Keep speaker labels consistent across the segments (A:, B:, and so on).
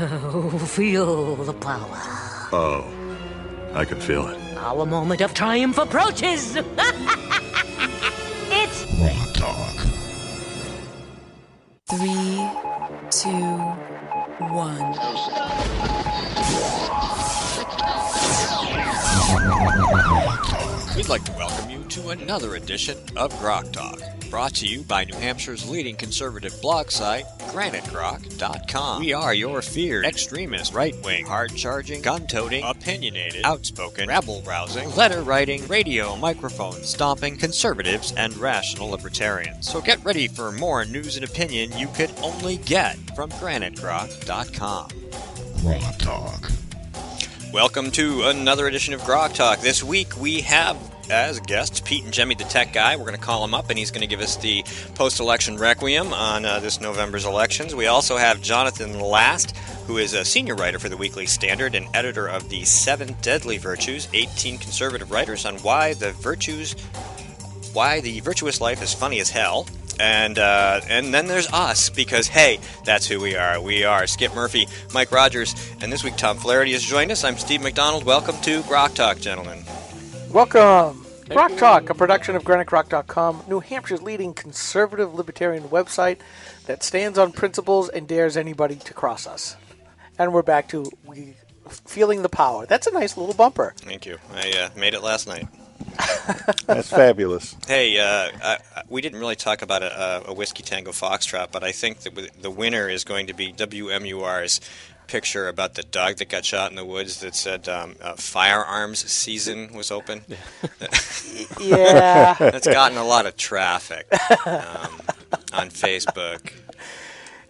A: Feel the power.
B: Oh, I can feel it.
A: Our moment of triumph approaches. It's
B: GrokTalk.
C: 3, 2, 1.
D: We'd like to welcome you to another edition of GrokTalk, brought to you by New Hampshire's leading conservative blog site, GraniteGrok.com. We are your feared, extremist, right-wing, hard-charging, gun-toting, opinionated, outspoken, rabble-rousing, letter-writing, radio microphone stomping conservatives and rational libertarians. So get ready for more news and opinion you could only get from GraniteGrok.com.
B: GrokTalk.
D: Welcome to another edition of GrokTalk. This week we have as guests Pete Ingemi, the tech guy. We're going to call him up and he's going to give us the post-election requiem on this November's elections. We also have Jonathan Last, who is a senior writer for the Weekly Standard and editor of the 7 Deadly Virtues, 18 conservative writers on why the virtuous life is funny as hell. And then there's us, because, hey, that's who we are. We are Skip Murphy, Mike Rogers, and this week Tom Flaherty has joined us. I'm Steve McDonald. Welcome to GrokTalk, gentlemen.
E: Welcome. GrokTalk, a production of GraniteGrok.com, New Hampshire's leading conservative libertarian website that stands on principles and dares anybody to cross us. And we're back to feeling the power. That's a nice little bumper.
D: Thank you. I made it last night.
F: That's fabulous.
D: Hey, we didn't really talk about a Whiskey Tango Foxtrot, but I think that the winner is going to be WMUR's picture about the dog that got shot in the woods that said firearms season was open.
E: Yeah.
D: That's gotten a lot of traffic on Facebook.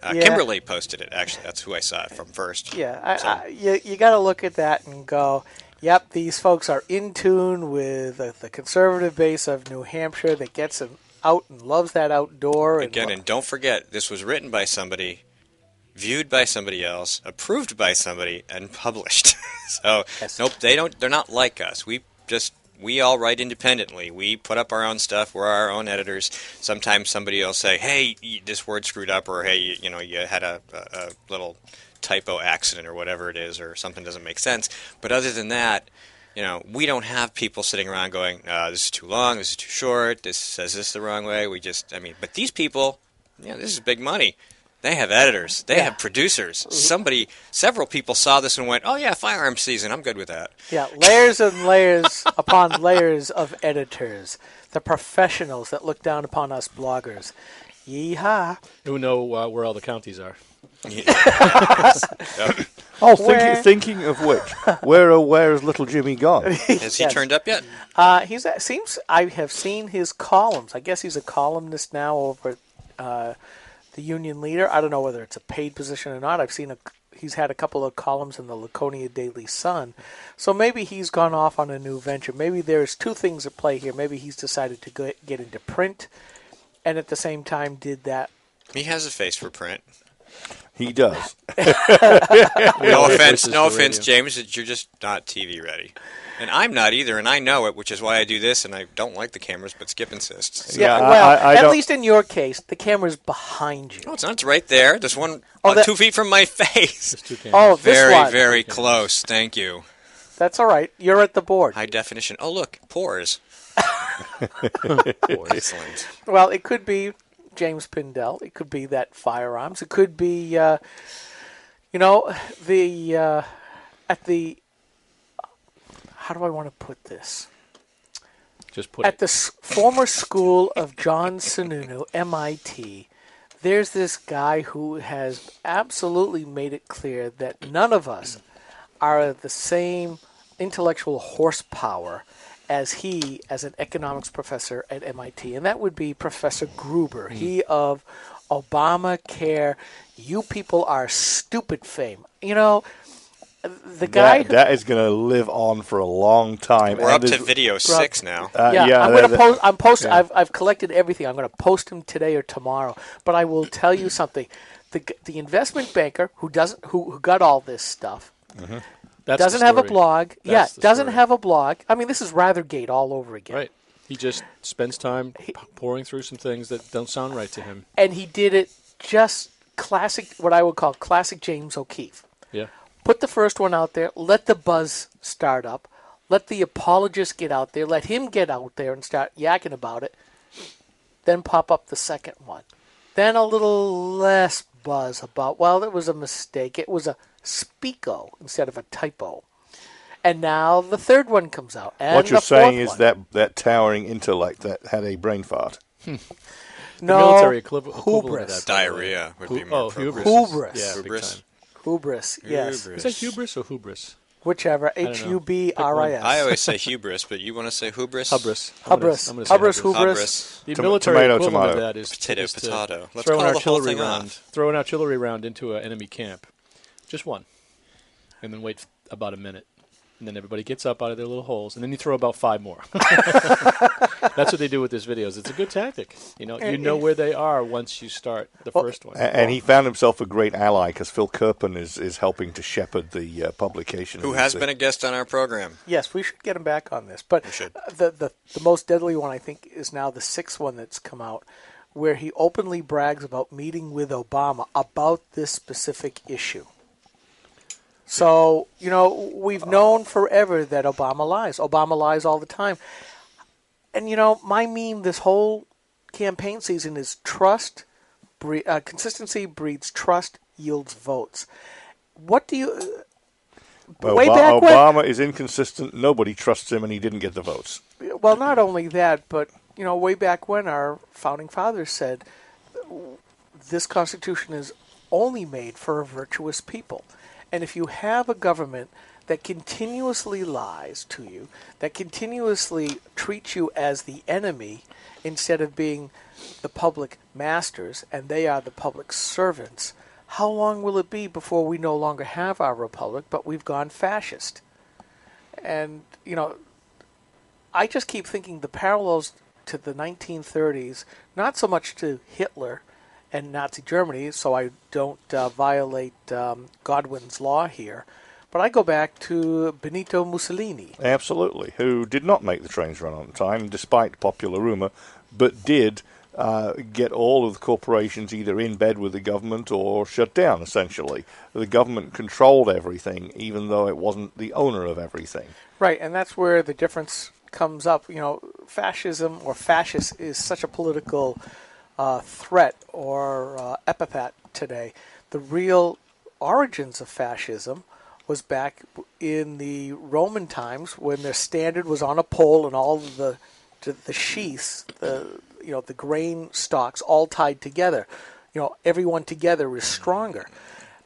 E: Yeah.
D: Kimberly posted it, actually. That's who I saw it from first.
E: Yeah, you got to look at that and go, yep, these folks are in tune with the conservative base of New Hampshire that gets them out and loves that outdoor.
D: Again, and don't forget, this was written by somebody, viewed by somebody else, approved by somebody, and published. So,
E: Yes.
D: Nope, they're not like us. We all write independently. We put up our own stuff. We're our own editors. Sometimes somebody will say, hey, this word screwed up, or hey, you had a little typo accident or whatever it is, or something doesn't make sense. But other than that, we don't have people sitting around going, this is too long, this is too short, this says this the wrong way. But these people, this is big money. They have editors. They have producers. Several people saw this and went, oh yeah, firearms season, I'm good with that.
E: Yeah, layers and layers upon layers of editors. The professionals that look down upon us bloggers. Yeehaw.
G: Who know where all the counties are.
F: Oh, thinking of which, where's little Jimmy gone?
D: Has he turned up yet?
E: I have seen his columns. I guess he's a columnist now over the Union Leader. I don't know whether it's a paid position or not. He's had a couple of columns in the Laconia Daily Sun. So maybe he's gone off on a new venture. Maybe there's two things at play here. Maybe he's decided to get into print and at the same time did that.
D: He has a face for print.
F: He does.
D: No offense, James, that you're just not TV ready. And I'm not either, and I know it, which is why I do this, and I don't like the cameras, but Skip insists.
E: Yeah, at least in your case, the camera's behind you.
D: No, it's not. It's right there. There's one 2 feet from my face.
E: This
D: very,
E: one.
D: very close. Thank you.
E: That's all right. You're at the board.
D: High definition. Oh, look, pores. Excellent.
E: Well, it could be James Pindell. It could be that firearms. It could be, at the. How do I want to put this? At the former school of John Sununu, MIT, there's this guy who has absolutely made it clear that none of us are the same intellectual horsepower as he, as an economics professor at MIT, and that would be Professor Gruber. He of Obamacare, you people are stupid fame. The guy
F: that is going to live on for a long time.
D: We're up to video 6 now.
E: I'm post. I've collected everything. I'm going to post him today or tomorrow. But I will tell you something: the investment banker who got all this stuff doesn't have a blog. Doesn't have a blog. I mean, this is Rathergate all over again.
G: Right. He just spends time pouring through some things that don't sound right to him.
E: And he did it just classic, what I would call classic James O'Keefe.
G: Yeah.
E: Put the first one out there. Let the buzz start up. Let the apologist get out there. Let him get out there and start yakking about it. Then pop up the second one. Then a little less buzz about, well, it was a mistake. It was a speako instead of a typo. And now the third one comes out. And
F: what you're saying is
E: one.
F: that towering intellect that had a brain fart.
E: No,
G: the military equivalent of
E: hubris.
G: that.
D: Diarrhea would be more
G: hubris.
E: Hubris.
G: Yeah, big
D: Hubris.
G: time.
E: Hubris, yes.
G: Is that hubris or hubris?
E: Whichever.
G: don't know.
E: Hubris.
D: I always say hubris, but you want to say hubris?
G: Hubris.
E: Hubris.
G: I'm gonna say
E: Hubris.
G: hubris.
E: Hubris.
G: The
F: Tomato,
G: military
F: tomato,
G: equivalent
F: tomato.
G: of that is
D: Potato,
G: is to
D: potato. Let's
G: throw
D: call
G: an
D: the whole
G: artillery
D: thing
G: round.
D: off.
G: Throw an artillery round into an enemy camp. Just one. And then wait about a minute. And then everybody gets up out of their little holes, and then you throw about 5 more. That's what they do with these videos. It's a good tactic. You know where they are once you start the first one.
F: And he found himself a great ally because Phil Kirpin is helping to shepherd the publication.
D: Who has been a guest on our program.
E: Yes, we should get him back on this. But
D: We should.
E: the most deadly one, I think, is now the 6th one that's come out, where he openly brags about meeting with Obama about this specific issue. So, we've known forever that Obama lies. Obama lies all the time. And, my meme this whole campaign season is consistency breeds trust, yields votes. What do you...
F: Well,
E: way back
F: Obama is inconsistent. Nobody trusts him, and he didn't get the votes.
E: Well, not only that, but, way back when our founding fathers said this Constitution is only made for a virtuous people. And if you have a government that continuously lies to you, that continuously treats you as the enemy instead of being the public masters, and they are the public servants, how long will it be before we no longer have our republic, but we've gone fascist? And, I just keep thinking the parallels to the 1930s, not so much to Hitler and Nazi Germany, so I don't violate Godwin's law here. But I go back to Benito Mussolini.
F: Absolutely, who did not make the trains run on time, despite popular rumor, but did get all of the corporations either in bed with the government or shut down, essentially. The government controlled everything, even though it wasn't the owner of everything.
E: Right, and that's where the difference comes up. Fascism or fascist is such a political threat or epithet today. The real origins of fascism was back in the Roman times when their standard was on a pole and all of the sheaths, the grain stalks all tied together. Everyone together is stronger.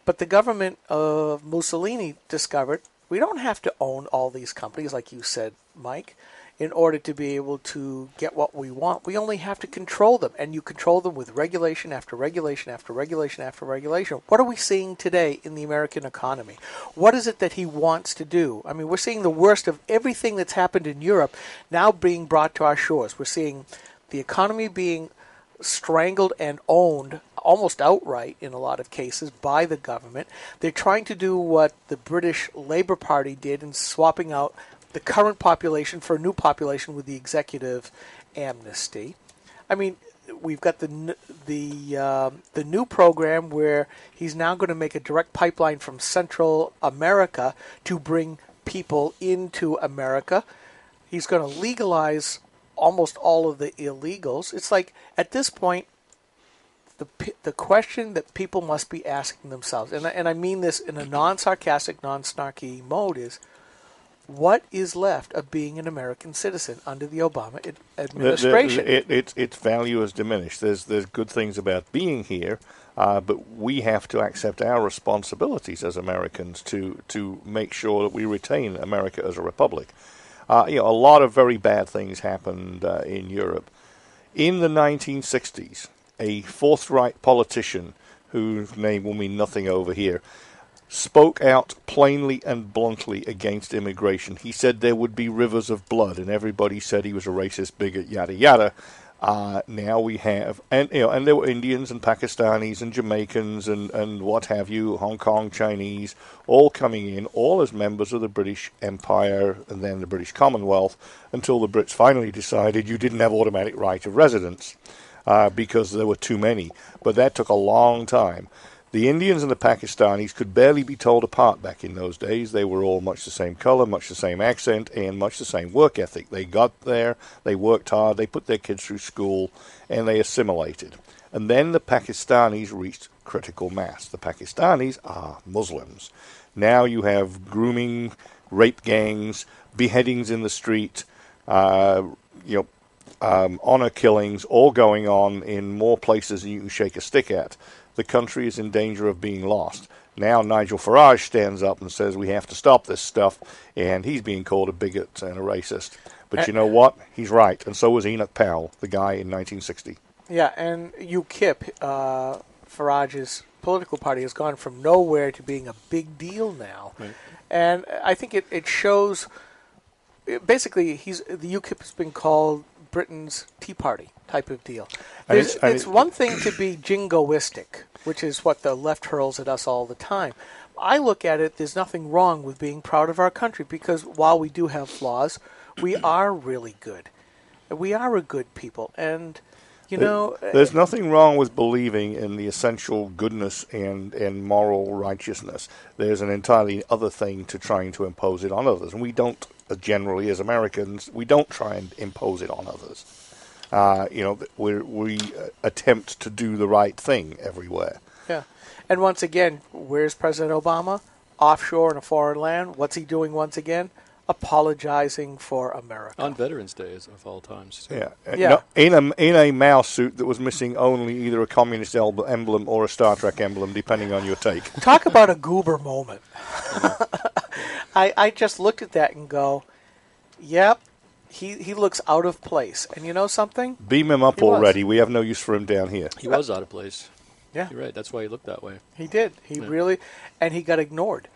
E: But the government of Mussolini discovered we don't have to own all these companies, like you said, Mike, in order to be able to get what we want. We only have to control them, and you control them with regulation after regulation after regulation after regulation. What are we seeing today in the American economy? What is it that he wants to do? I mean, we're seeing the worst of everything that's happened in Europe now being brought to our shores. We're seeing the economy being strangled and owned almost outright in a lot of cases by the government. They're trying to do what the British Labour Party did in swapping out the current population for a new population with the executive amnesty. I mean, we've got the new program where he's now going to make a direct pipeline from Central America to bring people into America. He's going to legalize almost all of the illegals. It's like, at this point, the question that people must be asking themselves, and I mean this in a non-sarcastic, non-snarky mode, is, what is left of being an American citizen under the Obama administration?
F: Its value has diminished. There's good things about being here, but we have to accept our responsibilities as Americans to make sure that we retain America as a republic. A lot of very bad things happened in Europe. In the 1960s, a fourth-right politician, whose name will mean nothing over here, spoke out plainly and bluntly against immigration. He said there would be rivers of blood, and everybody said he was a racist, bigot, yada yada. Now we have, and there were Indians and Pakistanis and Jamaicans and what have you, Hong Kong Chinese, all coming in, all as members of the British Empire and then the British Commonwealth, until the Brits finally decided you didn't have automatic right of residence because there were too many. But that took a long time. The Indians and the Pakistanis could barely be told apart back in those days. They were all much the same color, much the same accent, and much the same work ethic. They got there, they worked hard, they put their kids through school, and they assimilated. And then the Pakistanis reached critical mass. The Pakistanis are Muslims. Now you have grooming, rape gangs, beheadings in the street, honor killings, all going on in more places than you can shake a stick at. The country is in danger of being lost. Now Nigel Farage stands up and says we have to stop this stuff, and he's being called a bigot and a racist. But you know what? He's right, and so was Enoch Powell, the guy in 1960.
E: Yeah, and UKIP, Farage's political party, has gone from nowhere to being a big deal now.
G: Right.
E: And I think it shows, basically, the UKIP has been called Britain's Tea Party type of deal. It's one thing to be jingoistic, which is what the left hurls at us all the time. I look at it, there's nothing wrong with being proud of our country, because while we do have flaws, we are really good. We are a good people, and there's nothing wrong with believing in the essential goodness and moral righteousness. There's an entirely other thing to trying to impose it on others, and we don't generally, as Americans, we don't try and impose it on others. We attempt to do the right thing everywhere. Yeah, and once again, where's President Obama? Offshore in a foreign land. What's he doing once again? Apologizing for America.
G: On Veterans Day, of all times. So.
F: Yeah. No, in a mouse suit that was missing only either a communist emblem or a Star Trek emblem, depending on your take. Talk about a goober moment. I just looked at that and go, yep, he looks out of place. And you know something? Beam him up already. We have no use for him down here.
G: He was out of place.
E: Yeah.
G: You're right. That's why he looked that way.
E: He did. He really, and he got ignored.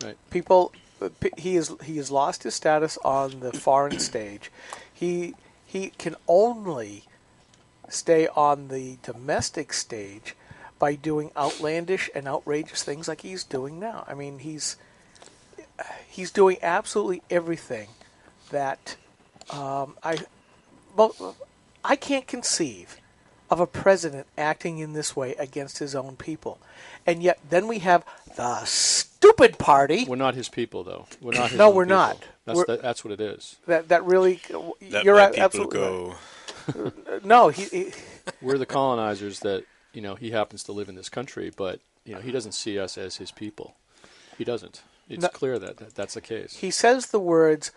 G: Right.
E: People... He has lost his status on the foreign stage. He can only stay on the domestic stage by doing outlandish and outrageous things like he's doing now. I mean, he's doing absolutely everything that I can't conceive of a president acting in this way against his own people. And yet then we have the stupid party.
G: We're not his people, though. We're not his
E: No,
G: own
E: we're
G: people.
E: not.
G: That's what it is.
E: That really...
D: Let
E: you're
D: my people
E: absolutely
D: go.
E: Right. No,
G: we're the colonizers that, he happens to live in this country, but, he doesn't see us as his people. He doesn't. It's clear that that's the case.
E: He says the words,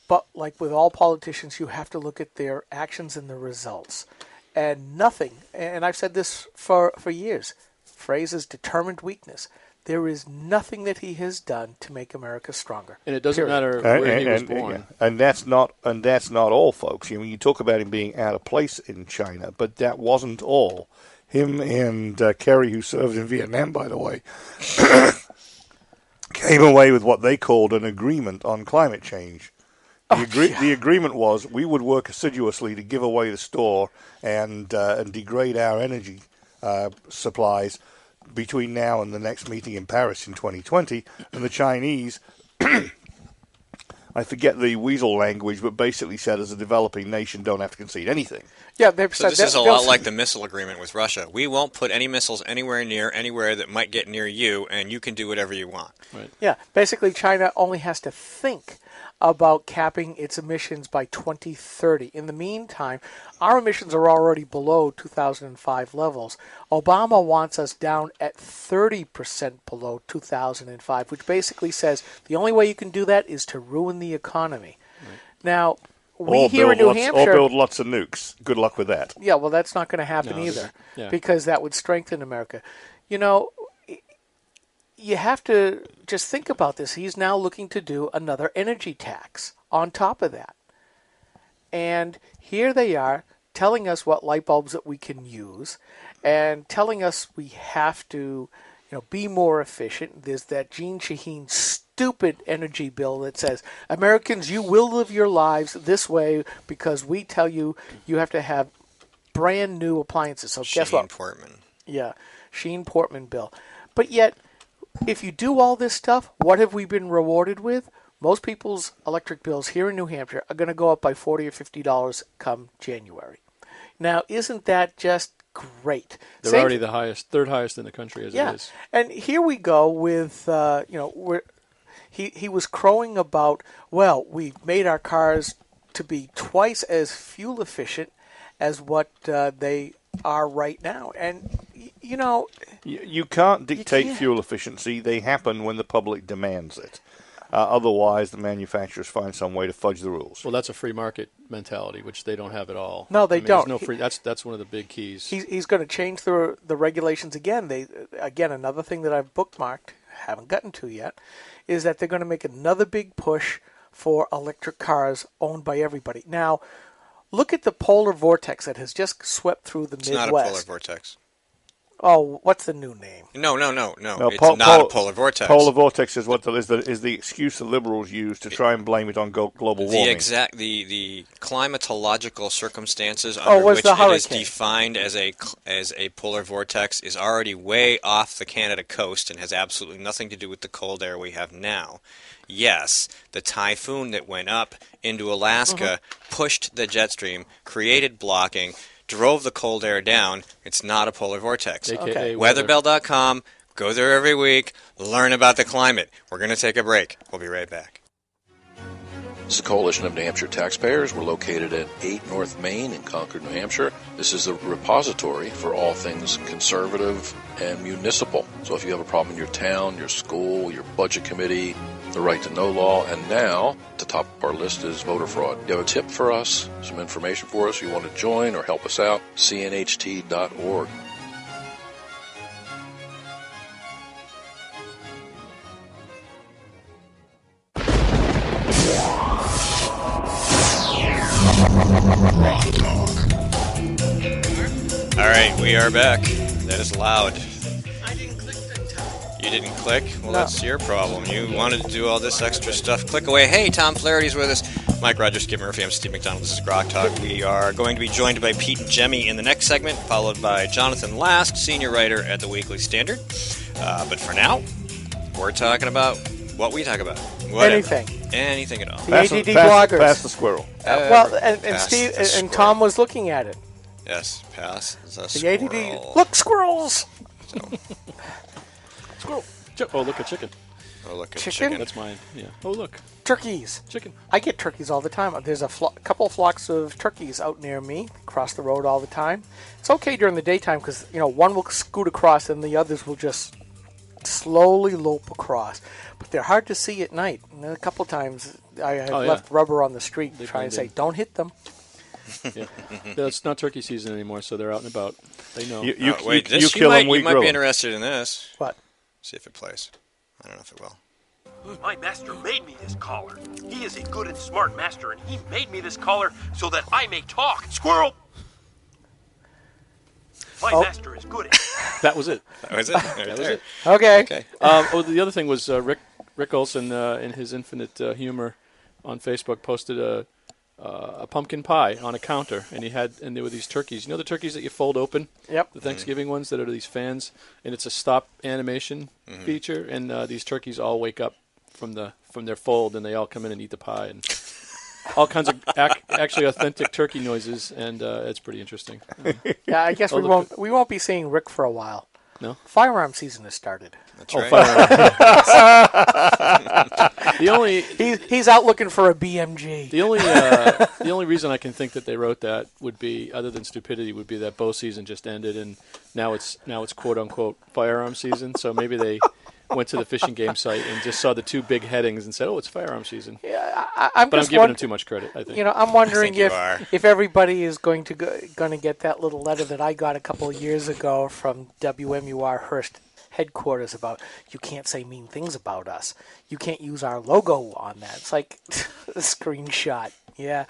E: but like with all politicians, you have to look at their actions and the results. And nothing, and I've said this for years, phrase is determined weakness. There is nothing that he has done to make America stronger.
G: And it doesn't matter where he was born.
F: And that's not all, folks. You talk about him being out of place in China, but that wasn't all. Him and Kerry, who served in Vietnam, by the way, came away with what they called an agreement on climate change. The agreement was we would work assiduously to give away the store and degrade our energy supplies between now and the next meeting in Paris in 2020. And the Chinese, I forget the weasel language, but basically said as a developing nation, don't have to concede anything.
E: Yeah, they've
D: so this is a lot like the missile agreement with Russia. We won't put any missiles anywhere that might get near you, and you can do whatever you want.
G: Right.
E: Yeah, basically China only has to think about capping its emissions by 2030. In the meantime, our emissions are already below 2005 levels. Obama wants us down at 30% below 2005, which basically says the only way you can do that is to ruin the economy. Right. Now, here in New Hampshire...
F: Or build lots of nukes. Good luck with that.
E: Yeah, well, that's not going to happen either, because that would strengthen America. You have to just think about this. He's now looking to do another energy tax on top of that. And here they are telling us what light bulbs that we can use and telling us we have to be more efficient. There's that Gene Shaheen stupid energy bill that says, Americans, you will live your lives this way because we tell you you have to have brand new appliances. So guess what?
D: Portman.
E: Yeah, Sheen-Portman bill. But yet, if you do all this stuff, what have we been rewarded with? Most people's electric bills here in New Hampshire are going to go up by $40 or $50 come January. Now, isn't that just great.
G: They're already the highest, third highest in the country as it is.
E: And here we go with, he was crowing about, well, we've made our cars to be twice as fuel efficient as what they are right now. And,
F: you can't dictate fuel efficiency. They happen when the public demands it. Otherwise, the manufacturers find some way to fudge the rules.
G: Well, that's a free market mentality, which they don't have at all.
E: No, they don't.
G: No free. That's one of the big keys.
E: He's going to change the regulations again. Another thing that I've bookmarked, haven't gotten to yet, is that they're going to make another big push for electric cars owned by everybody. Now, look at the polar vortex that has just swept through the Midwest.
D: It's not a polar vortex.
E: Oh, what's the new name?
D: No. It's not a polar vortex.
F: Polar vortex is is the excuse the liberals use to try and blame it on global warming.
D: The climatological circumstances under which it is defined as a polar vortex is already way off the Canada coast and has absolutely nothing to do with the cold air we have now. Yes, the typhoon that went up into Alaska pushed the jet stream, created blocking, drove the cold air down. It's not a polar vortex.
G: Okay.
D: Weatherbell.com. Go there every week. Learn about the climate. We're going to take a break. We'll be right back.
H: This is the Coalition of New Hampshire Taxpayers. We're located at 8 North Main in Concord, New Hampshire. This is the repository for all things conservative and municipal. So if you have a problem in your town, your school, your budget committee, the right to know law, and now at the top of our list is voter fraud. You have a tip for us, some information for us, you want to join or help us out, cnht.org.
D: All right, we are back. That is loud.
E: I didn't click that time.
D: You didn't click? Well,
E: No.
D: That's your problem. You wanted to do all this extra stuff. Click away. Hey, Tom Flaherty's with us. Mike Rogers, Skip Murphy. I'm Steve McDonald. This is GrokTalk. We are going to be joined by Pete Ingemi in the next segment, followed by Jonathan Last, senior writer at the Weekly Standard. But for now, we're talking about what we talk about. Whatever. Anything at all.
E: The ADD bloggers.
F: Pass the squirrel.
E: And Steve and Tom was looking at it.
D: Yes, pass the
E: The
D: squirrel.
E: ADD. Look, squirrels.
G: Squirrel. Oh, look, a chicken.
D: Oh, look at
E: Chicken?
D: chicken.
G: That's mine. Yeah. Oh, look,
E: Turkeys.
G: chicken.
E: I get turkeys all the time. There's a couple of flocks of turkeys out near me, across the road all the time. It's okay during the daytime because one will scoot across and the others will just slowly lope across. But they're hard to see at night. And a couple times I have left rubber on the street trying to say, "Don't hit them."
G: Yeah. It's not turkey season anymore, so they're out and about. They know.
F: You
D: This,
F: kill them, we
D: you might
F: grill
D: be
F: them.
D: interested in this.
E: What?
D: See if it plays. I don't know if it will.
I: My master made me this collar. He is a good and smart master, and he made me this collar so that I may talk. Squirrel! My master is good at
G: That was it.
D: That was it. Right
G: That was
D: there.
G: it.
E: Okay.
G: The other thing was Rick Olson, in his infinite humor on Facebook, posted a pumpkin pie on a counter, and there were these turkeys. You know the turkeys that you fold open?
E: Yep.
G: The Thanksgiving ones that are these fans, and it's a stop animation feature, and these turkeys all wake up from their fold, and they all come in and eat the pie, and all kinds of actually authentic turkey noises, and it's pretty interesting.
E: Yeah, I guess we won't be seeing Rick for a while.
G: No?
E: Firearm season has started.
D: That's right.
E: He's out looking for a BMG.
G: The only reason I can think that they wrote that would be, other than stupidity, would be that bow season just ended, and now it's quote unquote firearm season. So maybe they went to the fishing game site and just saw the two big headings and said, "Oh, it's firearm season."
E: Yeah,
G: I'm giving them too much credit. I think.
E: I'm wondering
D: I think
E: if everybody is going to get that little letter that I got a couple of years ago from WMUR Hearst headquarters about, you can't say mean things about us. You can't use our logo on that. It's like a screenshot. Yeah.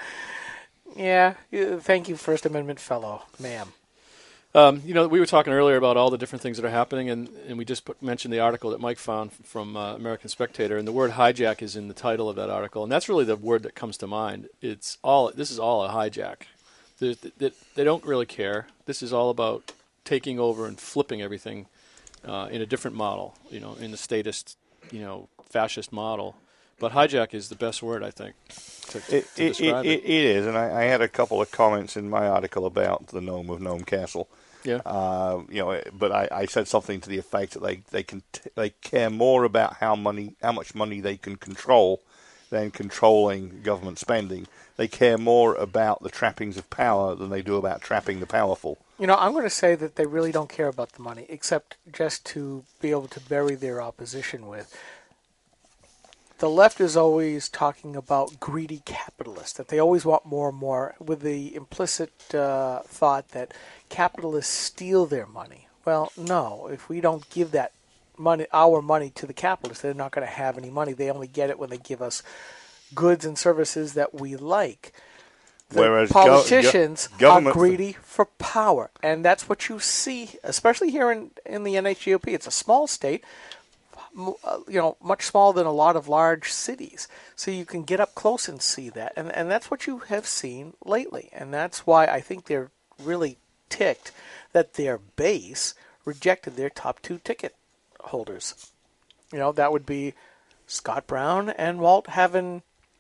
E: Thank you, First Amendment fellow, ma'am.
G: We were talking earlier about all the different things that are happening, and we just mentioned the article that Mike found from American Spectator, and the word hijack is in the title of that article, and that's really the word that comes to mind. This is all a hijack. They don't really care. This is all about taking over and flipping everything in a different model, in the statist, fascist model. But hijack is the best word, I think, to describe it.
F: It is, and I had a couple of comments in my article about the Gnome of Gnome Castle.
G: Yeah.
F: But I said something to the effect that they care more about how much money they can control than controlling government spending. They care more about the trappings of power than they do about trapping the powerful.
E: I'm going to say that they really don't care about the money, except just to be able to bury their opposition with. The left is always talking about greedy capitalists, that they always want more and more, with the implicit thought that capitalists steal their money. Well, no. If we don't give that money, our money, to the capitalists, they're not going to have any money. They only get it when they give us goods and services that we like.
F: Whereas
E: politicians are
F: government
E: greedy for power, and that's what you see, especially here in the NHGOP. It's a small state, much smaller than a lot of large cities, so you can get up close and see that, and that's what you have seen lately, and that's why I think they're really ticked that their base rejected their top 2 ticket holders. That would be Scott Brown and Walt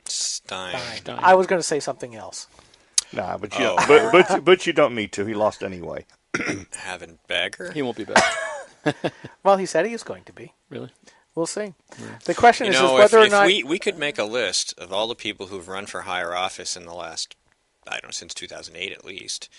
E: Stein. I was going to say something else.
F: Nah, but you don't need to. He lost anyway.
D: Bagger?
G: He won't be back.
E: Well, he said he is going to be.
G: Really?
E: We'll see. Yeah. The question is whether or not...
D: we could make a list of all the people who've run for higher office in the last, since 2008 at least,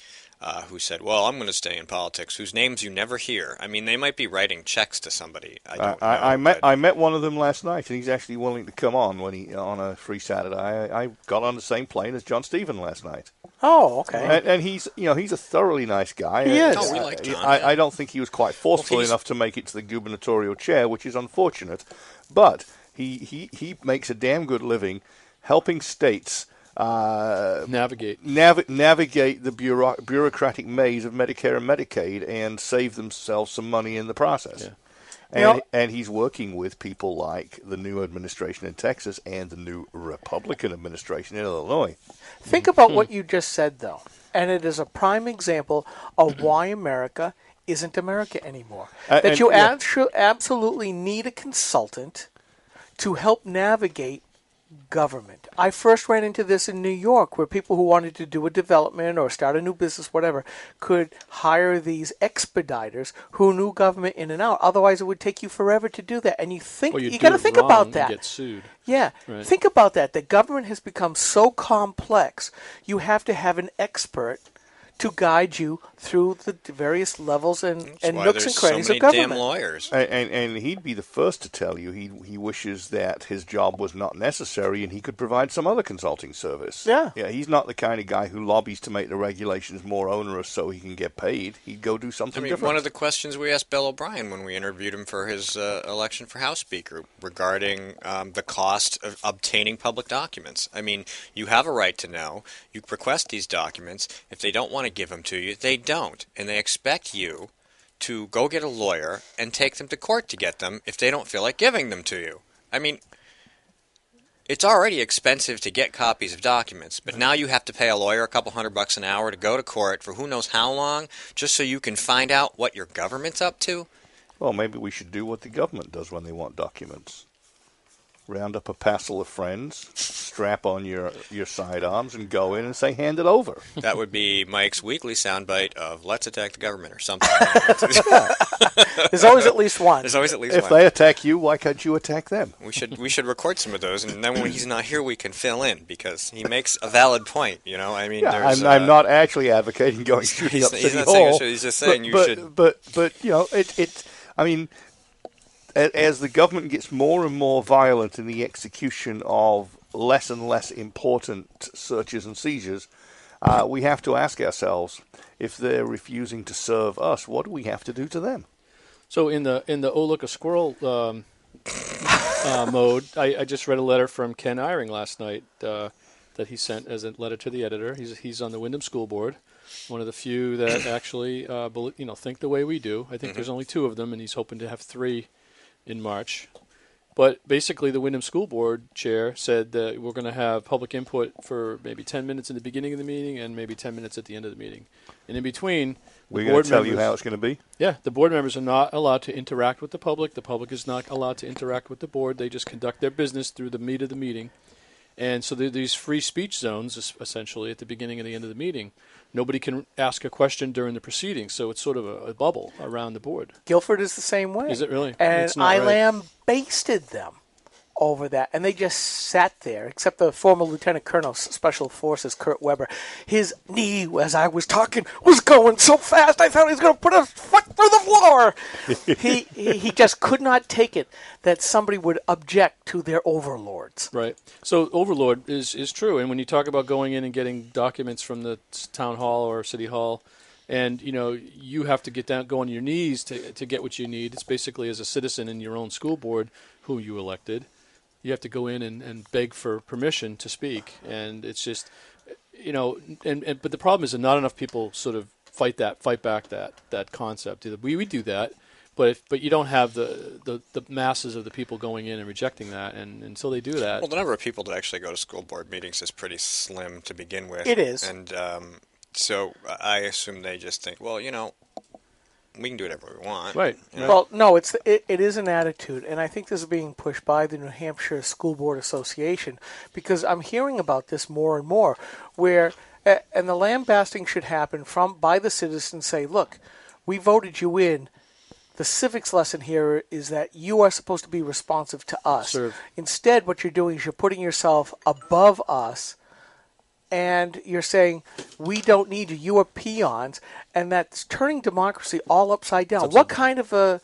D: who said, well, I'm going to stay in politics, whose names you never hear. I mean, they might be writing checks to somebody. I don't know.
F: I met one of them last night, and he's actually willing to come on on a free Saturday. I got on the same plane as John Stephen last night.
E: Oh, okay.
F: And he's a thoroughly nice guy.
E: He is.
D: Oh, we like John.
F: I don't think he was quite forceful enough to make it to the gubernatorial chair, which is unfortunate. But he makes a damn good living helping states
G: navigate
F: the bureaucratic maze of Medicare and Medicaid and save themselves some money in the process. Yeah. And he's working with people like the new administration in Texas and the new Republican administration in Illinois.
E: Think about what you just said, though, and it is a prime example of why America isn't America anymore. That you absolutely need a consultant to help navigate government. I first ran into this in New York, where people who wanted to do a development or start a new business, whatever, could hire these expediters who knew government in and out. Otherwise, it would take you forever to do that. And you got to think about that.
G: Get sued.
E: Yeah, right. Think about that. The government has become so complex. You have to have an expert to guide you through the various levels and nooks and crannies of government.
D: Damn lawyers.
F: And he'd be the first to tell you he wishes that his job was not necessary and he could provide some other consulting service.
E: Yeah.
F: Yeah, he's not the kind of guy who lobbies to make the regulations more onerous so he can get paid. He'd go do something different.
D: One of the questions we asked Bill O'Brien when we interviewed him for his election for House Speaker regarding the cost of obtaining public documents. I mean, you have a right to know. You request these documents. If they don't want to give them to you, they don't, and they expect you to go get a lawyer and take them to court to get them if they don't feel like giving them to you. I mean, it's already expensive to get copies of documents, but now you have to pay a lawyer a couple $100 an hour to go to court for who knows how long just so you can find out what your government's up to.
F: Well, maybe we should do what the government does when they want documents. Round up a passel of friends, strap on your sidearms, and go in and say, hand it over.
D: That would be Mike's weekly soundbite of let's attack the government or something.
E: There's always at least one.
D: There's always at least
F: one. If they attack you, why can't you attack them?
D: We should record some of those, and then when he's not here, we can fill in, because he makes a valid point, I mean,
F: I'm not actually advocating going shooting up City Hall.
D: He's just saying you should.
F: But I mean, as the government gets more and more violent in the execution of less and less important searches and seizures, we have to ask ourselves, if they're refusing to serve us, what do we have to do to them?
G: So in the oh look a squirrel mode, I just read a letter from Ken Eyring last night that he sent as a letter to the editor. He's on the Windham School Board, one of the few that actually think the way we do. I think there's only 2 of them, and he's hoping to have 3 in March. But basically the Windham School Board chair said that we're going to have public input for maybe 10 minutes in the beginning of the meeting and maybe 10 minutes at the end of the meeting. And in between,
F: we're going to tell you how it's going to be?
G: Yeah, the board members are not allowed to interact with the public. The public is not allowed to interact with the board. They just conduct their business through the meat of the meeting. And so there are these free speech zones, essentially, at the beginning and the end of the meeting. Nobody can ask a question during the proceedings, so it's sort of a bubble around the board.
E: Guilford is the same way.
G: Is it really?
E: And I lambasted them over that, and they just sat there, except the former Lieutenant Colonel, Special Forces, Kurt Weber. His knee, as I was talking, was going so fast, I thought he was going to put his foot through the floor. he just could not take it that somebody would object to their overlords.
G: Right. So overlord is true, and when you talk about going in and getting documents from the town hall or city hall, and you have to go on your knees to get what you need. It's basically as a citizen in your own school board who you elected. You have to go in and beg for permission to speak, and it's just, but the problem is that not enough people sort of fight back that concept. We do that, but you don't have the masses of the people going in and rejecting that, and until they do that.
D: Well, the number of people that actually go to school board meetings is pretty slim to begin with.
E: It is,
D: and so I assume they just think, well, we can do whatever we want.
G: Right.
E: Well, no, it is an attitude, and I think this is being pushed by the New Hampshire School Board Association, because I'm hearing about this more and more, where, and the lambasting should happen by the citizens say, look, we voted you in. The civics lesson here is that you are supposed to be responsive to us.
G: Sure.
E: Instead, what you're doing is you're putting yourself above us, and you're saying, we don't need you. You are peons. And that's turning democracy all upside down. What kind of an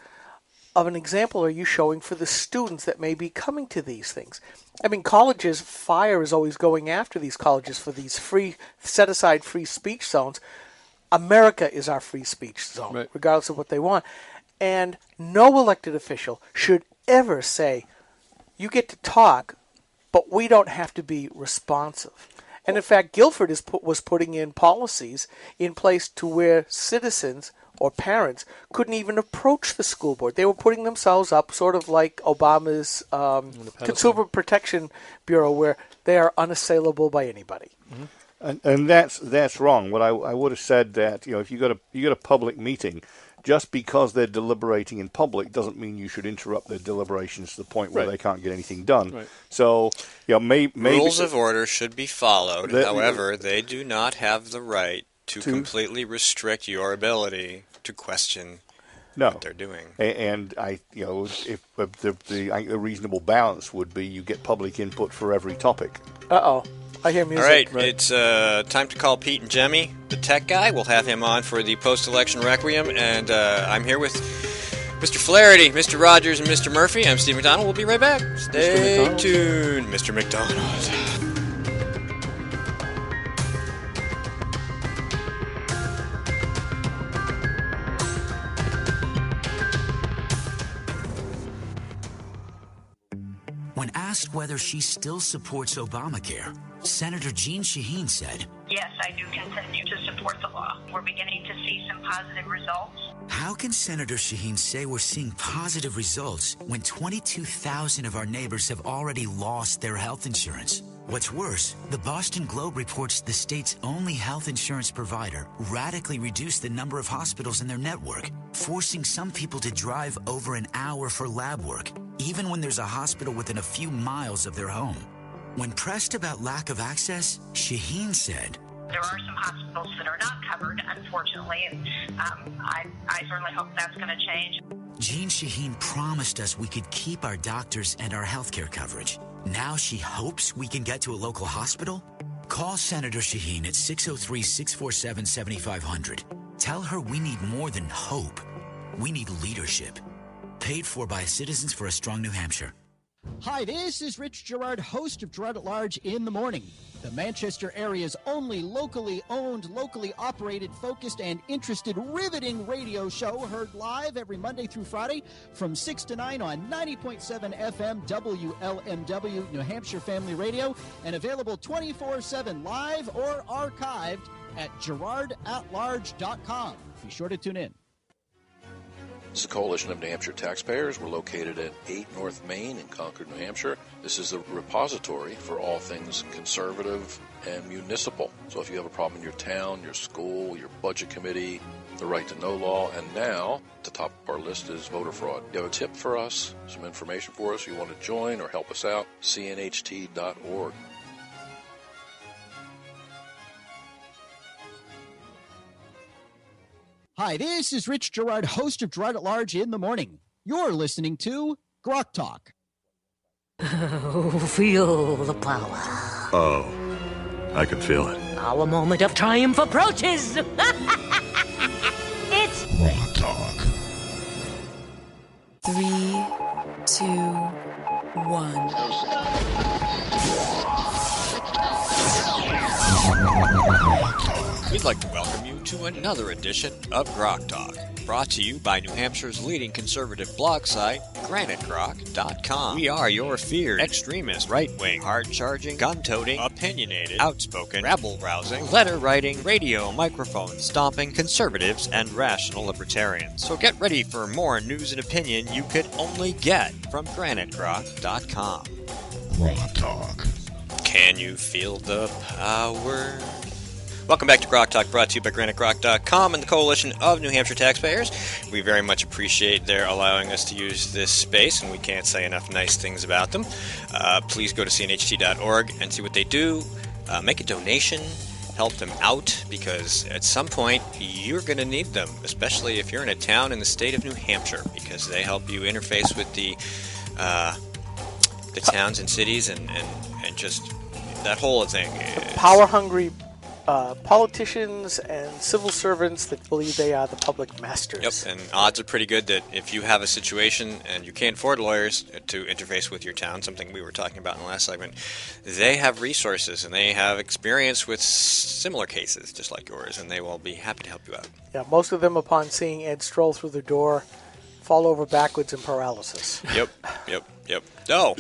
E: example are you showing for the students that may be coming to these things? I mean, colleges, fire is always going after these colleges for these set-aside free speech zones. America is our free speech zone,
G: right,
E: regardless of what they want. And no elected official should ever say, you get to talk, but we don't have to be responsive. And in fact, Guilford was putting in policies in place to where citizens or parents couldn't even approach the school board. They were putting themselves up sort of like Obama's Consumer Protection Bureau, where they are unassailable by anybody.
F: Mm-hmm. And that's wrong. What I would have said that if you got a public meeting, just because they're deliberating in public doesn't mean you should interrupt their deliberations to the point where they can't get anything done.
G: Right.
F: So, maybe
D: rules of order should be followed. However, they do not have the right to completely restrict your ability to question what they're doing.
F: And if the reasonable balance would be you get public input for every topic.
E: Uh-oh. I hear music.
D: All right, it's time to call Pete Ingemi, the tech guy. We'll have him on for the post-election requiem, and I'm here with Mr. Flaherty, Mr. Rogers, and Mr. Murphy. I'm Steve McDonald. We'll be right back. Stay tuned, Mr. McDonald.
J: When asked whether she still supports Obamacare, Senator Jeanne Shaheen said,
K: "Yes, I do continue to support the law. We're beginning to see some positive results."
J: How can Senator Shaheen say we're seeing positive results when 22,000 of our neighbors have already lost their health insurance? What's worse, the Boston Globe reports the state's only health insurance provider radically reduced the number of hospitals in their network, forcing some people to drive over an hour for lab work, even when there's a hospital within a few miles of their home. When pressed about lack of access, Shaheen said,
K: "There are some hospitals that are not covered, unfortunately, and I certainly hope that's going to change."
J: Jeanne Shaheen promised us we could keep our doctors and our healthcare coverage. Now she hopes we can get to a local hospital? Call Senator Shaheen at 603-647-7500. Tell her we need more than hope. We need leadership. Paid for by Citizens for a Strong New Hampshire.
L: Hi, this is Rich Gerard, host of Gerard at Large in the Morning, the Manchester area's only locally owned, locally operated, focused, and interested, riveting radio show, heard live every Monday through Friday from 6 to 9 on 90.7 FM WLMW, New Hampshire Family Radio, and available 24/7 live or archived at GerardAtLarge.com. Be sure to tune in.
H: This is a coalition of New Hampshire taxpayers. We're located at 8 North Main in Concord, New Hampshire. This is a repository for all things conservative and municipal. So if you have a problem in your town, your school, your budget committee, the right to know law, and now at the top of our list is voter fraud. You have a tip for us, some information for us, you want to join or help us out, cnht.org.
L: Hi, this is Rich Gerard, host of Gerard at Large in the Morning. You're listening to GrokTalk.
A: Oh, feel the power.
B: Oh, I can feel it.
A: Our moment of triumph approaches. It's
B: Grok Talk.
C: 3, 2, 1.
D: We'd like to welcome you to another edition of Grok Talk, brought to you by New Hampshire's leading conservative blog site, GraniteGrok.com. We are your feared extremist, right-wing, hard-charging, gun-toting, opinionated, outspoken, rabble-rousing, letter-writing, radio microphone stomping conservatives and rational libertarians. So get ready for more news and opinion you could only get from GraniteGrok.com.
B: Grok Talk.
D: Can you feel the power? Welcome back to Grok Talk, brought to you by GraniteGrok.com and the Coalition of New Hampshire Taxpayers. We very much appreciate their allowing us to use this space, and we can't say enough nice things about them. Please go to cnht.org and see what they do. Make a donation. Help them out, because at some point you're going to need them, especially if you're in a town in the state of New Hampshire, because they help you interface with the towns and cities and just that whole thing.
E: Power-hungry politicians and civil servants that believe they are the public masters.
D: Yep, and odds are pretty good that if you have a situation and you can't afford lawyers to interface with your town, something we were talking about in the last segment, they have resources and they have experience with similar cases just like yours, and they will be happy to help you out.
E: Yeah, most of them, upon seeing Ed stroll through the door, fall over backwards in paralysis.
D: Yep. Oh.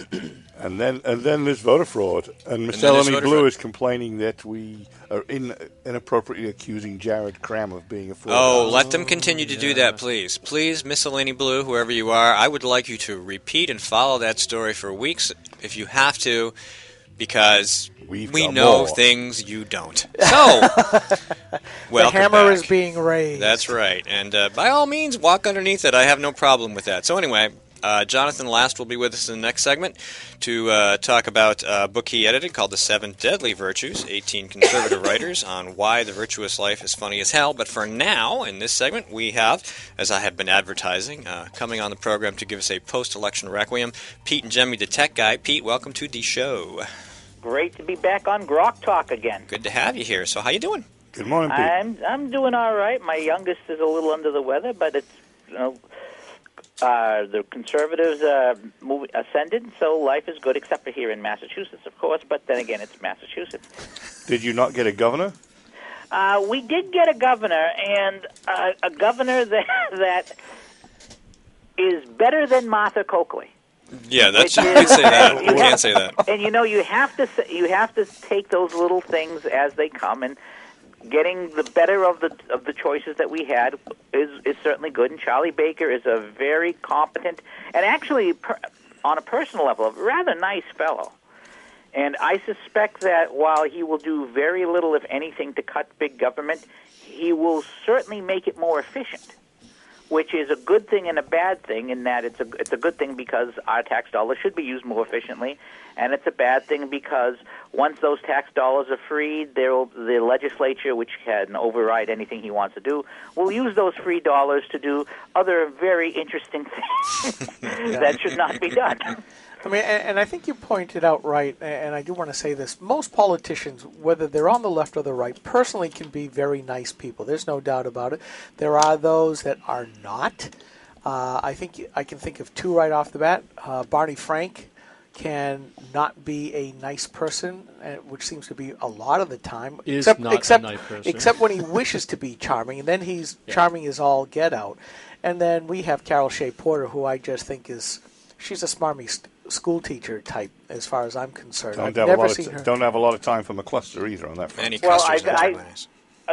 F: And then there's voter fraud. And Miss Eleni Blue is complaining that we are inappropriately accusing Jared Cram of being a fraud.
D: Oh, let them continue to do that, please. Please, Miss Eleni Blue, whoever you are, I would like you to repeat and follow that story for weeks if you have to, because we know more things you don't. So,
E: the hammer is being raised.
D: That's right. And by all means, walk underneath it. I have no problem with that. So anyway, Jonathan Last will be with us in the next segment to talk about a book he edited called The 7 Deadly Virtues, 18 Conservative Writers on Why the Virtuous Life is Funny as Hell. But for now, in this segment, we have, as I have been advertising, coming on the program to give us a post-election requiem, Pete Ingemi, the tech guy. Pete, welcome to the show.
M: Great to be back on Grok Talk again.
D: Good to have you here. So how you doing?
F: Good morning, Pete.
M: I'm doing all right. My youngest is a little under the weather, but it's the conservatives ascended, so life is good, except for here in Massachusetts, of course. But then again, it's Massachusetts.
F: Did you not get a governor?
M: We did get a governor, and a governor that is better than Martha Coakley.
D: Yeah, that's you can say that. You can't say that.
M: And you have to take those little things as they come, and getting the better of the choices that we had is certainly good. And Charlie Baker is a very competent and actually, on a personal level, a rather nice fellow. And I suspect that while he will do very little, if anything, to cut big government, he will certainly make it more efficient, which is a good thing and a bad thing, in that it's a good thing because our tax dollars should be used more efficiently, and it's a bad thing because once those tax dollars are freed, the legislature, which can override anything he wants to do, will use those free dollars to do other very interesting things that should not be done.
E: I mean, and I think you pointed out right, and I do want to say this, most politicians, whether they're on the left or the right, personally can be very nice people. There's no doubt about it. There are those that are not. I think I can think of two right off the bat. Barney Frank can not be a nice person, which seems to be a lot of the time.
G: Except a nice person.
E: Except when he wishes to be charming, and then he's charming as all get out. And then we have Carol Shea Porter, who I just think she's a smarmy school teacher type, as far as I'm concerned. I've never seen her.
F: Don't have a lot of time for McCluster either on that front.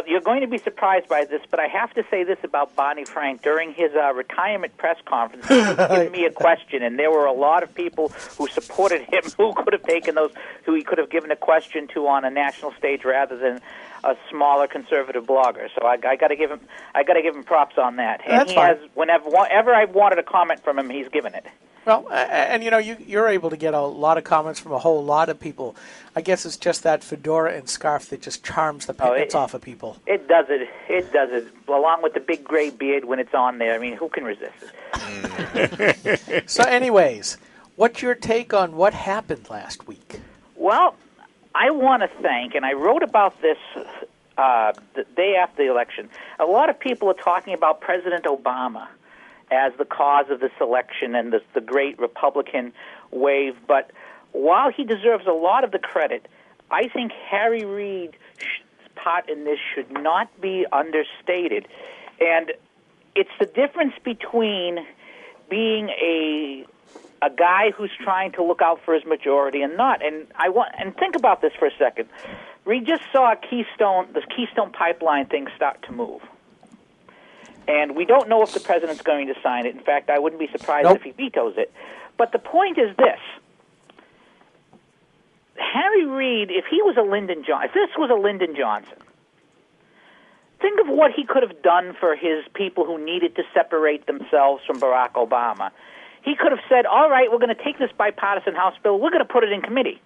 M: You're going to be surprised by this, but I have to say this about Barney Frank. During his retirement press conference, he was giving me a question, and there were a lot of people who supported him who could have taken those, who he could have given a question to on a national stage rather than a smaller conservative blogger. So I got to give him props on that. And
E: That's fine.
M: Whenever I've wanted a comment from him, he's given it.
E: Well, and you're able to get a lot of comments from a whole lot of people. I guess it's just that fedora and scarf that just charms the pants off of people.
M: It does it. It does it. Along with the big gray beard when it's on there. I mean, who can resist it?
E: So anyways, what's your take on what happened last week?
M: Well, I want to thank, and I wrote about this the day after the election. A lot of people are talking about President Obama as the cause of this election and the great Republican wave. But while he deserves a lot of the credit, I think Harry Reid's part in this should not be understated. And it's the difference between being a guy who's trying to look out for his majority and not. And think about this for a second. We just saw the Keystone Pipeline thing start to move. And we don't know if the president's going to sign it. In fact, I wouldn't be surprised if he vetoes it. But the point is this. Harry Reid, if this was a Lyndon Johnson, think of what he could have done for his people who needed to separate themselves from Barack Obama. He could have said, all right, we're going to take this bipartisan House bill, we're going to put it in committee.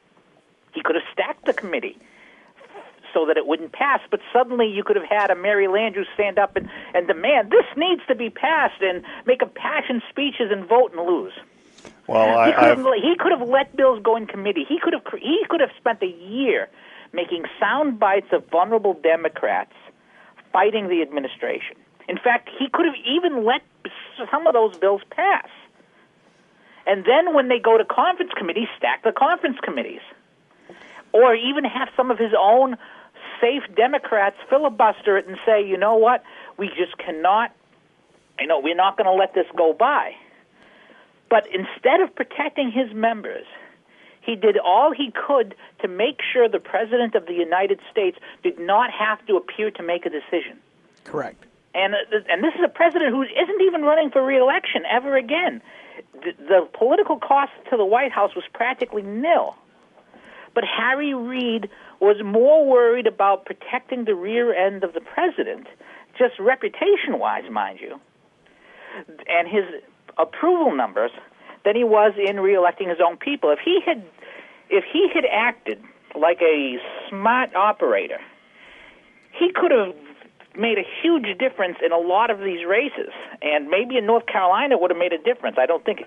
M: He could have stacked the committee so that it wouldn't pass, but suddenly you could have had a Mary Landrieu stand up and demand, this needs to be passed, and make impassioned speeches and vote and lose.
F: Well,
M: he could have let bills go in committee. He could have spent a year making sound bites of vulnerable Democrats fighting the administration. In fact, he could have even let some of those bills pass. And then when they go to conference committees, stack the conference committees. Or even have some of his own safe Democrats filibuster it and say, you know what, we just cannot, we're not going to let this go by. But instead of protecting his members, he did all he could to make sure the President of the United States did not have to appear to make a decision.
E: Correct.
M: And this is a president who isn't even running for re-election ever again. The political cost to the White House was practically nil. But Harry Reid was more worried about protecting the rear end of the president, just reputation-wise, mind you, and his approval numbers, than he was in re-electing his own people. If he had acted like a smart operator, he could have made a huge difference in a lot of these races. And maybe in North Carolina it would have made a difference. I don't think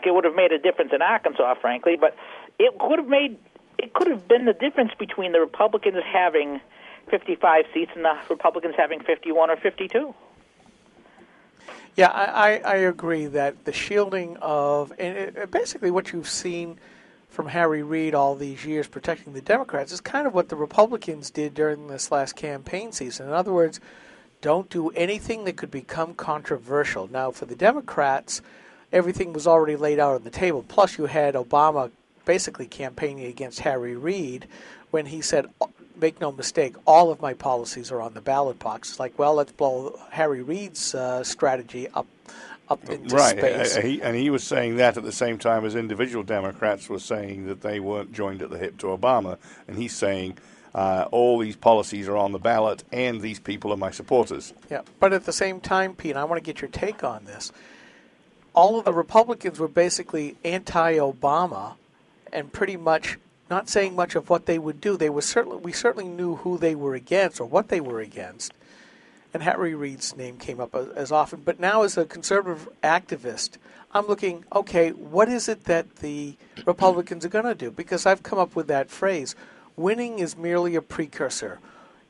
M: it would have made a difference in Arkansas, frankly, but it could have been the difference between the Republicans having 55 seats and the Republicans having 51 or 52.
E: Yeah, I agree that the shielding of, and basically what you've seen from Harry Reid all these years protecting the Democrats is kind of what the Republicans did during this last campaign season. In other words, don't do anything that could become controversial. Now, for the Democrats, everything was already laid out on the table. Plus, you had Obama basically campaigning against Harry Reid when he said, make no mistake, all of my policies are on the ballot box. It's like, well, let's blow Harry Reid's strategy up into space.
F: And he was saying that at the same time as individual Democrats were saying that they weren't joined at the hip to Obama. And he's saying, all these policies are on the ballot and these people are my supporters.
E: Yeah, but at the same time, Pete, I want to get your take on this. All of the Republicans were basically anti-Obama and pretty much not saying much of what they would do. We certainly knew who they were against or what they were against. And Harry Reid's name came up as often. But now as a conservative activist, I'm looking, okay, what is it that the Republicans are going to do? Because I've come up with that phrase, winning is merely a precursor.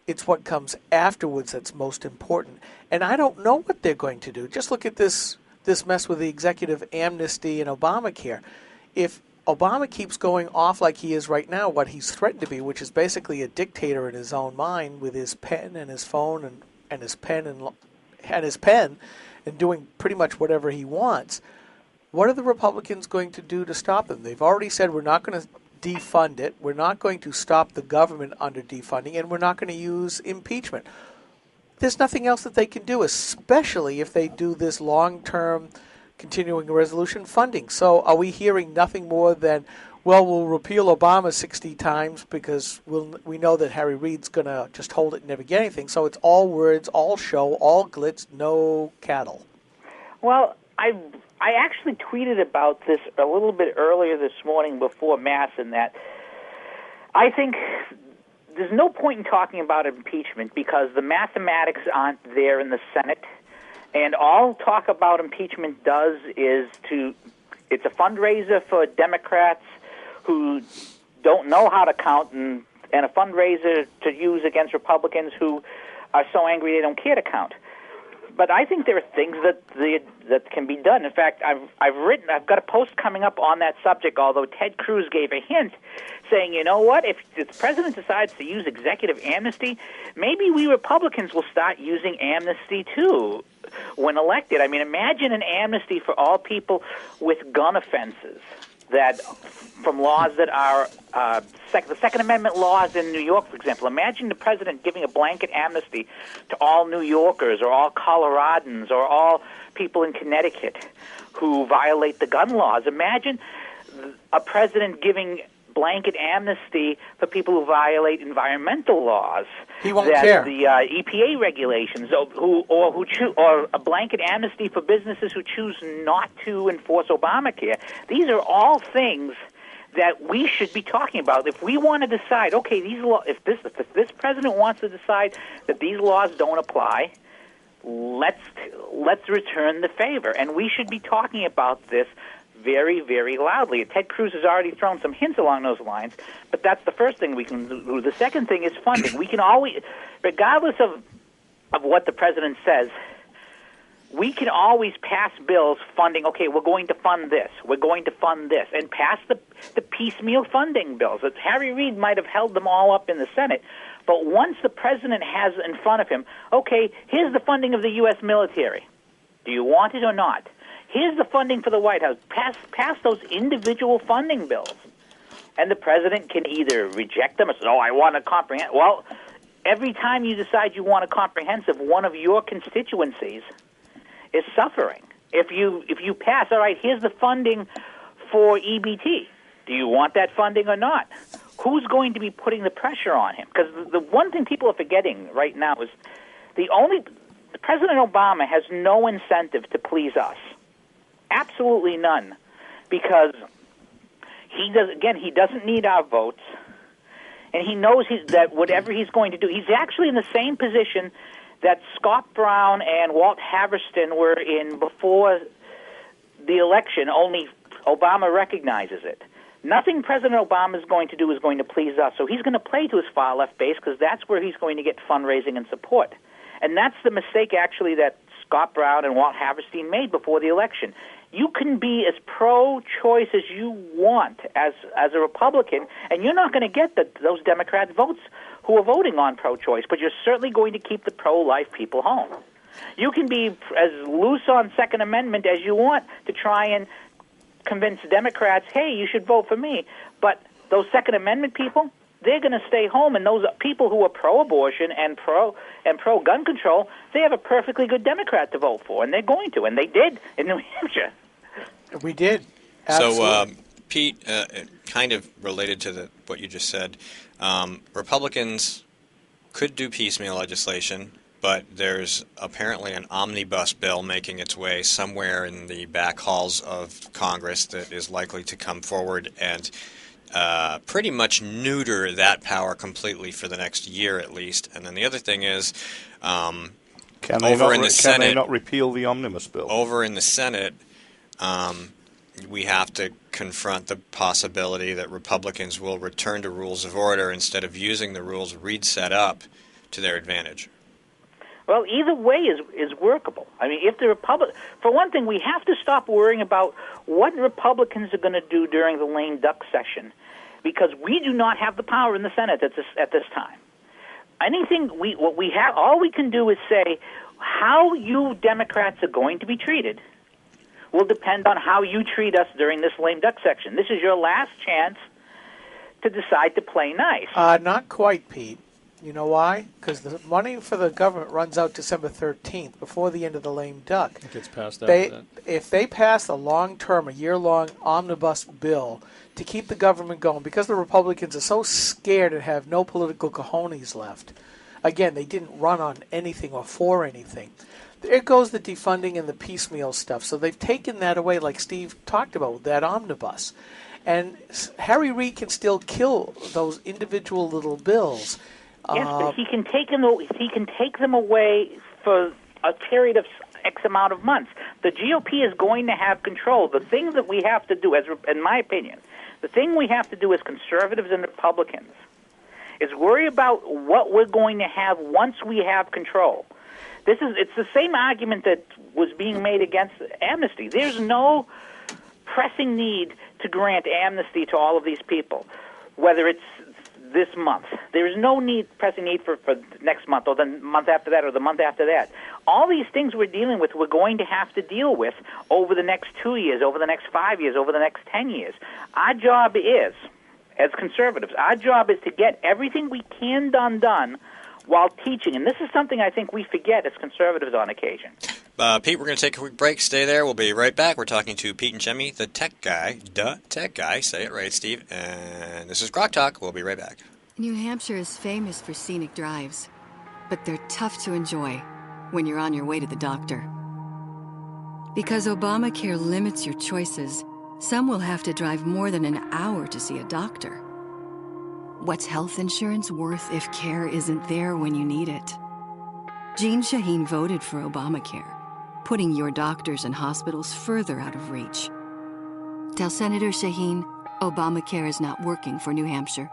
E: It's what comes afterwards that's most important. And I don't know what they're going to do. Just look at this mess with the executive amnesty and Obamacare. If Obama keeps going off like he is right now, what he's threatened to be, which is basically a dictator in his own mind with his pen and his phone and his pen and doing pretty much whatever he wants. What are the Republicans going to do to stop them? They've already said we're not going to defund it, we're not going to stop the government under defunding, and we're not going to use impeachment. There's nothing else that they can do, especially if they do this long-term continuing resolution funding. So are we hearing nothing more than, well, we'll repeal Obama 60 times because we know that Harry Reid's going to just hold it and never get anything. So it's all words, all show, all glitz, no cattle.
M: Well, I I actually tweeted about this a little bit earlier this morning before Mass, in that I think there's no point in talking about impeachment because the mathematics aren't there in the Senate, and all talk about impeachment does is it's a fundraiser for Democrats who don't know how to count, and a fundraiser to use against Republicans who are so angry they don't care to count. But I think there are things that can be done. In fact, I've got a post coming up on that subject, although Ted Cruz gave a hint saying, you know what, if the president decides to use executive amnesty, maybe we Republicans will start using amnesty too when elected. I mean, imagine an amnesty for all people with gun offenses from laws that are the Second Amendment laws in New York, for example. Imagine the president giving a blanket amnesty to all New Yorkers or all Coloradans or all people in Connecticut who violate the gun laws. Imagine a president giving blanket amnesty for people who violate environmental laws.
E: He won't care.
M: The EPA regulations, or a blanket amnesty for businesses who choose not to enforce Obamacare. These are all things that we should be talking about. If we want to decide, okay, if this president wants to decide that these laws don't apply, let's return the favor, and we should be talking about this very, very loudly. Ted Cruz has already thrown some hints along those lines, but that's the first thing we can do. The second thing is funding. We can always, regardless of what the president says, we can always pass bills funding, okay, we're going to fund this, we're going to fund this, and pass the piecemeal funding bills. Harry Reid might have held them all up in the Senate, but once the president has in front of him, okay, here's the funding of the U.S. military. Do you want it or not? Here's the funding for the White House. Pass those individual funding bills. And the president can either reject them or say, I want a comprehensive. Well, every time you decide you want a comprehensive, one of your constituencies is suffering. If you pass, all right, here's the funding for EBT. Do you want that funding or not? Who's going to be putting the pressure on him? Because the one thing people are forgetting right now is President Obama has no incentive to please us. Absolutely none, because he doesn't need our votes, and he knows that whatever he's going to do, he's actually in the same position that Scott Brown and Walt Haverston were in before the election, only Obama recognizes it. Nothing President Obama is going to do is going to please us, so he's going to play to his far-left base because that's where he's going to get fundraising and support. And that's the mistake, actually, that Scott Brown and Walt Haverstein made before the election. You can be as pro-choice as you want as a Republican, and you're not going to get those Democrat votes who are voting on pro-choice, but you're certainly going to keep the pro-life people home. You can be as loose on Second Amendment as you want to try and convince Democrats, hey, you should vote for me, but those Second Amendment people, they're going to stay home, and those people who are pro-abortion and pro-gun control, they have a perfectly good Democrat to vote for, and they're going to, and they did in New Hampshire.
E: We did. Absolutely.
D: So, Pete, kind of related to what you just said, Republicans could do piecemeal legislation, but there's apparently an omnibus bill making its way somewhere in the back halls of Congress that is likely to come forward and pretty much neuter that power completely for the next year at least. And then the other thing is,
F: can they not repeal the omnibus bill?
D: Over in the Senate, we have to confront the possibility that Republicans will return to rules of order instead of using the rules Reid set up to their advantage.
M: Well, either way is workable. I mean, if the for one thing, we have to stop worrying about what Republicans are going to do during the lame duck session, because we do not have the power in the Senate at this time. All we can do is say how you Democrats are going to be treated will depend on how you treat us during this lame duck section. This is your last chance to decide to play nice.
E: Not quite, Pete. You know why? Because the money for the government runs out December 13th, before the end of the lame duck.
G: It gets passed after that.
E: If they pass a year-long omnibus bill to keep the government going, because the Republicans are so scared and have no political cojones left, again, they didn't run on anything or for anything, there goes the defunding and the piecemeal stuff. So they've taken that away, like Steve talked about, that omnibus. And Harry Reid can still kill those individual little bills.
M: Yes, but he can take them away for a period of X amount of months. The GOP is going to have control. The thing that we have to do, in my opinion, the thing we have to do as conservatives and Republicans is worry about what we're going to have once we have control. It's the same argument that was being made against amnesty. There's no pressing need to grant amnesty to all of these people, whether it's this month. There is no pressing need for next month or the month after that or the month after that. All these things we're dealing with, we're going to have to deal with over the next 2 years, over the next 5 years, over the next 10 years. Our job is, as conservatives, our job is to get everything we can done while teaching. And this is something I think we forget as conservatives on occasion.
D: Pete, we're going to take a quick break. Stay there. We'll be right back. We're talking to Pete Ingemi, the tech guy. DaTechGuy. Say it right, Steve. And this is GrokTalk. We'll be right back.
N: New Hampshire is famous for scenic drives, but they're tough to enjoy when you're on your way to the doctor. Because Obamacare limits your choices, some will have to drive more than an hour to see a doctor. What's health insurance worth if care isn't there when you need it? Jean Shaheen voted for Obamacare, putting your doctors and hospitals further out of reach. Tell Senator Shaheen Obamacare is not working for New Hampshire.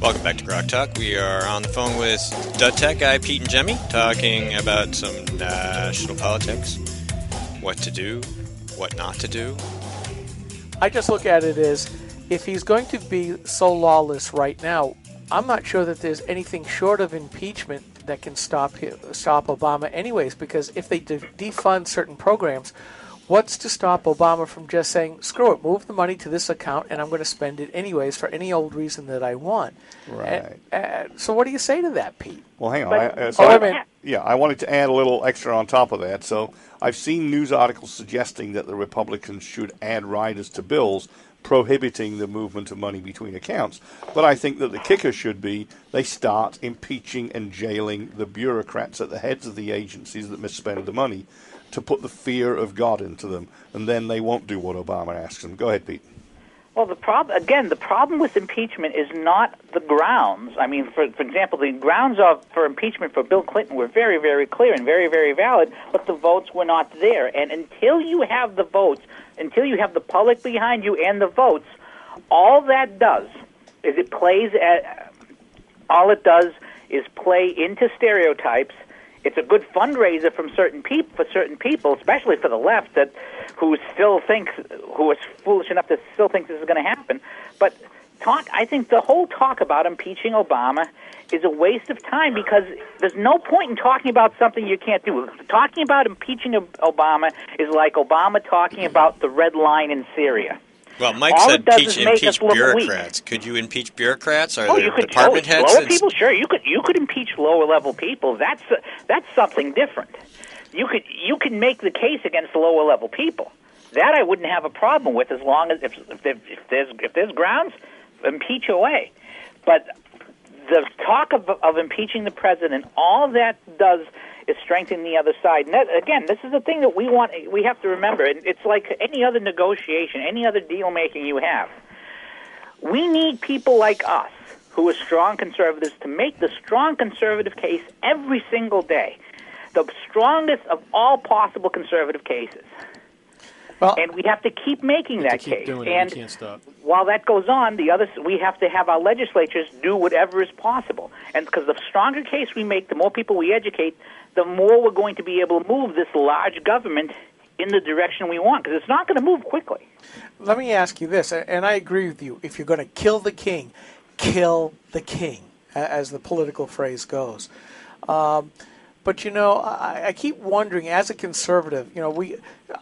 D: Welcome back to GrokTalk. We are on the phone with DaTechGuy Pete Ingemi, talking about some national politics, what to do, what not to do.
E: I just look at it as, if he's going to be so lawless right now, I'm not sure that there's anything short of impeachment that can stop Obama anyways, because if they defund certain programs, what's to stop Obama from just saying, screw it, move the money to this account and I'm going to spend it anyways for any old reason that I want?
F: Right.
E: So what do you say to that, Pete?
F: Well, hang on. I wanted to add a little extra on top of that. So I've seen news articles suggesting that the Republicans should add riders to bills prohibiting the movement of money between accounts. But I think that the kicker should be they start impeaching and jailing the bureaucrats at the heads of the agencies that misspend the money to put the fear of God into them, and then they won't do what Obama asks them. Go ahead, Pete.
M: Well, the problem with impeachment is not the grounds. I mean, for example, the grounds for impeachment for Bill Clinton were very, very clear and very, very valid, but the votes were not there. And until you have the votes, until you have the public behind you and the votes, all that does is play into stereotypes. It's a good fundraiser for certain people, especially for the left, who is foolish enough to still think this is going to happen. But I think the whole talk about impeaching Obama is a waste of time, because there's no point in talking about something you can't do. Talking about impeaching Obama is like Obama talking about the red line in Syria.
D: Well, Mike said impeach bureaucrats. Could you impeach bureaucrats? Are there department heads?
M: Lower people, sure. You could impeach lower level people. That's something different. You can make the case against the lower level people. That I wouldn't have a problem with, as long as if there's grounds, impeach away. But the talk of impeaching the president, all that does is strengthen the other side. And again, this is the thing that we have to remember. It's like any other negotiation, any other deal-making you have. We need people like us, who are strong conservatives, to make the strong conservative case every single day. The strongest of all possible conservative cases. And we have to keep making that case. And
G: can't stop.
M: While that goes on, we have to have our legislatures do whatever is possible. And because the stronger case we make, the more people we educate, the more we're going to be able to move this large government in the direction we want, because it's not going to move quickly.
E: Let me ask you this, and I agree with you. If you're going to kill the king, as the political phrase goes. But, I keep wondering, as a conservative,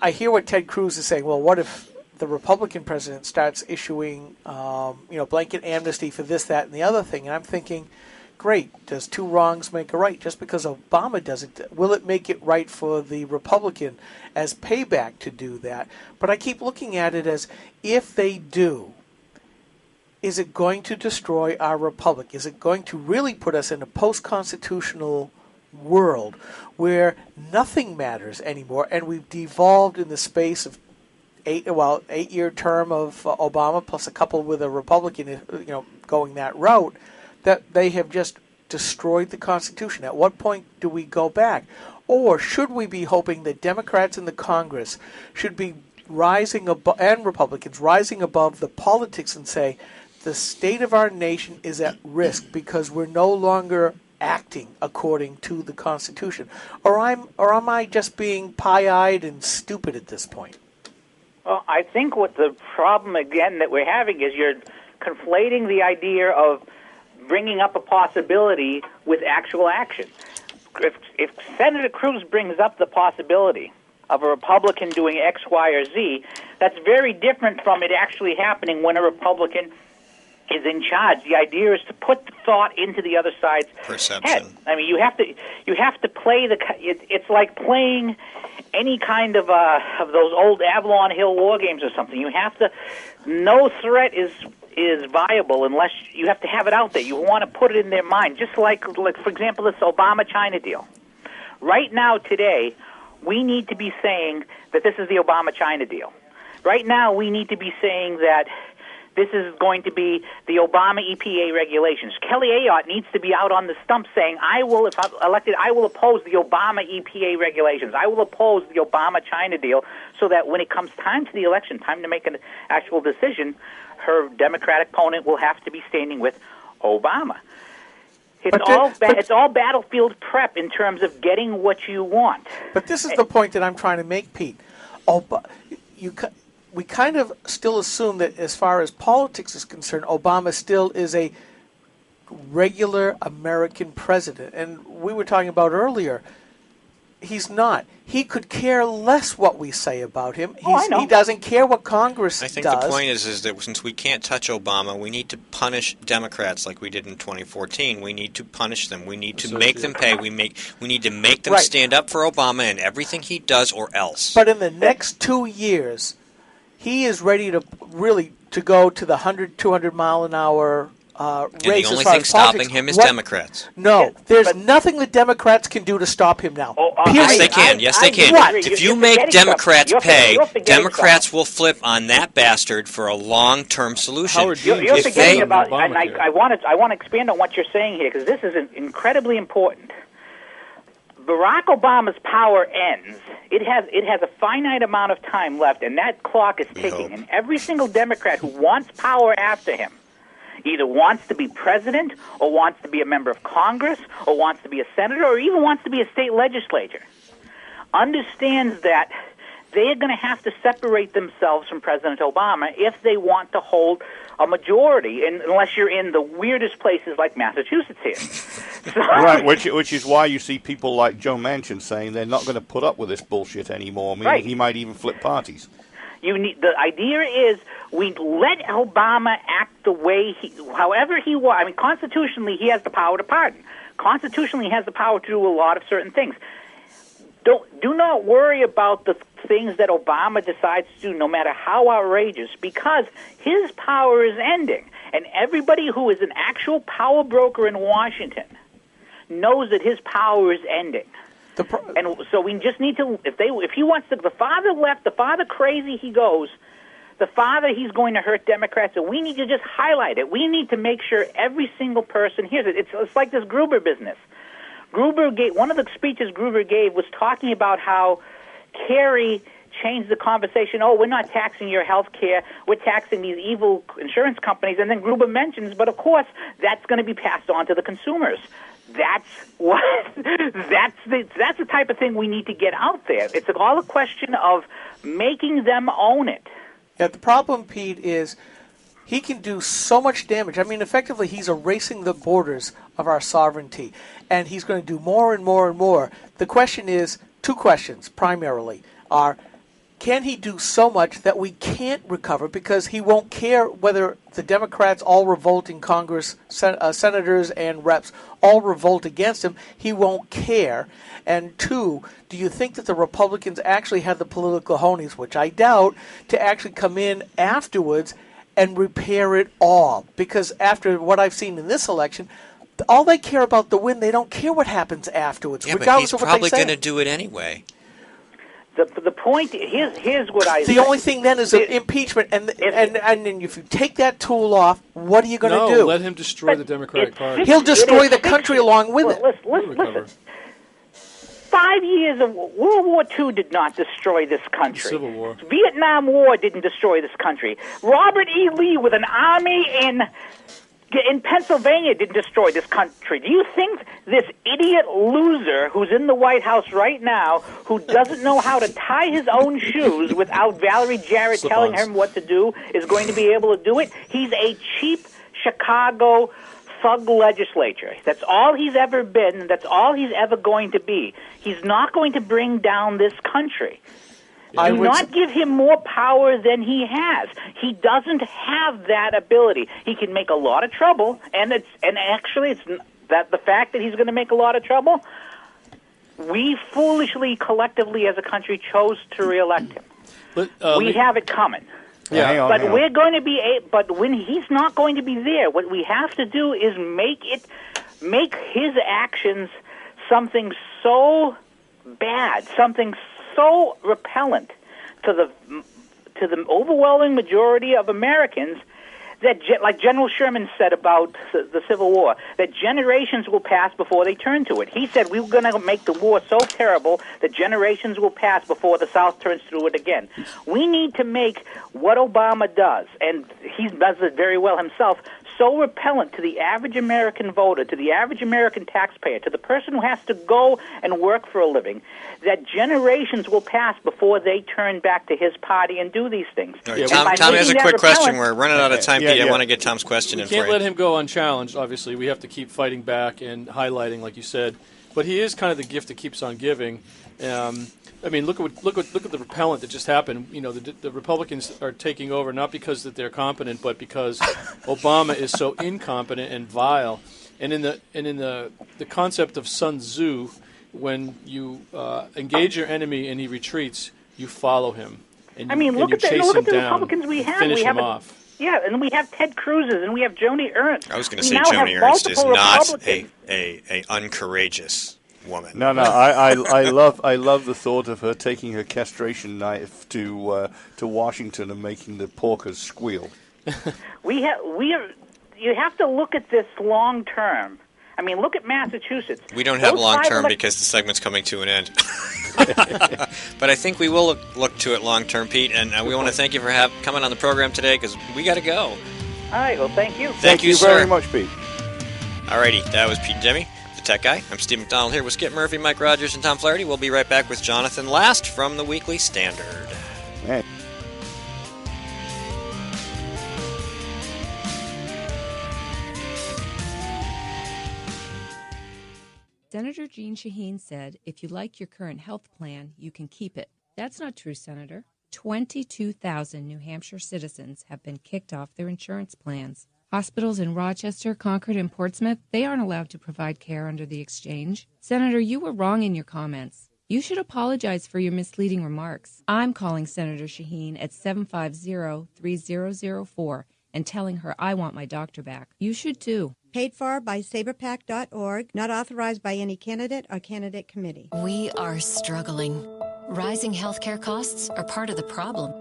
E: I hear what Ted Cruz is saying. Well, what if the Republican president starts issuing, blanket amnesty for this, that, and the other thing? And I'm thinking, great. Does two wrongs make a right? Just because Obama does it, will it make it right for the Republican as payback to do that? But I keep looking at it as, if they do, is it going to destroy our republic? Is it going to really put us in a post-constitutional world where nothing matters anymore, and we've devolved in the space of 8-year term of Obama plus a couple with a Republican, going that route, that they have just destroyed the Constitution? At what point do we go back? Or should we be hoping that Democrats in the Congress should be rising above, and Republicans rising above the politics, and say the state of our nation is at risk because we're no longer acting according to the Constitution? Or am I just being pie-eyed and stupid at this point?
M: Well, I think what the problem, again, that we're having is you're conflating the idea of bringing up a possibility with actual action. If Senator Cruz brings up the possibility of a Republican doing X, Y, or Z, that's very different from it actually happening when a Republican is in charge. The idea is to put the thought into the other side's head. I mean, you have to play it's like playing any kind of those old Avalon Hill war games or something. You have to. No threat is viable unless you have to have it out there. You want to put it in their mind. Just like for example, this Obama-China deal. Right now, today, we need to be saying that this is the Obama-China deal. Right now, we need to be saying that this is going to be the Obama EPA regulations. Kelly Ayotte needs to be out on the stump saying, if I'm elected, I will oppose the Obama EPA regulations. I will oppose the Obama-China deal, so that when it comes time to the election, time to make an actual decision, her Democratic opponent will have to be standing with Obama. It's all battlefield prep in terms of getting what you want.
E: But this is the point that I'm trying to make, Pete. We kind of still assume that as far as politics is concerned, Obama still is a regular American president. And we were talking about earlier, he's not. He could care less what we say about him. He doesn't care what Congress does.
D: I think the point is that since we can't touch Obama, we need to punish Democrats like we did in 2014. We need to punish them. We need to make them pay. We need to make them stand up for Obama and everything he does, or else.
E: But in the next 2 years, he is ready to go to the 100, 200 mile an hour race.
D: And the only thing stopping him is Democrats.
E: No, there's nothing the Democrats can do to stop him now.
D: Yes, they can. Yes, they can. If you make Democrats pay, Democrats will flip on that bastard for a long-term solution.
M: You're forgetting about, and I want to expand on what you're saying here, because this is incredibly important. Barack Obama's power ends. It has a finite amount of time left, and that clock is ticking. And every single Democrat who wants power after him either wants to be president, or wants to be a member of Congress, or wants to be a senator, or even wants to be a state legislator, understands that they're going to have to separate themselves from President Obama if they want to hold a majority, unless you're in the weirdest places like Massachusetts here. So,
F: right, which is why you see people like Joe Manchin saying they're not going to put up with this bullshit anymore. Meaning he might even flip parties.
M: The idea is we let Obama act the way however he wants. I mean, constitutionally, he has the power to pardon. Constitutionally, he has the power to do a lot of certain things. Do not worry about the things that Obama decides to do, no matter how outrageous, because his power is ending. And everybody who is an actual power broker in Washington knows that his power is ending. And so we just need to, if he wants to, the farther left, the farther crazy he goes, the farther he's going to hurt Democrats. So we need to just highlight it. We need to make sure every single person hears it. It's like this Gruber business. One of the speeches Gruber gave was talking about how Kerry changed the conversation. Oh, we're not taxing your health care. We're taxing these evil insurance companies. And then Gruber mentions, but of course, that's going to be passed on to the consumers. That's the type of thing we need to get out there. It's all a question of making them own it.
E: Yeah, the problem, Pete, is he can do so much damage. I mean, effectively, he's erasing the borders of our sovereignty, and he's going to do more and more and more. The question is, two questions primarily are, can he do so much that we can't recover because he won't care whether the Democrats all revolt in Congress, senators and reps all revolt against him? He won't care. And two, do you think that the Republicans actually have the political cojones, which I doubt, to actually come in afterwards and repair it all? Because after what I've seen in this election, all they care about the win. They don't care what happens afterwards,
D: Yeah, but
E: regardless
D: he's
E: of what
D: probably
E: they say.
D: going to do it anyway.
M: The point, here's what I
E: The
M: say.
E: only thing then is impeachment, and then if you take that tool off, what are you going to do?
G: No, let him destroy the Democratic Party.
E: He'll destroy the country along with it.
M: Listen. 5 years of World War II did not destroy this country.
G: Civil War.
M: Vietnam War didn't destroy this country. Robert E. Lee with an army in Pennsylvania didn't destroy this country. Do you think this idiot loser who's in the White House right now, who doesn't know how to tie his own shoes without Valerie Jarrett telling him what to do, is going to be able to do it? He's a cheap Chicago thug legislature. That's all he's ever been. That's all he's ever going to be. He's not going to bring down this country. Do not give him more power than he has. He doesn't have that ability. He can make a lot of trouble, and actually it's that the fact that he's going to make a lot of trouble, we foolishly, collectively as a country, chose to reelect him. We have it coming.
F: Yeah,
M: but we're going to be. But when he's not going to be there, what we have to do is make his actions something so bad, something so repellent to the overwhelming majority of Americans that, like General Sherman said about the Civil War, that generations will pass before they turn to it. He said we were going to make the war so terrible that generations will pass before the South turns to it again. We need to make what Obama does, and he does it very well himself, so repellent to the average American voter, to the average American taxpayer, to the person who has to go and work for a living, that generations will pass before they turn back to his party and do these things.
D: All right, Tom has a quick question. We're running out of time, Pete. I want to get Tom's question in for you.
G: We can't let him go unchallenged, obviously. We have to keep fighting back and highlighting, like you said. But he is kind of the gift that keeps on giving. I mean, look at the repellent that just happened. You know, the Republicans are taking over not because that they're competent, but because Obama is so incompetent and vile. And in the concept of Sun Tzu, when you engage your enemy and he retreats, you follow him. And
M: look at the Republicans we have.
G: Finish him off.
M: Yeah, and we have Ted Cruz's, and we have Joni Ernst.
D: I was going to say Joni Ernst is not a uncourageous woman.
F: No, I love the thought of her taking her castration knife to Washington and making the porkers squeal.
M: You have to look at this long term. I mean, look at Massachusetts.
D: We don't have long term because the segment's coming to an end. But I think we will look to it long term, Pete, and we want to thank you for coming on the program today because we got to go.
M: All right, well, thank you.
F: Thank you very much, Pete.
D: Alrighty, that was Pete Ingemi, the Tech Guy. I'm Steve McDonald here with Skip Murphy, Mike Rogers, and Tom Flaherty. We'll be right back with Jonathan Last from the Weekly Standard.
F: Hey.
O: Senator Jeanne Shaheen said, if you like your current health plan, you can keep it. That's not true, Senator. 22,000 New Hampshire citizens have been kicked off their insurance plans. Hospitals in Rochester, Concord, and Portsmouth, they aren't allowed to provide care under the exchange. Senator, you were wrong in your comments. You should apologize for your misleading remarks. I'm calling Senator Shaheen at 750-3004 and telling her I want my doctor back. You should too.
P: Paid for by saberpac.org, not authorized by any candidate or candidate committee.
N: We are struggling. Rising healthcare costs are part of the problem.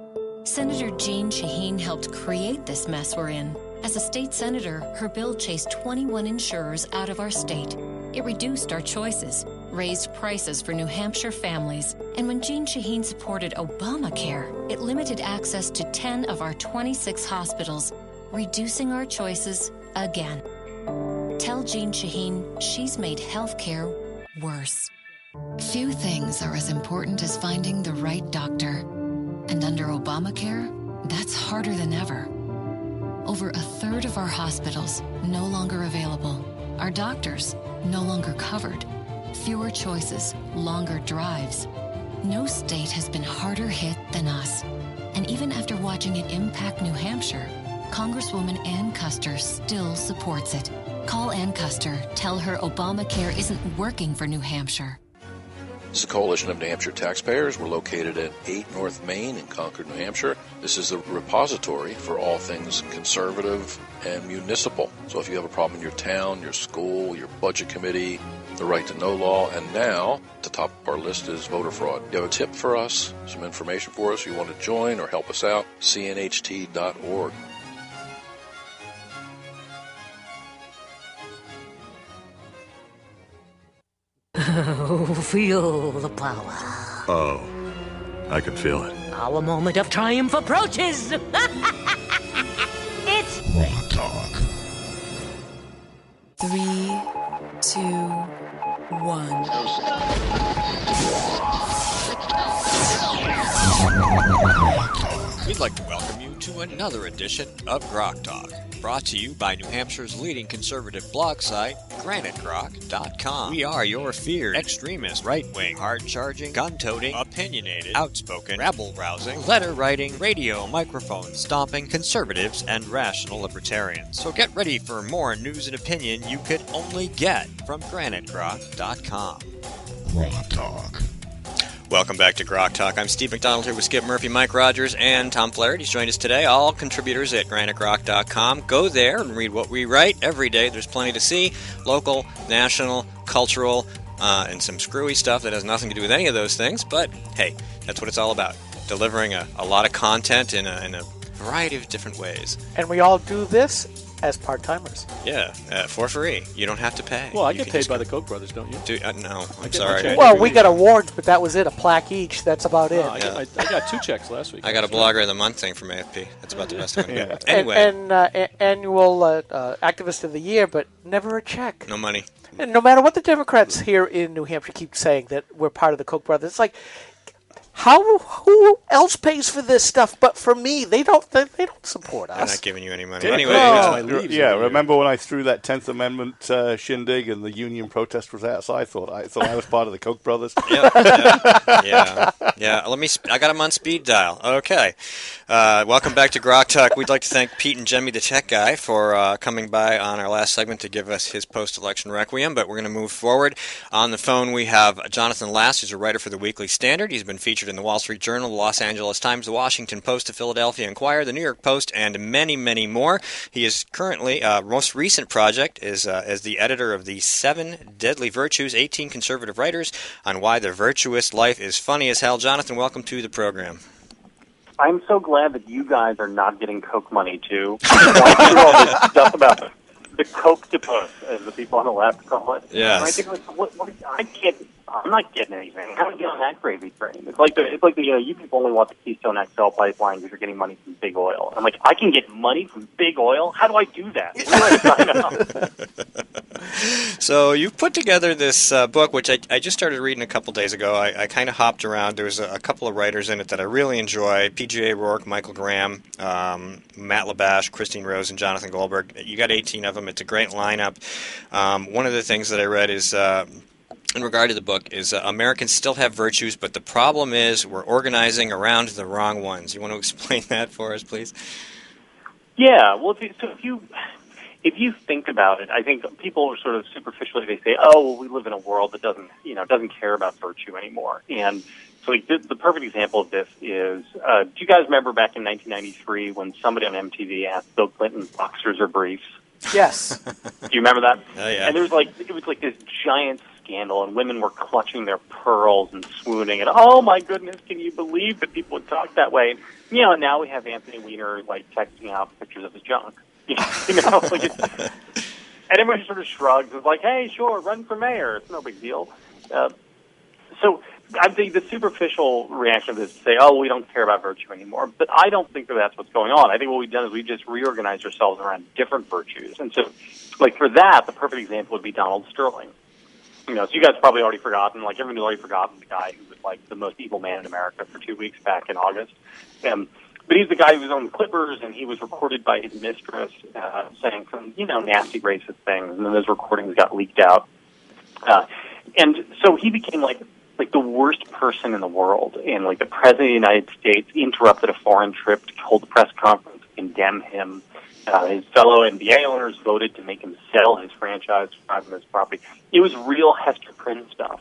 N: Senator Jeanne Shaheen helped create this mess we're in. As a state senator, her bill chased 21 insurers out of our state. It reduced our choices, raised prices for New Hampshire families, and when Jeanne Shaheen supported Obamacare, it limited access to 10 of our 26 hospitals, reducing our choices again. Tell Jeanne Shaheen she's made healthcare worse. Few things are as important as finding the right doctor. And under Obamacare, that's harder than ever. Over a third of our hospitals no longer available. Our doctors no longer covered. Fewer choices, longer drives.
Q: No state has been harder hit than us. And even after watching it impact New Hampshire, Congresswoman Ann Custer still supports it. Call Ann Custer. Tell her Obamacare isn't working for New Hampshire.
H: This is a coalition of New Hampshire taxpayers. We're located at 8 North Main in Concord, New Hampshire. This is the repository for all things conservative and municipal. So if you have a problem in your town, your school, your budget committee, the right to know law, and now at the top of our list is voter fraud. You have a tip for us, some information for us, you want to join or help us out, cnht.org.
A: Feel the power.
B: Oh, I can feel it.
A: Our moment of triumph approaches. It's
B: Rock Talk.
C: 3, 2, 1.
D: We'd like to welcome you to another edition of GrokTalk, brought to you by New Hampshire's leading conservative blog site, GraniteGrok.com. We are your feared, extremist, right-wing, hard-charging, gun-toting, opinionated, outspoken, rabble-rousing, letter-writing, radio, microphone stomping conservatives and rational libertarians. So get ready for more news and opinion you could only get from GraniteGrok.com.
B: Rock Talk.
D: Welcome back to Grok Talk. I'm Steve McDonald here with Skip Murphy, Mike Rogers, and Tom Flaherty's joined us today. All contributors at GraniteGrok.com. Go there and read what we write every day. There's plenty to see. Local, national, cultural, and some screwy stuff that has nothing to do with any of those things. But, hey, that's what it's all about. Delivering a lot of content in a variety of different ways.
E: And we all do this as part-timers.
D: Yeah, for free. You don't have to pay.
G: Well, I get paid by the Koch brothers, don't you?
D: No, I'm sorry.
E: Well, we got awards, but that was it. A plaque each. That's about it.
G: I got 2 checks last week.
D: I got a Blogger of the Month thing from AFP. That's about the best I'm going to get. Anyway.
E: And annual Activist of the Year, but never a check.
D: No money.
E: And no matter what the Democrats here in New Hampshire keep saying that we're part of the Koch brothers, it's like, who else pays for this stuff but for me? They don't support us.
D: They're not giving you any money.
F: Yeah,
D: Anyway,
F: remember when I threw that 10th Amendment shindig and the union protest was outside? I thought I was part of the Koch brothers.
D: Yeah. I got him on speed dial. Okay. Welcome back to Grok Talk. We'd like to thank Pete Ingemi, the tech guy, for coming by on our last segment to give us his post-election requiem, but we're going to move forward. On the phone, we have Jonathan Last, who's a writer for the Weekly Standard. He's been featured in the Wall Street Journal, the Los Angeles Times, the Washington Post, the Philadelphia Inquirer, the New York Post, and many, many more. He is currently, most recent project is as the editor of the 7 Deadly Virtues, 18 Conservative Writers on Why the Virtuous Life is Funny as Hell. Jonathan, welcome to the program.
R: I'm so glad that you guys are not getting Coke money, too. Why through all this stuff about the Coke-topus, as the people on the left call it?
D: Yes.
R: And I think, I'm not getting anything. How do I get on that gravy train? It's like the you people only want the Keystone XL pipeline because you're getting money from Big Oil. I'm like, I can get money from Big Oil? How do I do that? Where do I sign up?
D: So you've put together this book, which I just started reading a couple days ago. I kind of hopped around. There's a couple of writers in it that I really enjoy. P.J. O'Rourke, Michael Graham, Matt Labash, Christine Rose, and Jonathan Goldberg. You got 18 of them. It's a great lineup. One of the things that I read is... in regard to the book, is Americans still have virtues, but the problem is we're organizing around the wrong ones. You want to explain that for us, please?
R: Yeah, well, if you think about it, I think people are sort of superficially, they say, oh, well, we live in a world that doesn't care about virtue anymore. And so the perfect example of this is, do you guys remember back in 1993 when somebody on MTV asked Bill Clinton, boxers or briefs?
E: Yes.
R: Do you remember that?
D: Oh, yeah.
R: And it was like this giant scandal, and women were clutching their pearls and swooning, and oh my goodness, can you believe that people would talk that way? And, now we have Anthony Weiner texting out pictures of his junk. And everybody sort of shrugs. It's like, hey, sure, run for mayor. It's no big deal. So I think the superficial reaction of this is to say, oh, we don't care about virtue anymore. But I don't think that's what's going on. I think what we've done is we've just reorganized ourselves around different virtues. And so, for that, the perfect example would be Donald Sterling. So you guys probably already forgotten, everyone's already forgotten the guy who was the most evil man in America for 2 weeks back in August. But he's the guy who was on the Clippers, and he was recorded by his mistress saying some, nasty racist things, and then those recordings got leaked out. And so he became like like the worst person in the world, and like the president of the United States interrupted a foreign trip to hold a press conference to condemn him. His fellow NBA owners voted to make him sell his franchise from his property. It was real Hester Prynne stuff.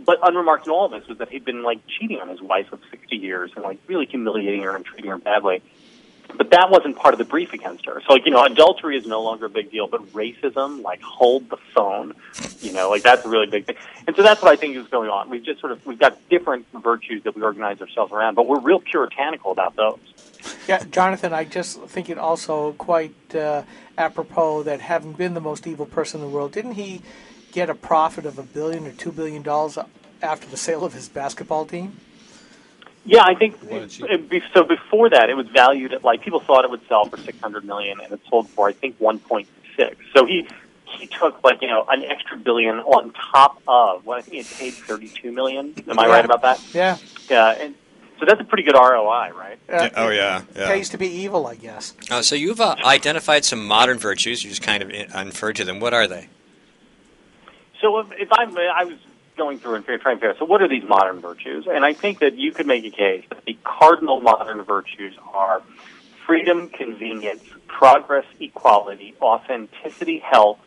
R: But unremarked in all of this was that he'd been like cheating on his wife of 60 years and like really humiliating her and treating her badly. But that wasn't part of the brief against her. So, adultery is no longer a big deal, but racism, like, hold the phone, like, that's a really big thing. And so that's what I think is going on. We've got different virtues that we organize ourselves around, but we're real puritanical about those.
E: Yeah, Jonathan, I just think it also quite apropos that having been the most evil person in the world, didn't he get a profit of $1 billion or $2 billion after the sale of his basketball team?
R: Yeah, I think so. Before that, it was valued at people thought it would sell for $600 million, and it sold for I think 1.6. So he took an extra $1 billion on top of what I think he paid $32 million. Am I right about that?
E: Yeah.
R: Yeah, and so that's a pretty good ROI, right?
D: Yeah.
E: Pays to be evil, I guess.
D: So you've identified some modern virtues. You just kind of inferred to them. What are they?
R: So I was going through and trying to figure out, so what are these modern virtues? And I think that you could make a case that the cardinal modern virtues are freedom, convenience, progress, equality, authenticity, health,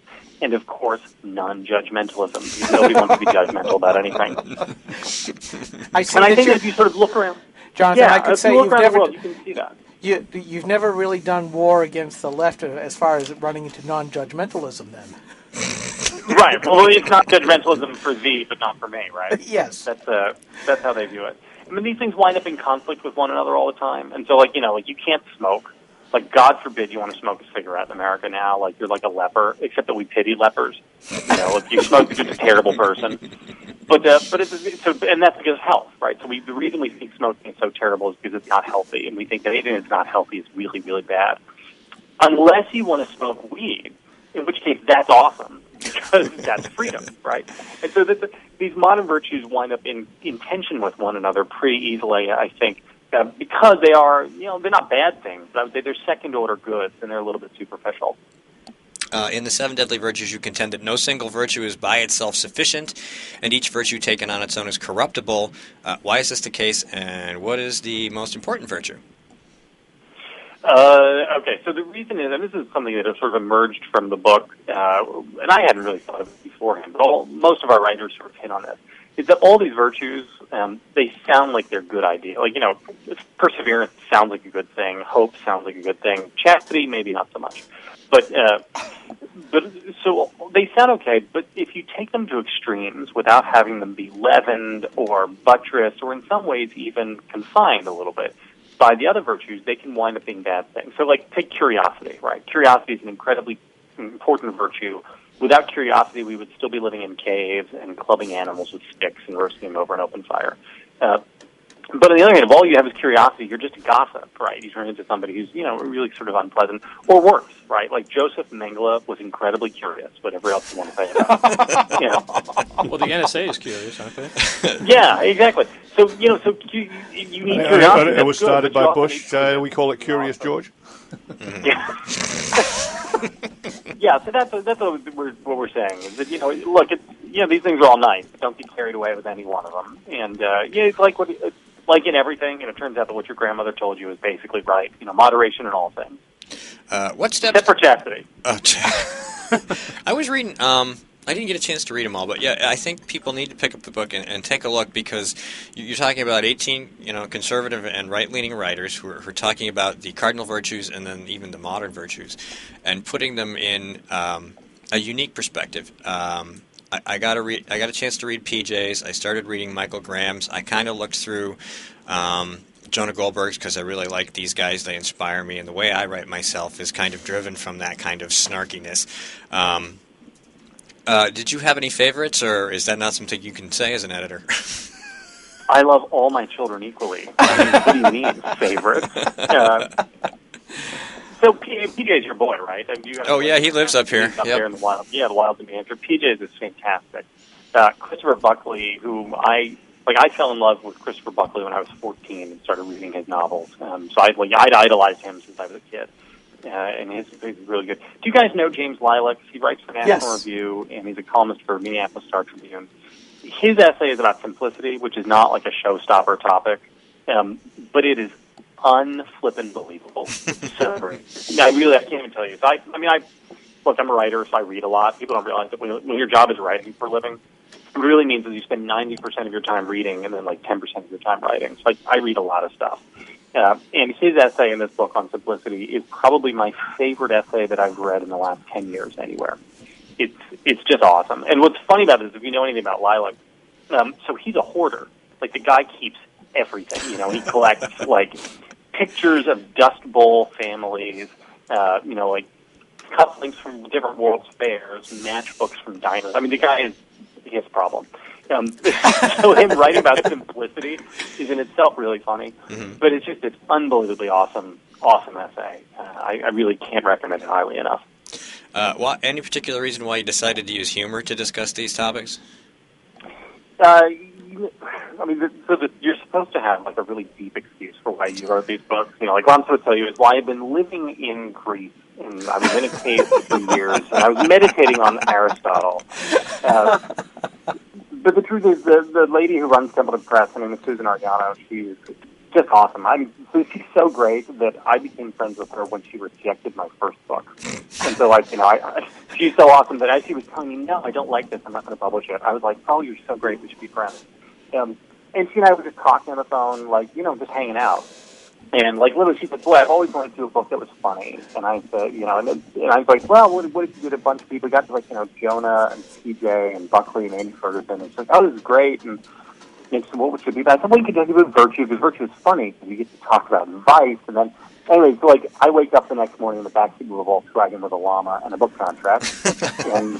R: and, of course, non-judgmentalism. Because nobody wants to be judgmental about anything. I think if you sort of look around...
E: Jonathan, I could say
R: you can see that.
E: You've never really done war against the left as far as running into non-judgmentalism, then.
R: Right. Well, it's not judgmentalism for thee, but not for me, right?
E: Yes.
R: That's how they view it. I mean, these things wind up in conflict with one another all the time. And so, you can't smoke. Like, God forbid you want to smoke a cigarette in America now. Like, you're like a leper, except that we pity lepers. If you smoke, you're just a terrible person. But that's because of health, right? So the reason we think smoking is so terrible is because it's not healthy. And we think that anything that's not healthy is really, really bad. Unless you want to smoke weed, in which case that's awesome. Because that's freedom, right? And so these modern virtues wind up in tension with one another pretty easily, I think, because they are, they're not bad things, but I would say they're second-order goods, and they're a little bit superficial.
D: In the Seven Deadly Virtues, you contend that no single virtue is by itself sufficient, and each virtue taken on its own is corruptible. Why is this the case, and what is the most important virtue?
R: Okay, so the reason is, and this is something that has sort of emerged from the book, and I hadn't really thought of it beforehand, but most of our writers sort of hit on this, is that all these virtues, they sound like they're good ideas. Perseverance sounds like a good thing. Hope sounds like a good thing. Chastity, maybe not so much. But so they sound okay, but if you take them to extremes without having them be leavened or buttressed or in some ways even confined a little bit by the other virtues, they can wind up being bad things. So, take curiosity, right? Curiosity is an incredibly important virtue. Without curiosity, we would still be living in caves and clubbing animals with sticks and roasting them over an open fire. But on the other hand, if all you have is curiosity, you're just a gossip, right? You turn into somebody who's, really sort of unpleasant, or worse, right? Like Joseph Mengele was incredibly curious, whatever else you want to say about him.
G: Well, the NSA is curious, aren't they?
R: Yeah, exactly. So, you need curiosity.
F: It was started by Bush. We call it Curious George.
R: Yeah. Yeah, so that's what we're saying is that look, these things are all nice. Don't get carried away with any one of them. And it's like in everything. It turns out that what your grandmother told you is basically right. Moderation in all things.
D: What steps?
R: Except for chastity.
D: I was reading. I didn't get a chance to read them all, but yeah, I think people need to pick up the book and take a look because you're talking about 18, conservative and right-leaning writers who are talking about the cardinal virtues and then even the modern virtues, and putting them in a unique perspective. I got a chance to read PJ's. I started reading Michael Graham's. I kind of looked through Jonah Goldberg's because I really like these guys. They inspire me, and the way I write myself is kind of driven from that kind of snarkiness. Did you have any favorites, or is that not something you can say as an editor?
R: I love all my children equally. What do you mean, favorites? So PJ's your boy, right?
D: He lives up here.
R: Up there in the wild. Yeah, the wilds of New Hampshire. PJ's is fantastic. Christopher Buckley, whom I fell in love with Christopher Buckley when I was 14 and started reading his novels. So I'd idolized him since I was a kid. and his is really good. Do you guys know James Lilac? He writes for National Review, and he's a columnist for Minneapolis Star-Tribune. His essay is about simplicity, which is not like a showstopper topic, but it is unflippin' believable. So great. I can't even tell you. So look, I'm a writer, so I read a lot. People don't realize that when your job is writing for a living, it really means that you spend 90% of your time reading and then like 10% of your time writing. So I read a lot of stuff. And his essay in this book on simplicity is probably my favorite essay that I've read in the last 10 years anywhere. It's just awesome. And what's funny about this, if you know anything about Lilac, so he's a hoarder. Like, the guy keeps everything. You know, he collects, like, pictures of Dust Bowl families, like, cufflinks from different World's Fairs, matchbooks from diners. I mean, the guy he has a problem. So him writing about simplicity is in itself really funny, but it's unbelievably awesome essay. I really can't recommend it highly enough.
D: Any particular reason why you decided to use humor to discuss these topics?
R: You're supposed to have like a really deep excuse for why you wrote these books. You know, like what I'm supposed to tell you is why I've been living in Greece, and I was in a cave for 3 years, and I was meditating on Aristotle. But the truth is, the lady who runs Templeton Press, her name is Susan Argano, she's just awesome. She's so great that I became friends with her when she rejected my first book. And so, she's so awesome that as she was telling me, no, I don't like this, I'm not going to publish it, I was like, oh, you're so great, we should be friends. And she and I were just talking on the phone, just hanging out. And, literally, she said, boy, I've always wanted to do a book that was funny. And I said, and I was like, well, what if you did a bunch of people? We got to, Jonah and TJ and Buckley and Andy Ferguson. And she's like, oh, this is great. And she said, what should it be about? I said, well, you could do it with Virtue, because Virtue is funny. And you get to talk about vice. And then, anyway, so, I wake up the next morning in the backseat of a Volkswagen with a llama and a book contract. And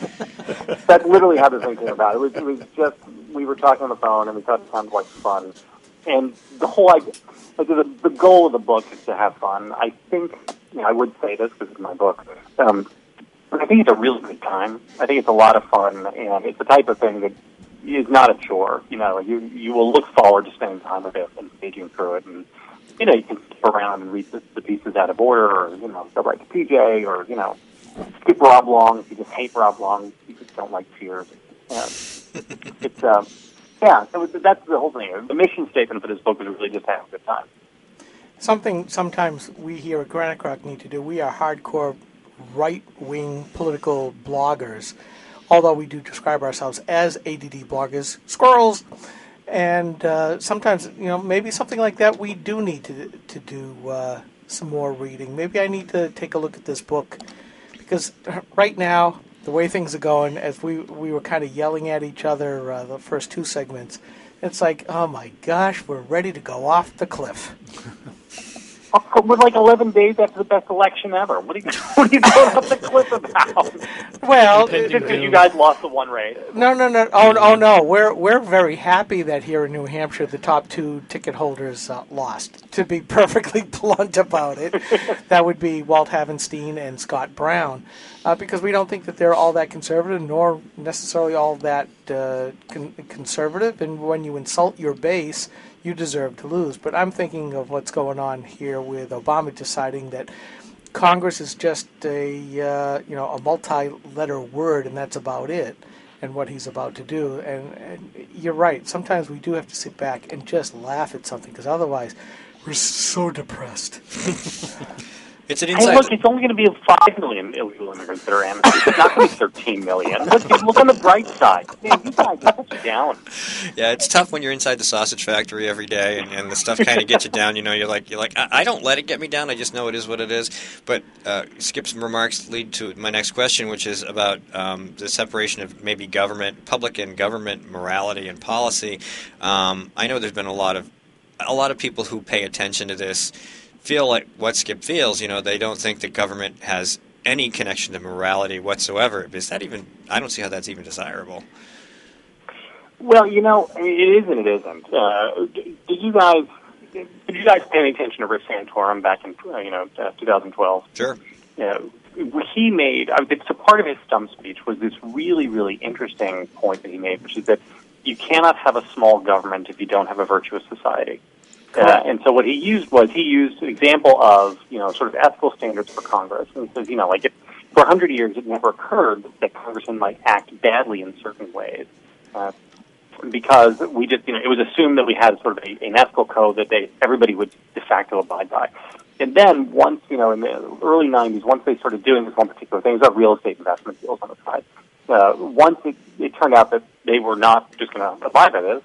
R: that's literally how this thing came about. It was just, we were talking on the phone, and we thought it sounded like fun. And the whole idea, the goal of the book is to have fun. I think, I would say this because it's my book, but I think it's a really good time. I think it's a lot of fun, and it's the type of thing that is not a chore. You will look forward to spending time with it and paging through it, and, you can skip around and read the pieces out of order, or, go right to PJ, or, skip Rob Long if you just hate Rob Long, you just don't like Cheers. So that's the whole thing. The mission statement for this book is really just have a good time.
E: Something sometimes we here at Granite Rock need to do. We are hardcore right-wing political bloggers, although we do describe ourselves as ADD bloggers, squirrels. And sometimes, maybe something like that, we do need to do some more reading. Maybe I need to take a look at this book, because right now, the way things are going, as we were kind of yelling at each other the first 2 segments, it's like, oh my gosh, we're ready to go off the cliff.
R: We're 11 days after the best election ever. What are you going off the cliff about?
E: Well,
R: because you guys lost the one race.
E: No. Oh no. We're very happy that here in New Hampshire the top 2 ticket holders lost. To be perfectly blunt about it, that would be Walt Havenstein and Scott Brown, because we don't think that they're all that conservative, nor necessarily all that conservative. And when you insult your base, you deserve to lose. But I'm thinking of what's going on here with Obama deciding that Congress is just a multi-letter word, and that's about it, and what he's about to do. And you're right. Sometimes we do have to sit back and just laugh at something, because otherwise we're so depressed.
D: It's an inside.
R: Hey, look, it's only going to be 5 million illegal immigrants that are amnesty. It's not going to be 13 million. Look on the bright side. Man, you guys put you down.
D: Yeah, it's tough when you're inside the sausage factory every day, and the stuff kind of gets you down. You're like, I don't let it get me down. I just know it is what it is. But Skip's remarks lead to my next question, which is about the separation of maybe public and government morality and policy. I know there's been a lot of people who pay attention to this feel like what Skip feels. They don't think the government has any connection to morality whatsoever. Is that even? I don't see how that's even desirable.
R: Well, it is and it isn't. Did you guys pay any attention to Rick Santorum back in 2012?
D: Sure.
R: He made. So part of his stump speech was this really, really interesting point that he made, which is that you cannot have a small government if you don't have a virtuous society. And so what he used an example of, sort of ethical standards for Congress. And he says, like for 100 years it never occurred that congressmen might act badly in certain ways. Because we just, it was assumed that we had sort of an ethical code that everybody would de facto abide by. And then once, in the early 90s, once they started doing this one particular thing, it was real estate investment deals on the side. Once it turned out that they were not just going to abide by this,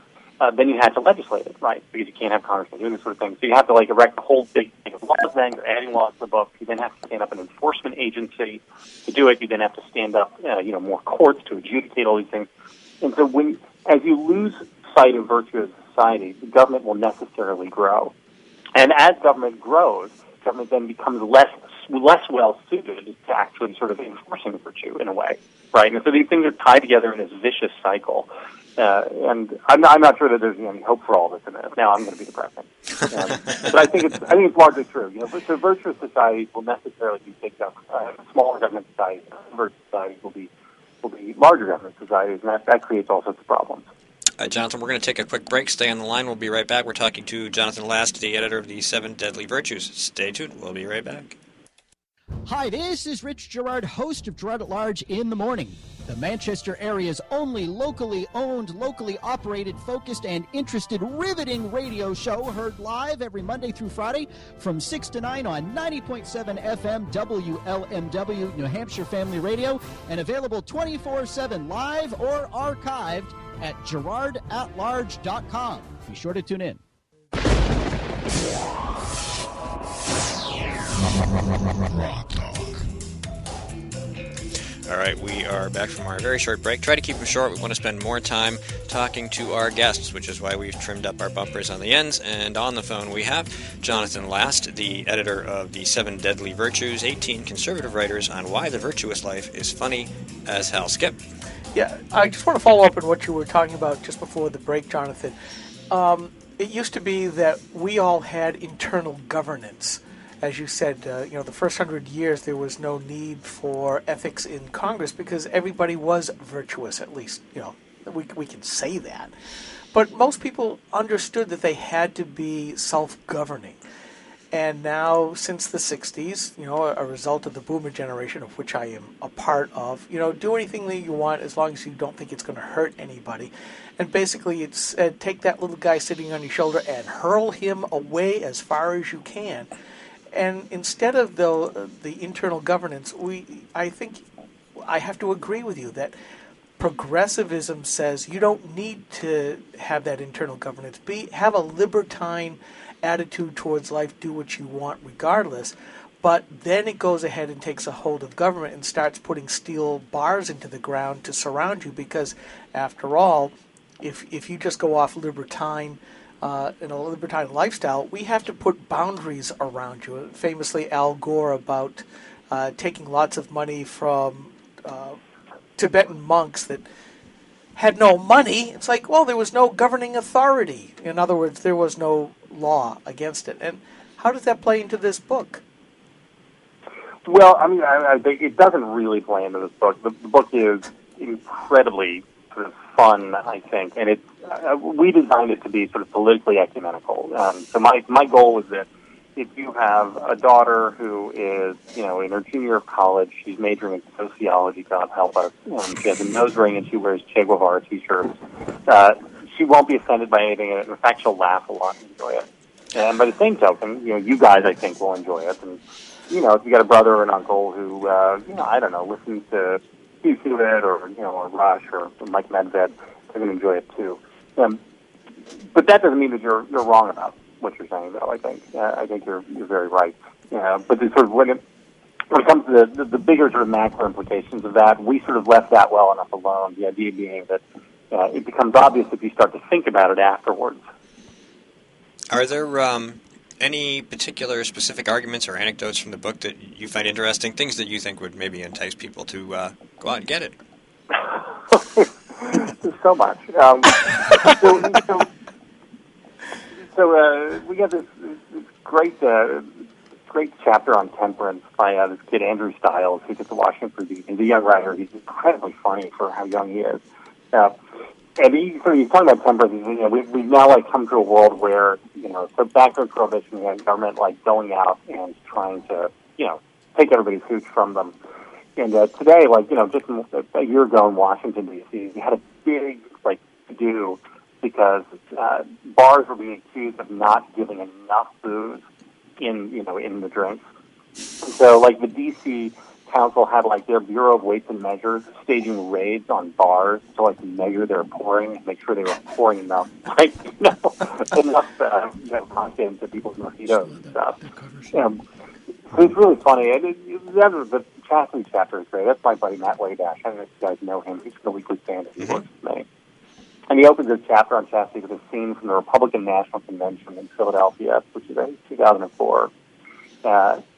R: then you had to legislate it, right? Because you can't have congressmen doing this sort of thing. So you have to erect a whole big thing of laws. Then you're adding laws to the book. You then have to stand up an enforcement agency to do it. You then have to stand up, more courts to adjudicate all these things. And so as you lose sight of virtue as a society, the government will necessarily grow. And as government grows, government then becomes less well suited to actually sort of enforcing virtue in a way, right? And so these things are tied together in this vicious cycle. And I'm not sure that there's any hope for all this in this. Now I'm going to be depressing, but I think it's largely true. So virtuous societies will necessarily be picked up. Smaller government societies, virtuous societies will be larger government societies, and that creates all sorts of problems.
D: Jonathan, we're going to take a quick break. Stay on the line. We'll be right back. We're talking to Jonathan Last, the editor of the 7 Deadly Virtues. Stay tuned. We'll be right back.
L: Hi, this is Rich Gerard, host of Gerard at Large in the Morning, the Manchester area's only locally owned, locally operated, focused, and interested, riveting radio show, heard live every Monday through Friday from 6 to 9 on 90.7 FM WLMW, New Hampshire Family Radio, and available 24/7 live or archived at GerardAtLarge.com. Be sure to tune in.
D: All right, we are back from our very short break. Try to keep them short. We want to spend more time talking to our guests, which is why we've trimmed up our bumpers on the ends. And on the phone we have Jonathan Last, the editor of the 7 Deadly Virtues, 18 conservative writers on why the virtuous life is funny as hell. Skip.
E: Yeah, I just want to follow up on what you were talking about just before the break, Jonathan. It used to be that we all had internal governance. As you said, the first 100 years there was no need for ethics in Congress because everybody was virtuous, at least, we can say that. But most people understood that they had to be self-governing. And now, since the 60s, a result of the boomer generation, of which I am a part of, do anything that you want as long as you don't think it's going to hurt anybody. And basically, it's take that little guy sitting on your shoulder and hurl him away as far as you can. And instead of the internal governance, I think I have to agree with you that progressivism says you don't need to have that internal governance. Have a libertine attitude towards life, do what you want regardless. But then it goes ahead and takes a hold of government and starts putting steel bars into the ground to surround you because, after all, if you just go off libertine in a libertine lifestyle, we have to put boundaries around you. Famously, Al Gore about taking lots of money from Tibetan monks that had no money. It's like, well, there was no governing authority. In other words, there was no law against it. And how does that play into this book?
R: Well, I think it doesn't really play into this book. The book is incredibly sort of fun, I think, and we designed it to be sort of politically ecumenical. So my goal was that if you have a daughter who is, in her junior year of college, she's majoring in sociology, God help us, she has a nose ring and she wears Che Guevara t-shirts, she won't be offended by anything, and in fact, she'll laugh a lot and enjoy it. And by the same token, you guys, I think, will enjoy it. And, if you got a brother or an uncle who, I don't know, listens to Steve Hewitt or Rush or Mike Medved, they're going to enjoy it too. But that doesn't mean that you're wrong about what you're saying, though. I think you're very right. But sort of when it comes to the bigger sort of macro implications of that, we sort of left that well enough alone. The idea being that it becomes obvious if you start to think about it afterwards.
D: Are there any particular specific arguments or anecdotes from the book that you find interesting, things that you think would maybe entice people to go out and get it?
R: There's so much. So we got this great chapter on temperance by this kid Andrew Stiles, who's at the Washington Free. He's a young writer. He's incredibly funny for how young he is. And you're talking about temperance. We've now like come to a world where so back during Prohibition, we had government like going out and trying to take everybody's hooch from them. And today, like just a year ago in Washington D.C., we had a big like to-do because bars were being accused of not giving enough booze in the drinks. And so like the D.C. Council had like their Bureau of Weights and Measures staging raids on bars to like measure their pouring and make sure they were pouring enough enough vodka into people's mojitos and stuff. So it's really funny. The Chastity chapter is great. That's my buddy Matt Waydash. I don't know if you guys know him. He's the Weekly Standard. He works with me. And he opens his chapter on chastity with a scene from the Republican National Convention in Philadelphia, which is 2004,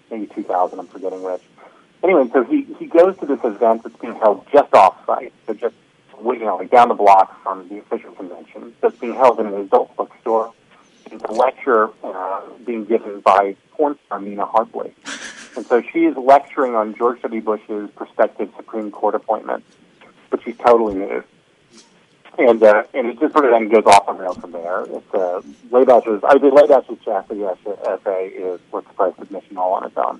R: maybe 2000. I'm forgetting which. Anyway, so he goes to this event that's being held just off-site, so just like down the block from the official convention. That's being held in an adult bookstore. It's a lecture being given by porn star Nina Hartley. And so she is lecturing on George W. Bush's prospective Supreme Court appointment, but she's totally nude. And it just sort of then goes off the rails from there. It's Laydash's chastity essay is worth the price of admission all on its own.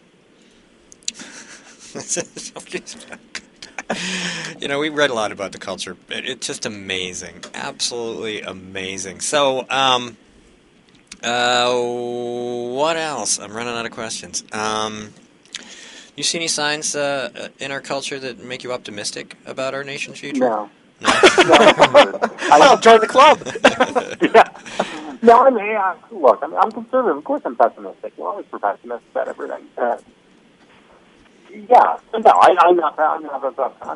D: We read a lot about the culture. It's just amazing, absolutely amazing. So, what else? I'm running out of questions. You see any signs in our culture that make you optimistic about our nation's future?
R: No.
E: Well, join the club.
R: Yeah. No, look, I'm conservative. Of course I'm pessimistic. We're always pessimistic about everything. Yeah, no, I'm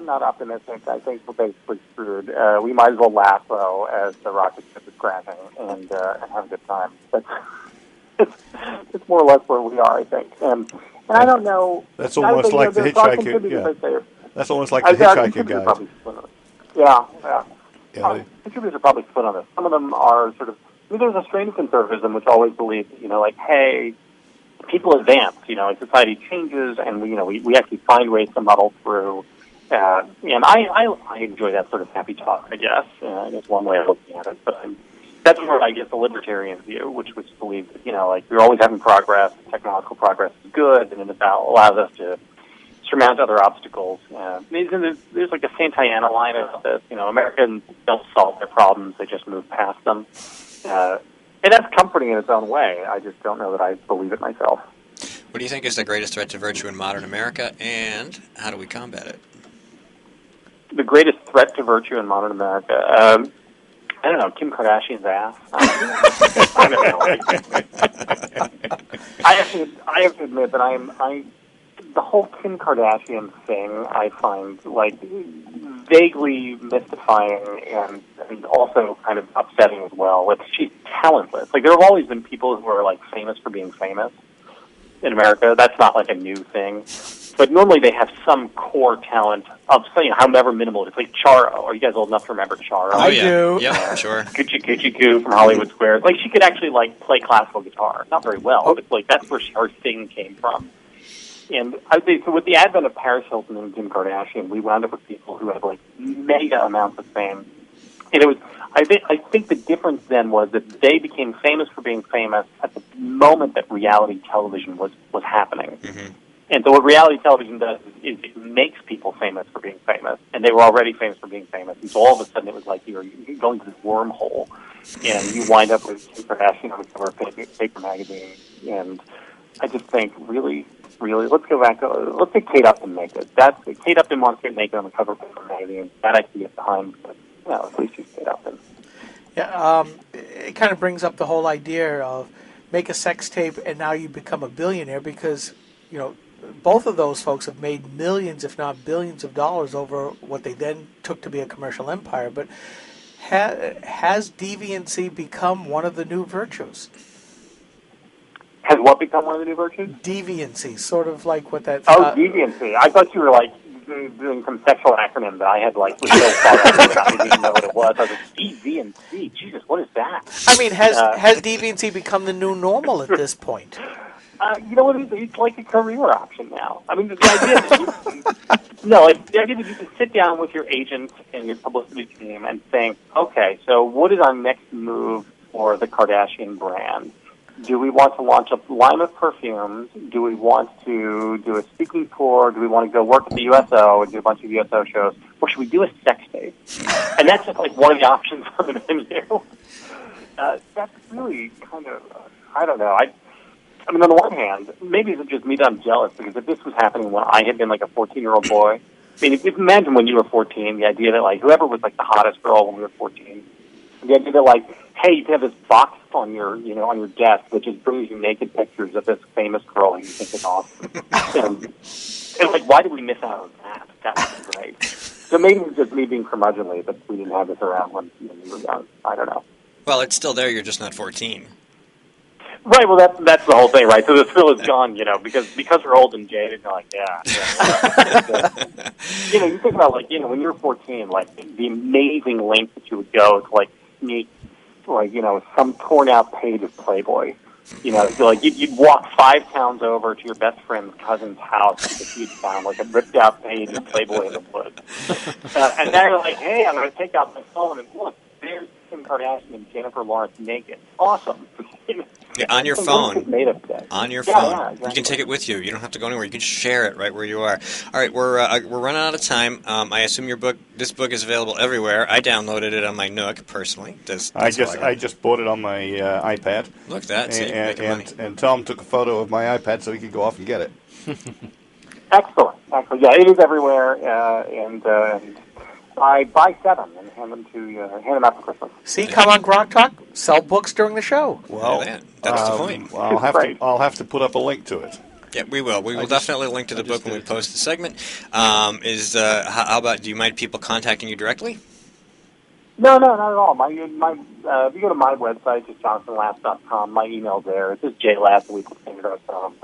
R: not optimistic. I think we're basically screwed. We might as well laugh though as the rocket ship is crashing and have a good time. But it's more or less where we are, I think. And I don't know.
F: That's almost like the hitchhiker. Yeah. That's almost like the hitchhiker guy.
R: Yeah. Contributors are probably split on this. Some of them are sort of. There's a strain of conservatism which always believes, hey, people advance, and society changes, and we actually find ways to muddle through. And I enjoy that sort of happy talk, I guess. It's one way of looking at it. But that's where I guess the libertarian view, which believes that, we're always having progress, technological progress is good, and it allows us to surmount other obstacles. There's like a Santa Ana line about this. Americans don't solve their problems; they just move past them. And that's comforting in its own way. I just don't know that I believe it myself.
D: What do you think is the greatest threat to virtue in modern America, and how do we combat it?
R: The greatest threat to virtue in modern America? I don't know, Kim Kardashian's ass. I don't know. I have to admit that the whole Kim Kardashian thing I find like vaguely mystifying and also kind of upsetting as well. She's talentless. Like there have always been people who are like famous for being famous in America. That's not like a new thing. But normally they have some core talent of however minimal it is. Like Charo. Are you guys old enough to remember Charo?
D: Oh, yeah. I do. Yeah, sure.
R: Coochie Coo from Hollywood Squares. Like she could actually like play classical guitar. Not very well, but like that's where her thing came from. And I think so with the advent of Paris Hilton and Kim Kardashian, we wound up with people who had like mega amounts of fame. And it was, I think the difference then was that they became famous for being famous at the moment that reality television was happening.
D: Mm-hmm.
R: And so what reality television does is it makes people famous for being famous, and they were already famous for being famous. And so all of a sudden it was like you're going to this wormhole, and you wind up with Kim Kardashian on the cover of Paper Magazine. And I just think really, let's go back. Let's say Kate Upton makes it. Kate Upton wants to get naked on the cover of Paper Magazine. That I can get behind, but at least she's Kate Upton.
E: Yeah, it kind of brings up the whole idea of make a sex tape and now you become a billionaire because, both of those folks have made millions, if not billions of dollars over what they then took to be a commercial empire. But has deviancy become one of the new virtues?
R: Has what become one of the new virtues?
E: Deviancy, sort of like what that...
R: deviancy. I thought you were, doing some sexual acronym that I had, was so far out that I didn't even know what it was. I was like, deviancy? Jesus, what is that?
E: I mean, has deviancy become the new normal at this point?
R: You know what? It's like a career option now. I mean, the idea that you can sit down with your agent and your publicity team and think, okay, so what is our next move for the Kardashian brand? Do we want to launch a line of perfumes? Do we want to do a speaking tour? Do we want to go work at the USO and do a bunch of USO shows? Or should we do a sex tape? And that's just like one of the options on the menu. That's really kind of, I don't know. I mean, on the one hand, maybe it's just me that I'm jealous, because if this was happening when I had been like a 14-year-old boy, I mean, if imagine when you were 14, the idea that like whoever was like the hottest girl when we were 14, the idea that like, hey, you can have this box on your, on your desk that just brings you naked pictures of this famous girl and you think is awesome. and like, why did we miss out on that? That would be great. So maybe it's just me being curmudgeonly that we didn't have this around when we were young. I don't know.
D: Well, it's still there. You're just not 14.
R: Right. Well, that's the whole thing, right? So the thrill is gone, because we're old and jaded. You're like, yeah. You think about like, when you're 14, like the amazing lengths that you would go to like sneak, like some torn out page of Playboy. Like you'd walk 5 towns over to your best friend's cousin's house because he'd found like a ripped out page of Playboy in the woods. And now you're like, hey, I'm going to take out my phone and look, there's Kim Kardashian and Jennifer Lawrence naked. Awesome.
D: Yeah, on your phone. On your phone.
R: Yeah, exactly.
D: You can take it with you. You don't have to go anywhere. You can share it right where you are. All right, we're running out of time. I assume this book is available everywhere. I downloaded it on my Nook personally.
F: I just bought it on my iPad.
D: Look at that.
F: And Tom took a photo of my iPad so he could go off and get it.
R: Excellent. Yeah, it is everywhere, and I buy 7 and hand them out for Christmas.
E: See, come on, GrokTalk, sell books during the show.
F: Well,
D: that's the point.
F: I'll have to put up a link to it.
D: Yeah, we will. We will definitely link to the book when we post the segment. How about? Do you mind people contacting you directly?
R: No, not at all. My if you go to my website, just jonathanlast.com, my email's there. It's just jlast@weeklyplanet.com.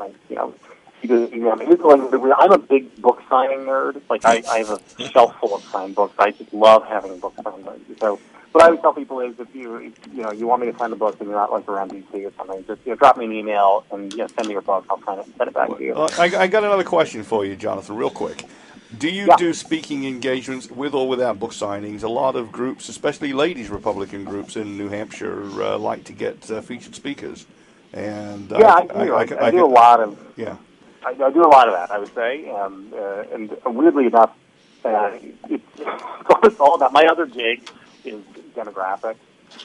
R: I'm a big book signing nerd. Like I have a shelf full of signed books. I just love having books signed. So what I would tell people is, if you want me to sign the book and you're not like around DC or something, just drop me an email and send me your book. I'll sign it and send it back to you.
F: I got another question for you, Jonathan, real quick. Do you do speaking engagements with or without book signings? A lot of groups, especially ladies Republican groups in New Hampshire, like to get featured speakers. And
R: I do a lot of I do a lot of that, I would say, and weirdly enough, it's all about my other gig is demographics,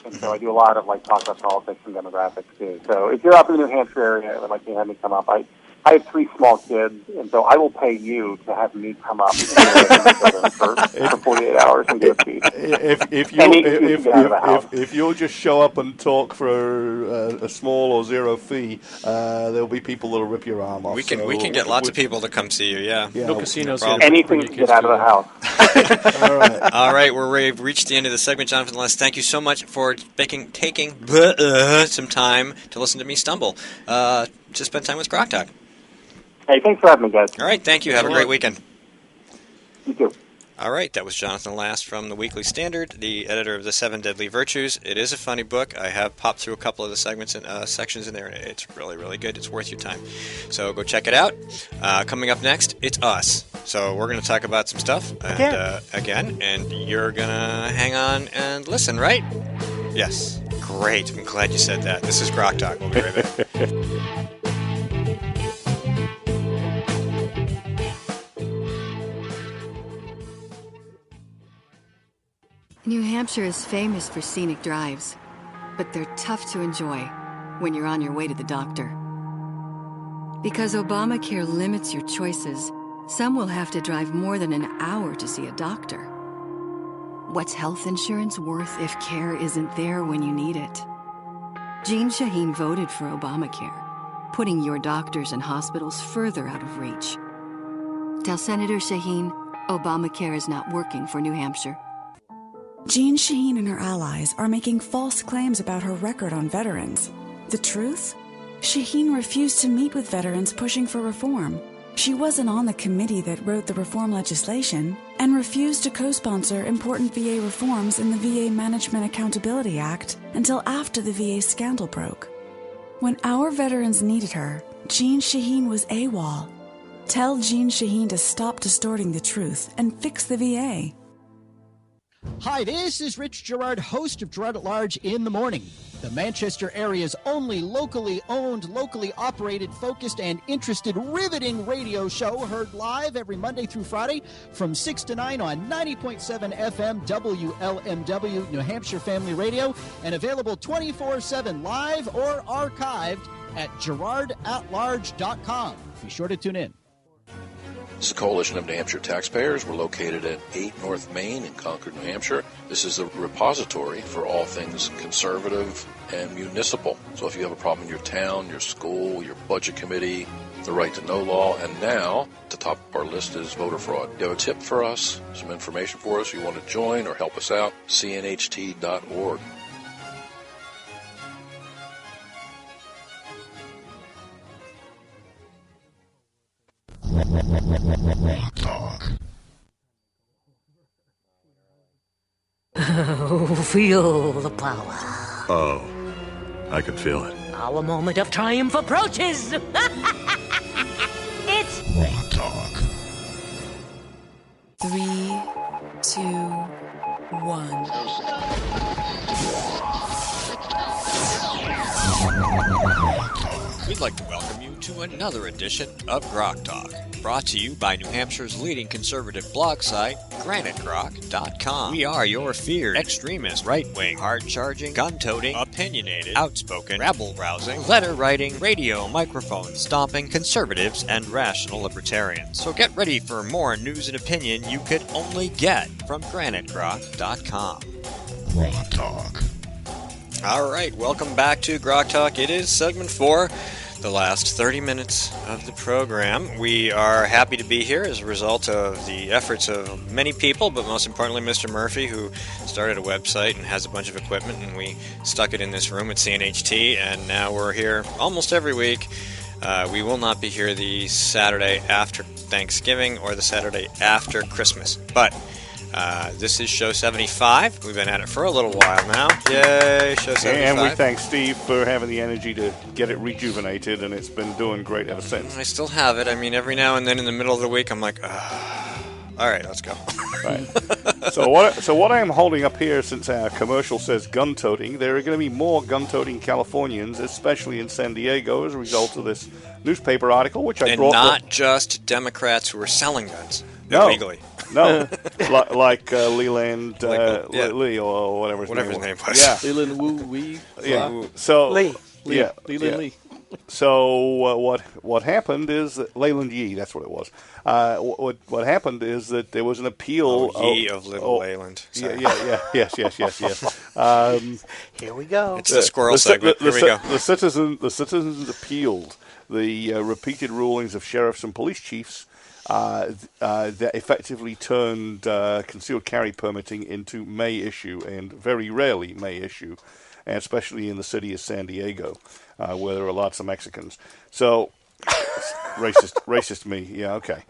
R: and so I do a lot of talk about politics and demographics too. So if you're up in the New Hampshire area and like you have me come up, I have 3 small kids, and so I will pay you to have me come up for 48 hours and do a speech.
F: If you'll just show up and talk for a small or zero fee, there'll be people that'll rip your arm off.
D: We can get lots of people to come see you. Yeah.
G: No casinos.
R: Anything to get out of the house.
F: All
D: right. We've reached the end of the segment, Jonathan Last. Thank you so much for taking some time to listen to me stumble. To spend time with GrokTalk.
R: Hey, thanks for having me, guys.
D: All right, thank you. Have a great weekend.
R: You too.
D: All right, that was Jonathan Last from the Weekly Standard, the editor of The 7 Deadly Virtues. It is a funny book. I have popped through a couple of the segments and sections in there, and it's really, really good. It's worth your time. So go check it out. Coming up next, it's us. So we're going to talk about some stuff again, and you're going to hang on and listen, right? Yes. Great. I'm glad you said that. This is GrokTalk. We'll be right back.
N: New Hampshire is famous for scenic drives, but they're tough to enjoy when you're on your way to the doctor. Because Obamacare limits your choices, some will have to drive more than an hour to see a doctor. What's health insurance worth if care isn't there when you need it? Jean Shaheen voted for Obamacare, putting your doctors and hospitals further out of reach. Tell Senator Shaheen, Obamacare is not working for New Hampshire.
C: Jean Shaheen and her allies are making false claims about her record on veterans. The truth? Shaheen refused to meet with veterans pushing for reform. She wasn't on the committee that wrote the reform legislation and refused to co-sponsor important VA reforms in the VA Management Accountability Act until after the VA scandal broke. When our veterans needed her, Jean Shaheen was AWOL. Tell Jean Shaheen to stop distorting the truth and fix the VA.
L: Hi, this is Rich Gerard, host of Gerard at Large in the Morning, the Manchester area's only locally owned, locally operated, focused, and interested, riveting radio show, heard live every Monday through Friday from 6 to 9 on 90.7 FM WLMW, New Hampshire Family Radio, and available 24/7 live or archived at GerardAtLarge.com. Be sure to tune in.
H: This is a coalition of New Hampshire taxpayers. We're located at 8 North Main in Concord, New Hampshire. This is the repository for all things conservative and municipal. So if you have a problem in your town, your school, your budget committee, the right to know law, and now at the top of our list is voter fraud. You have a tip for us, some information for us, you want to join or help us out, cnht.org.
B: Talk.
A: Oh, feel the power.
B: Oh, I can feel it.
A: Our moment of triumph approaches. It's
B: Rock Talk.
C: 3, 2, 1.
D: We'd like to welcome you to another edition of GrokTalk, brought to you by New Hampshire's leading conservative blog site, GraniteGrok.com. We are your feared, extremist, right-wing, hard-charging, gun-toting, opinionated, outspoken, rabble-rousing, letter-writing, radio, microphone stomping conservatives and rational libertarians. So get ready for more news and opinion you could only get from GraniteGrok.com.
B: Rock Talk.
D: All right, welcome back to GrokTalk. It is segment 4, the last 30 minutes of the program. We are happy to be here as a result of the efforts of many people, but most importantly, Mr. Murphy, who started a website and has a bunch of equipment, and we stuck it in this room at CNHT, and now we're here almost every week. We will not be here the Saturday after Thanksgiving or the Saturday after Christmas, but this is show 75. We've been at it for a little while now. Yay, show 75.
F: And we thank Steve for having the energy to get it rejuvenated, and it's been doing great ever since.
D: I still have it. I mean, every now and then in the middle of the week, I'm like, all right, let's go.
F: Right. So what I am holding up here, since our commercial says gun-toting, there are going to be more gun-toting Californians, especially in San Diego, as a result of this newspaper article, which I brought.
D: And not just Democrats who are selling guns illegally.
F: No, like Leland Lee or whatever his name was. Yeah,
G: Leland Wu Wee.
F: Yeah. So
E: Lee.
F: Yeah.
G: Leland Lee.
F: So what happened is that Leyland Yee, that's what it was. What happened is that there was an appeal.
D: Yee of Little Leyland.
F: Sorry. Yes.
E: Here we go.
D: It's the squirrel segment. Here we go.
F: The citizens appealed the repeated rulings of sheriffs and police chiefs that effectively turned concealed carry permitting into may issue, and very rarely may issue, and especially in the city of San Diego, where there are lots of Mexicans. So, racist me, yeah, okay.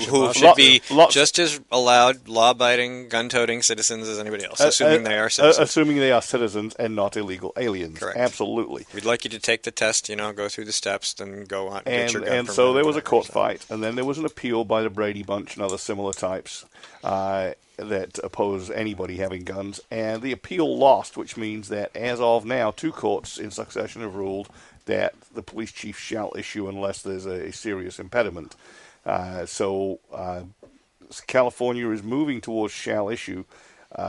D: Who should be just as allowed law-abiding, gun-toting citizens as anybody else, assuming they are citizens.
F: Assuming they are citizens and not illegal aliens.
D: Correct.
F: Absolutely.
D: We'd like you to take the test, go through the steps, then go on, get your gun
F: and
D: permit.
F: so there was a court fight, and then there was an appeal by the Brady Bunch and other similar types that oppose anybody having guns, and the appeal lost, which means that as of now, 2 courts in succession have ruled that the police chief shall issue unless there's a serious impediment. So California is moving towards shall issue,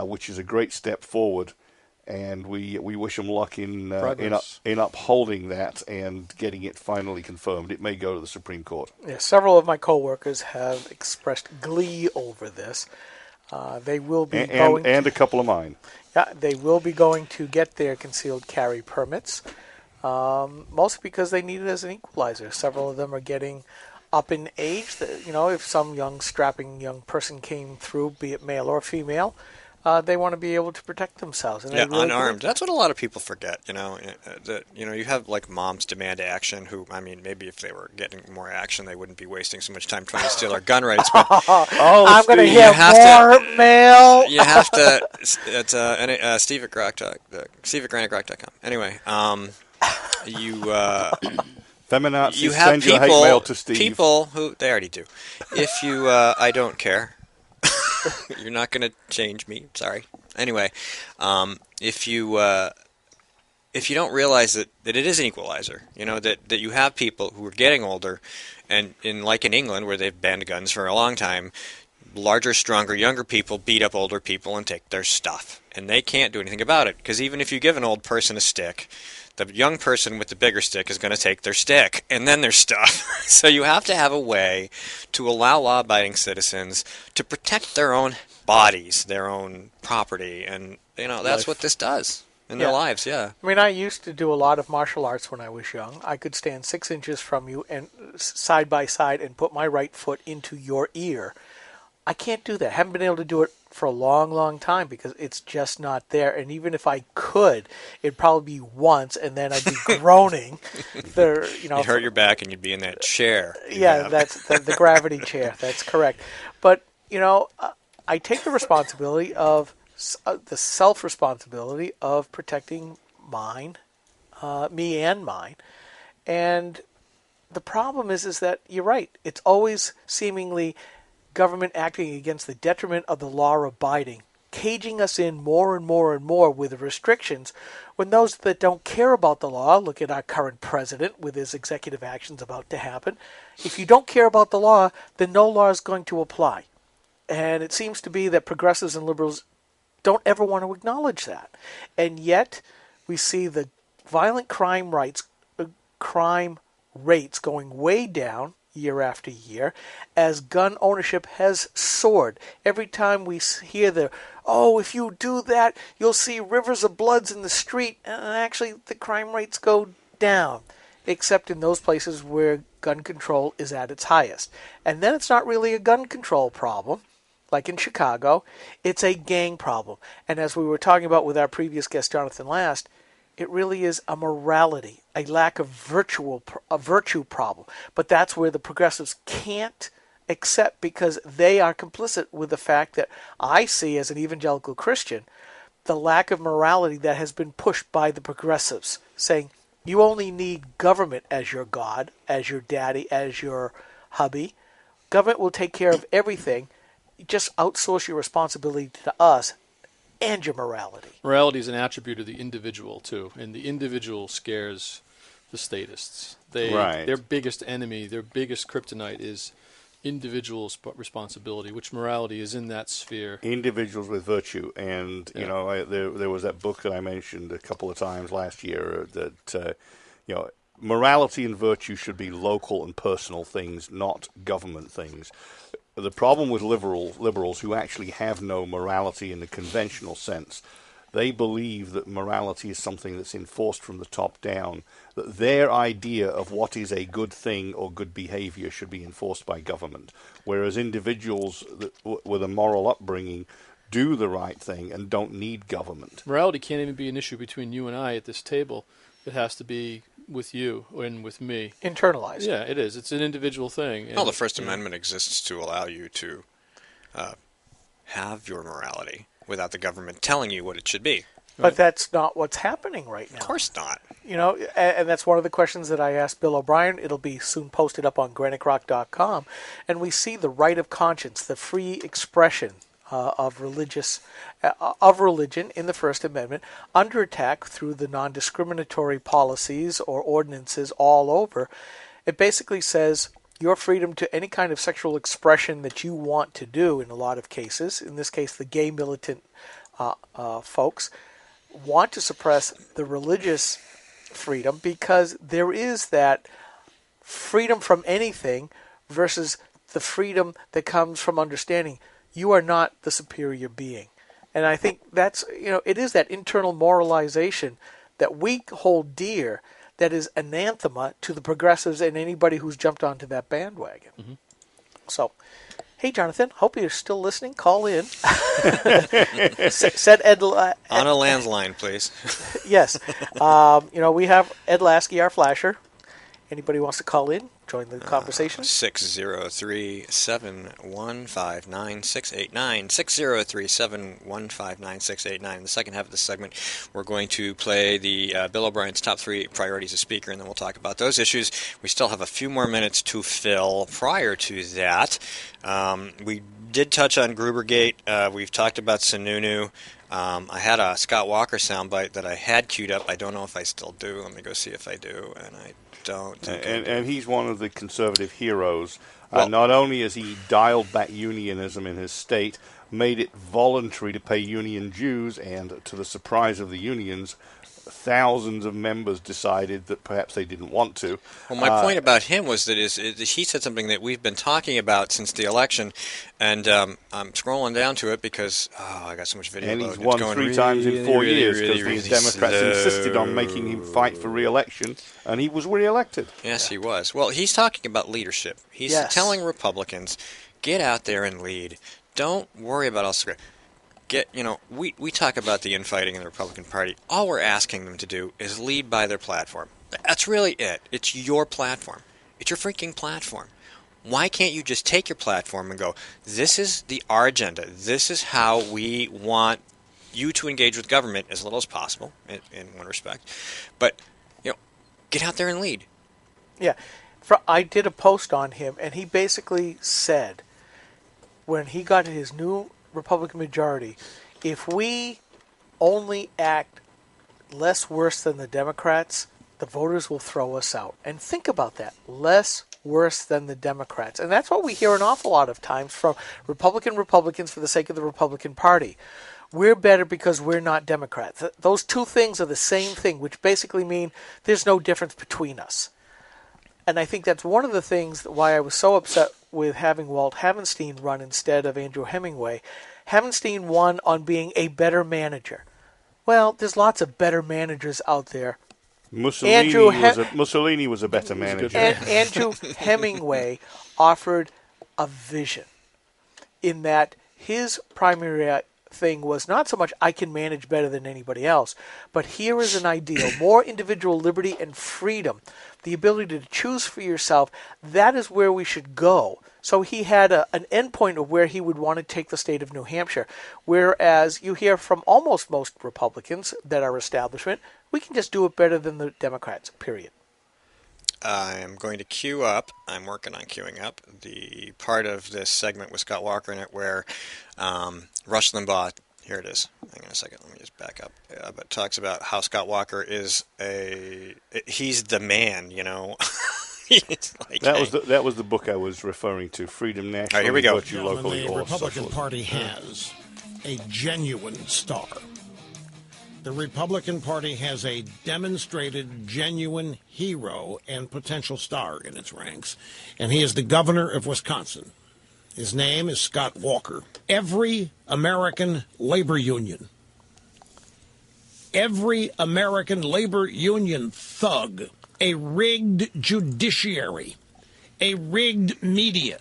F: which is a great step forward, and we wish them luck in upholding that and getting it finally confirmed. It may go to the Supreme Court.
E: Yeah, several of my coworkers have expressed glee over this. They will be
F: and a couple of mine.
E: Yeah, they will be going to get their concealed carry permits. Mostly because they need it as an equalizer. Several of them are getting up in age. If some strapping young person came through, be it male or female, they want to be able to protect themselves. And
D: really unarmed. That's what a lot of people forget. You have like Moms Demand Action, who, I mean, maybe if they were getting more action, they wouldn't be wasting so much time trying to steal our gun rights. But
E: I'm going to hear more mail.
D: You have to. It's Steve at GrokTalk. Steve at GrokTalk.com. Anyway. you
F: Feminazis,
D: you have
F: send your hate mail to Steve.
D: people who they already do. If you, I don't care. You're not going to change me. Sorry. Anyway, if you don't realize that it is an equalizer, that you have people who are getting older, and like in England where they've banned guns for a long time, larger, stronger, younger people beat up older people and take their stuff, and they can't do anything about it because even if you give an old person a stick, the young person with the bigger stick is going to take their stick and then their stuff. So you have to have a way to allow law-abiding citizens to protect their own bodies, their own property, and that's what this does in their lives. Yeah.
E: I mean, I used to do a lot of martial arts when I was young. I could stand 6 inches from you and side by side and put my right foot into your ear. I can't do that. I haven't been able to do it for a long, long time because it's just not there. And even if I could, it'd probably be once, and then I'd be groaning.
D: You'd hurt your back, and you'd be in that chair.
E: Yeah, that's the gravity chair. That's correct. But I take the responsibility of the self-responsibility of protecting me and mine. And the problem is that you're right. It's always seemingly government acting against the detriment of the law-abiding, caging us in more and more and more with restrictions, when those that don't care about the law, look at our current president with his executive actions about to happen, if you don't care about the law, then no law is going to apply. And it seems to be that progressives and liberals don't ever want to acknowledge that. And yet, we see the violent crime rates going way down year after year as gun ownership has soared. Every time we hear if you do that, you'll see rivers of bloods in the street, and actually the crime rates go down, except in those places where gun control is at its highest. And then it's not really a gun control problem, like in Chicago, it's a gang problem. And as we were talking about with our previous guest, Jonathan Last, it really is a morality, a lack of virtue problem. But that's where the progressives can't accept, because they are complicit with the fact that I see as an evangelical Christian the lack of morality that has been pushed by the progressives, saying you only need government as your God, as your daddy, as your hubby. Government will take care of everything. You just outsource your responsibility to us and your morality.
G: Morality is an attribute of the individual, too, and the individual scares the statists. Their biggest enemy, their biggest kryptonite is individual responsibility, which morality is in that sphere.
F: Individuals with virtue. And, there was that book that I mentioned a couple of times last year that, morality and virtue should be local and personal things, not government things. The problem with liberals who actually have no morality in the conventional sense, they believe that morality is something that's enforced from the top down, that their idea of what is a good thing or good behavior should be enforced by government, whereas individuals with a moral upbringing do the right thing and don't need government.
G: Morality can't even be an issue between you and I at this table. It has to be with you and with me.
E: Internalized.
G: Yeah, it is. It's an individual thing.
D: Well, the First Amendment exists to allow you to have your morality without the government telling you what it should be.
E: But that's not what's happening right now.
D: Of course not.
E: And that's one of the questions that I asked Bill O'Brien. It'll be soon posted up on GrokTalk.com. And we see the right of conscience, the free expression of religion in the First Amendment under attack through the non-discriminatory policies or ordinances all over. It basically says your freedom to any kind of sexual expression that you want to do in a lot of cases. In this case, the gay militant folks want to suppress the religious freedom because there is that freedom from anything versus the freedom that comes from understanding you are not the superior being. And I think that's, it is that internal moralization that we hold dear that is anathema to the progressives and anybody who's jumped onto that bandwagon. Mm-hmm. So, hey, Jonathan, hope you're still listening. Call in. Said Ed...
D: on a landline, please.
E: Yes. We have Ed Lasky, our flasher. Anybody wants to call in, join the conversation?
D: 603-715-9689. 603-715-9689. In the second half of this segment, we're going to play the Bill O'Brien's top 3 priorities as Speaker, and then we'll talk about those issues. We still have a few more minutes to fill prior to that. We did touch on Grubergate. We've talked about Sununu. I had a Scott Walker soundbite that I had queued up. I don't know if I still do. Let me go see if I do. And I don't.
F: And he's one of the conservative heroes. Not only has he dialed back unionism in his state, made it voluntary to pay union dues, and to the surprise of the unions, thousands of members decided that perhaps they didn't want to.
D: Well, my point about him was that he said something that we've been talking about since the election, and I'm scrolling down to it because I got so much video.
F: And he's won 3 times in 4 years because these Democrats insisted on making him fight for re-election, and he was re-elected.
D: Yes, he was. Well, he's talking about leadership. He's telling Republicans, get out there and lead. Don't worry about us. We talk about the infighting in the Republican Party. All we're asking them to do is lead by their platform. That's really it. It's your platform. It's your freaking platform. Why can't you just take your platform and go, this is our agenda. This is how we want you to engage with government as little as possible, in one respect. But, get out there and lead.
E: Yeah. I did a post on him, and he basically said, when he got his new Republican majority, if we only act less worse than the Democrats, the voters will throw us out. And think about that. Less worse than the Democrats. And that's what we hear an awful lot of times from Republicans for the sake of the Republican Party. We're better because we're not Democrats. Those two things are the same thing, which basically mean there's no difference between us. And I think that's one of the things why I was so upset with having Walt Havenstein run instead of Andrew Hemingway. Havenstein won on being a better manager. Well, there's lots of better managers out there.
F: Mussolini was a better manager.
E: And Andrew Hemingway offered a vision in that his primary thing was not so much I can manage better than anybody else, but here is an ideal, more individual liberty and freedom, the ability to choose for yourself. That is where we should go. So he had an endpoint of where he would want to take the state of New Hampshire, whereas you hear from almost most Republicans that are establishment, we can just do it better than the Democrats, period.
D: I'm going to queue up. I'm working on queuing up the part of this segment with Scott Walker in it where Rush Limbaugh, here it is. Hang on a second. Let me just back up. But talks about how Scott Walker is he's the man,
F: That was the book I was referring to, Freedom National.
D: All right, here we go.
F: Locally,
S: the Republican Party has a genuine star. The Republican Party has a demonstrated genuine hero and potential star in its ranks, and he is the governor of Wisconsin. His name is Scott Walker. Every American labor union, every American labor union thug, a rigged judiciary, a rigged media,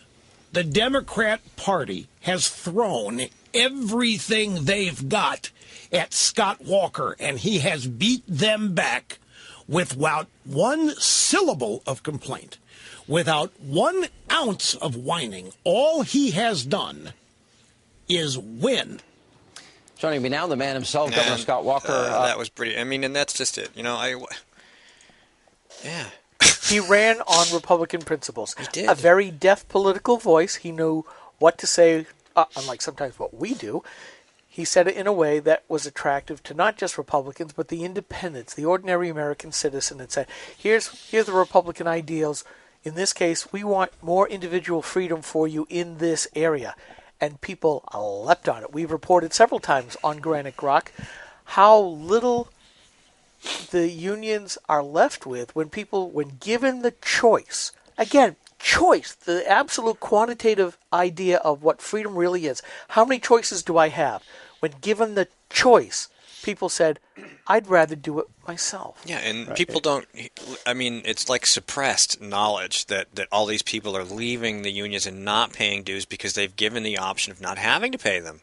S: the Democrat Party has thrown everything they've got at Scott Walker, and he has beat them back without one syllable of complaint, without 1 ounce of whining. All he has done is win.
T: Joining me now, the man himself, Governor Scott Walker.
D: That was pretty. And that's just it. Yeah.
E: He ran on Republican principles.
D: He did.
E: A very deaf political voice. He knew what to say, unlike sometimes what we do. He said it in a way that was attractive to not just Republicans, but the independents, the ordinary American citizen, and said, here's the Republican ideals. In this case, we want more individual freedom for you in this area. And people leapt on it. We've reported several times on Granite Grok how little the unions are left with when given the choice. Again, choice, the absolute quantitative idea of what freedom really is. How many choices do I have? When given the choice, people said, I'd rather do it myself.
D: Yeah, and people don't, it's like suppressed knowledge that all these people are leaving the unions and not paying dues because they've given the option of not having to pay them.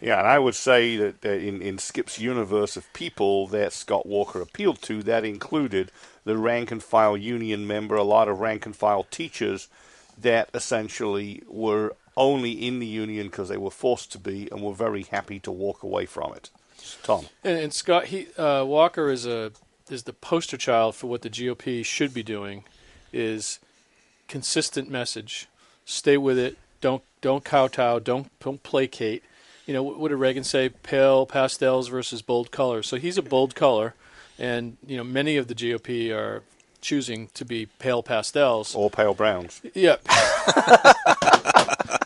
F: Yeah, and I would say that in Skip's universe of people that Scott Walker appealed to, that included the rank-and-file union member, a lot of rank-and-file teachers that essentially were only in the union because they were forced to be and were very happy to walk away from it. Tom.
G: And Scott, Walker is the poster child for what the GOP should be doing, is consistent message. Stay with it. Don't kowtow. Don't placate. What did Reagan say? Pale pastels versus bold colors. So he's a bold color, and many of the GOP are choosing to be pale pastels
F: or pale browns.
G: Yeah.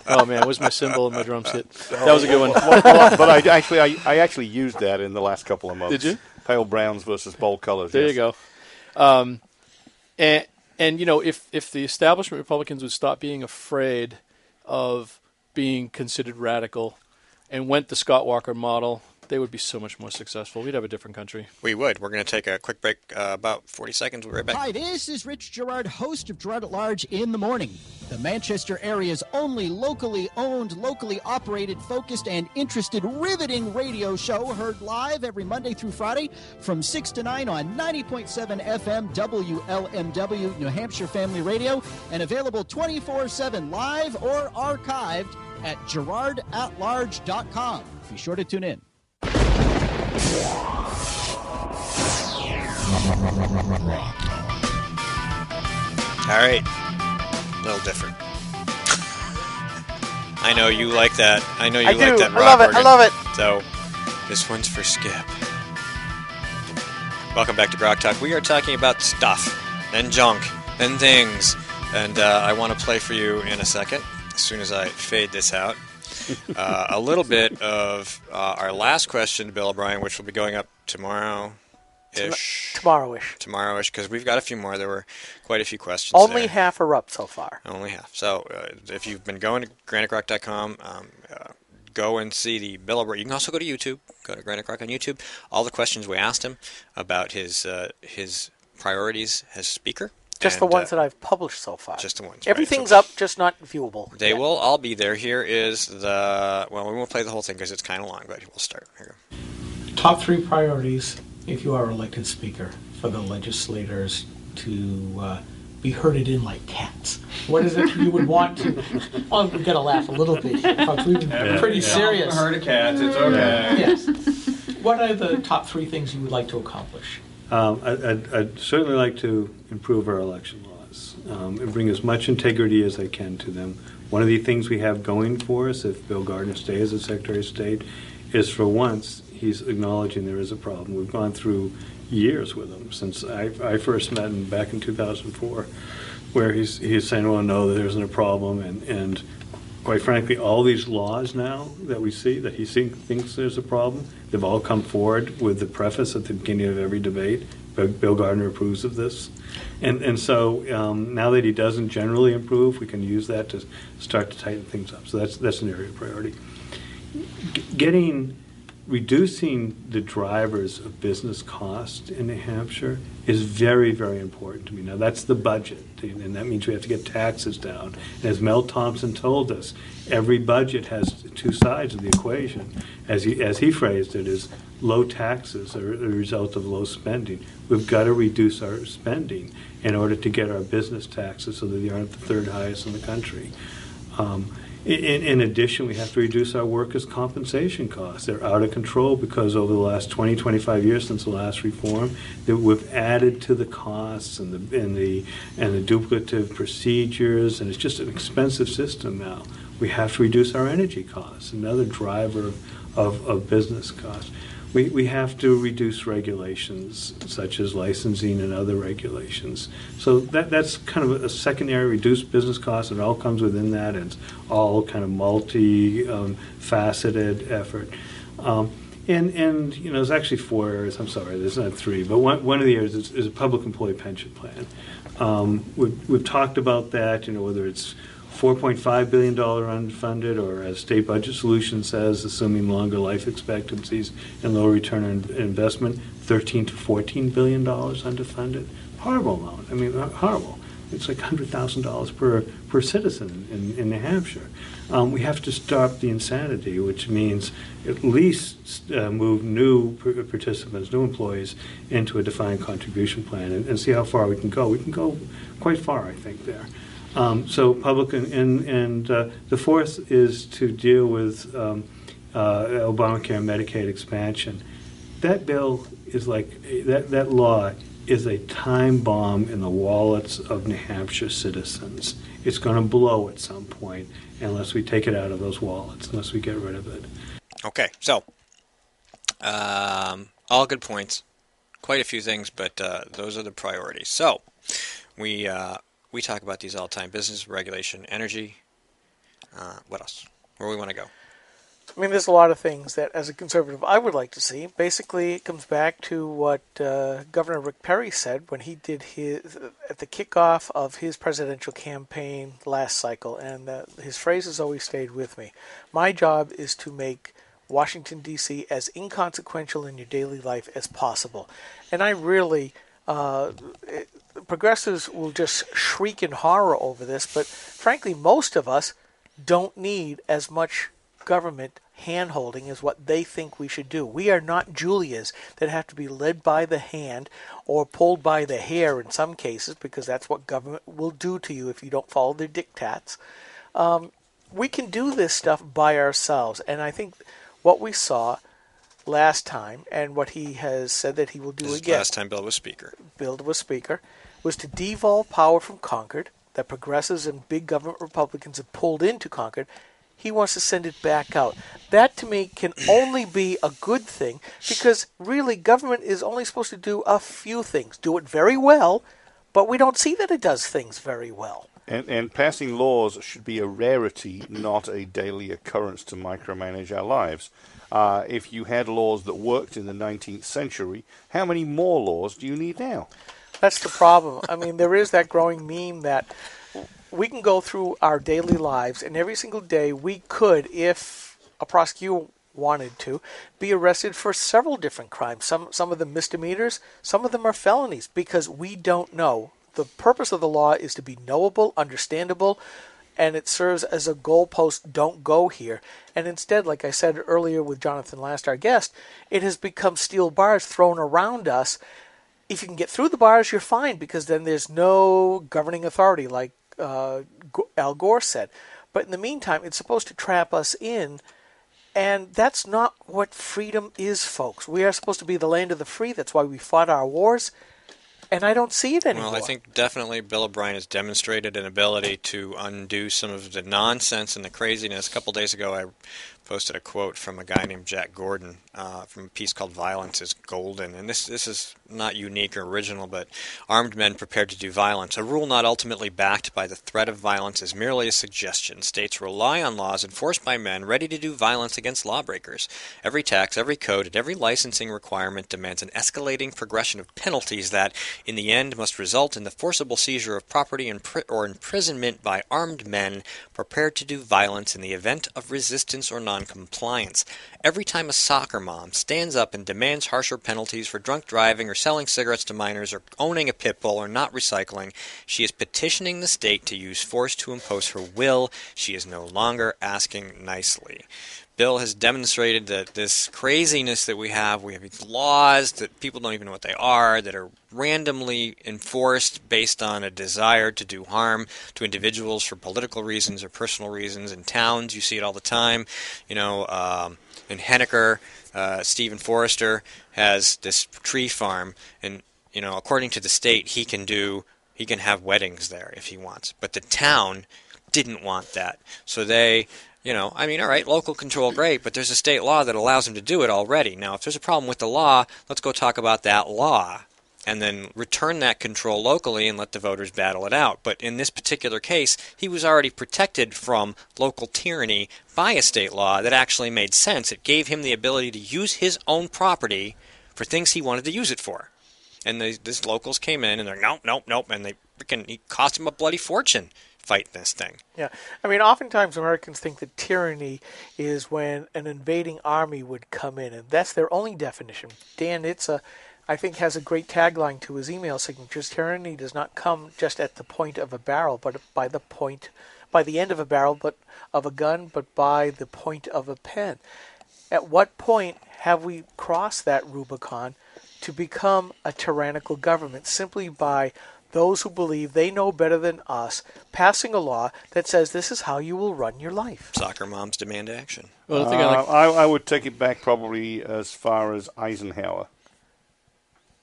G: Oh man, where's my cymbal and my drum set? That was a good one.
F: But I actually used that in the last couple of months.
G: Did you?
F: Pale browns versus bold colors.
G: There
F: yes.
G: you go. And if the establishment Republicans would stop being afraid of being considered radical and went the Scott Walker model, they would be so much more successful. We'd have a different country.
D: We would. We're going to take a quick break, about 40 seconds. We'll be right back.
L: Hi, this is Rich Girard, host of Girard at Large in the Morning, the Manchester area's only locally owned, locally operated, focused, and interested, riveting radio show, heard live every Monday through Friday from 6 to 9 on 90.7 FM WLMW, New Hampshire Family Radio, and available 24/7 live or archived at GirardAtLarge.com. Be sure to tune in.
D: All right. A little different. I know you like that. I know you like that rock organ.
E: I love it.
D: So, this one's for Skip. Welcome back to GrokTalk. We are talking about stuff and junk and things. And I want to play for you in a second, as soon as I fade this out. A little bit of our last question to Bill O'Brien, which will be going up tomorrow-ish. Tomorrow-ish, because we've got a few more. There were quite a few questions.
E: Only half are up so far.
D: Only half. So if you've been going to GraniteRock.com, go and see the Bill O'Brien. You can also go to YouTube. Go to Granite Rock on YouTube. All the questions we asked him about his priorities as speaker.
E: Just the ones that I've published so far.
D: Just the ones.
E: Everything's
D: right.
E: up, just not viewable.
D: They will all be there. Here is the... Well, we won't play the whole thing because it's kind of long, but we'll start. Here we go.
S: Top 3 priorities if you are elected speaker for the legislators to be herded in like cats. What is it you would want to... Well, we've got to laugh a little bit here, folks. We've been pretty serious.
U: A herd of cats, it's okay.
S: Yes. What are the top 3 things you would like to accomplish?
U: I'd certainly like to improve our election laws and bring as much integrity as I can to them. One of the things we have going for us, if Bill Gardner stays as Secretary of State, is for once he's acknowledging there is a problem. We've gone through years with him since I first met him back in 2004, where he's saying, "Oh no, there isn't a problem," and quite frankly, all these laws now that we see that he thinks there's a problem, they've all come forward with the preface at the beginning of every debate. Bill Gardner approves of this. And so now that he doesn't generally approve, we can use that to start to tighten things up. So that's an area of priority. Reducing the drivers of business cost in New Hampshire is very, very important to me. Now, that's the budget, and that means we have to get taxes down. And as Mel Thompson told us, every budget has 2 sides of the equation. As he phrased it, is low taxes are a result of low spending. We've got to reduce our spending in order to get our business taxes so that they aren't the 3rd highest in the country. In addition, we have to reduce our workers' compensation costs. They're out of control because over the last 20, 25 years since the last reform, that we've added to the costs and the duplicative procedures, and it's just an expensive system now. We have to reduce our energy costs, another driver of business costs. We have to reduce regulations such as licensing and other regulations. So that's kind of a secondary reduced business cost. It all comes within that, and it's all kind of multi-faceted effort. And there's actually 4 areas. I'm sorry, there's not 3, but one of the areas is a public employee pension plan. We've talked about that. Whether it's $4.5 billion unfunded, or as State Budget Solutions says, assuming longer life expectancies and lower return on investment, $13 to $14 billion underfunded. Horrible amount. I mean, horrible. It's like $100,000 per citizen in New Hampshire. We have to stop the insanity, which means at least move new participants, new employees, into a defined contribution plan and see how far we can go. We can go quite far, I think, there. So public and the fourth is to deal with Obamacare and Medicaid expansion. That bill is like, that law is a time bomb in the wallets of New Hampshire citizens. It's going to blow at some point unless we take it out of those wallets, unless we get rid of it.
D: Okay, so all good points. Quite a few things, but those are the priorities. So we talk about these all the time: business, regulation, energy. What else? Where do we want to go?
E: I mean, there's a lot of things that, as a conservative, I would like to see. Basically, it comes back to what Governor Rick Perry said when he did at the kickoff of his presidential campaign last cycle, and his phrase has always stayed with me. My job is to make Washington, D.C. as inconsequential in your daily life as possible. And I really, progressives will just shriek in horror over this, but frankly, most of us don't need as much government hand-holding is what they think we should do. We are not Julias that have to be led by the hand or pulled by the hair in some cases, because that's what government will do to you if you don't follow their diktats. We can do this stuff by ourselves, and I think what we saw last time, and what he has said that he will do again.
D: Last time Bill was Speaker.
E: Was to devolve power from Concord that progressives and big government Republicans have pulled into Concord. He wants to send it back out. That, to me, can only be a good thing, because really government is only supposed to do a few things. Do it very well, but we don't see that it does things very well.
F: And passing laws should be a rarity, not a daily occurrence to micromanage our lives. If you had laws that worked in the 19th century, how many more laws do you need now?
E: That's the problem. I mean, there is that growing meme that we can go through our daily lives, and every single day we could, if a prosecutor wanted to, be arrested for several different crimes. Some of them misdemeanors, some of them are felonies, because we don't know. The purpose of the law is to be knowable, understandable, and it serves as a goalpost, don't go here. And instead, like I said earlier with Jonathan Last, our guest, it has become steel bars thrown around us. If you can get through the bars, you're fine, because then there's no governing authority, like Al Gore said. But in the meantime, it's supposed to trap us in, and that's not what freedom is, folks. We are supposed to be the land of the free. That's why we fought our wars, and I don't see it anymore.
D: Well, I think definitely Bill O'Brien has demonstrated an ability to undo some of the nonsense and the craziness. A couple days ago, I posted a quote from a guy named Jack Gordon from a piece called "Violence is Golden," and this is not unique or original, but armed men prepared to do violence. A rule not ultimately backed by the threat of violence is merely a suggestion. States rely on laws enforced by men ready to do violence against lawbreakers. Every tax, every code, and every licensing requirement demands an escalating progression of penalties that, in the end, must result in the forcible seizure of property or imprisonment by armed men prepared to do violence in the event of resistance or non-compliance. Every time a soccer mom stands up and demands harsher penalties for drunk driving or selling cigarettes to minors or owning a pit bull or not recycling, she is petitioning the state to use force to impose her will. She is no longer asking nicely. Bill has demonstrated that this craziness that we have these laws that people don't even know what they are, that are randomly enforced based on a desire to do harm to individuals for political reasons or personal reasons. In towns, you see it all the time. You know, in Henniker, Stephen Forrester has this tree farm, and you know, according to the state, he can have weddings there if he wants. But the town didn't want that, so they. You know, I mean, all right, local control, great, but there's a state law that allows him to do it already. Now, if there's a problem with the law, let's go talk about that law and then return that control locally and let the voters battle it out. But in this particular case, he was already protected from local tyranny by a state law that actually made sense. It gave him the ability to use his own property for things he wanted to use it for. And these locals came in and they're nope, and it cost him a bloody fortune. Fight this thing.
E: Yeah. I mean, oftentimes Americans think that tyranny is when an invading army would come in, and that's their only definition. Dan, it's I think, has a great tagline to his email signatures. Tyranny does not come just at the point of a barrel, but by the end of a barrel, but of a gun, but by the point of a pen. At what point have we crossed that Rubicon to become a tyrannical government simply by those who believe they know better than us passing a law that says this is how you will run your life?
D: Soccer moms demand action.
F: Well, I would take it back probably as far as Eisenhower.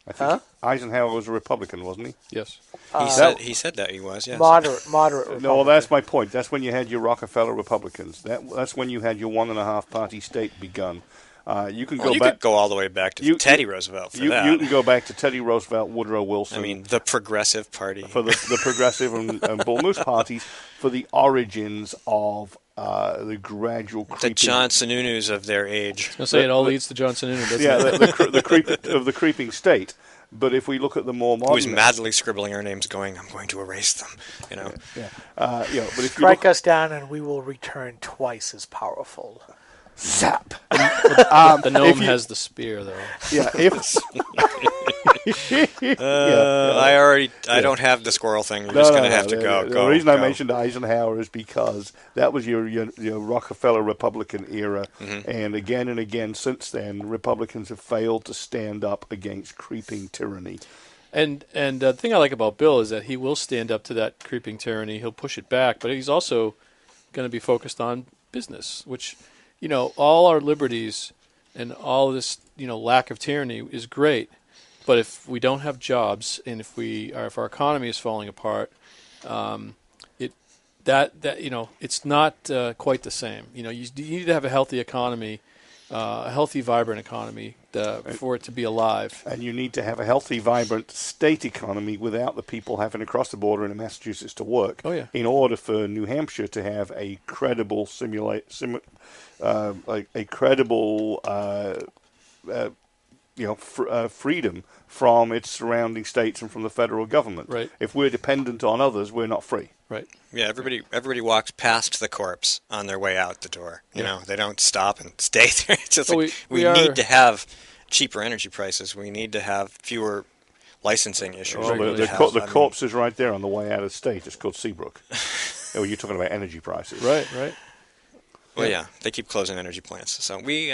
F: I think Eisenhower was a Republican, wasn't he?
G: Yes.
D: He said that he was, yes.
E: Moderate Republican.
F: No, well, that's my point. That's when you had your Rockefeller Republicans. That's when you had your 1.5-party state begun. You can
D: could go all the way back to Teddy Roosevelt for that.
F: You can go back to Teddy Roosevelt, Woodrow Wilson.
D: I mean, the Progressive Party.
F: For the Progressive and Bull Moose parties, for the origins of the gradual creeping.
D: The John Sununu's of their age.
G: I was going to say it all leads to John Sununu, doesn't
F: it? the creeping state. But if we look at the more modern,
D: who's madly scribbling our names, going, "I'm going to erase them," you know.
F: But if
E: strike us down, and we will return twice as powerful.
F: Zap.
G: The gnome has the spear, though.
F: Yeah.
D: I don't have the squirrel thing. You're just going to have to go.
F: The reason I mentioned Eisenhower is because that was your Rockefeller Republican era, and again since then, Republicans have failed to stand up against creeping tyranny.
G: And the thing I like about Bill is that he will stand up to that creeping tyranny. He'll push it back, but he's also going to be focused on business, which, all our liberties and all this, lack of tyranny is great. But if we don't have jobs and if our economy is falling apart, it's not quite the same. You need to have a healthy economy, a healthy, vibrant economy for it to be alive.
F: And you need to have a healthy, vibrant state economy without the people having to cross the border into Massachusetts to work.
G: Oh, yeah.
F: In order for New Hampshire to have a credible freedom from its surrounding states and from the federal government.
G: Right.
F: If we're dependent on others, we're not free.
G: Right.
D: Yeah, everybody walks past the corpse on their way out the door. You know, they don't stop and stay there. It's just we need to have cheaper energy prices. We need to have fewer licensing issues.
F: Well, the corpse is right there on the way out of state. It's called Seabrook. Oh, you're talking about energy prices.
G: Right.
D: Well, yeah, they keep closing energy plants. So we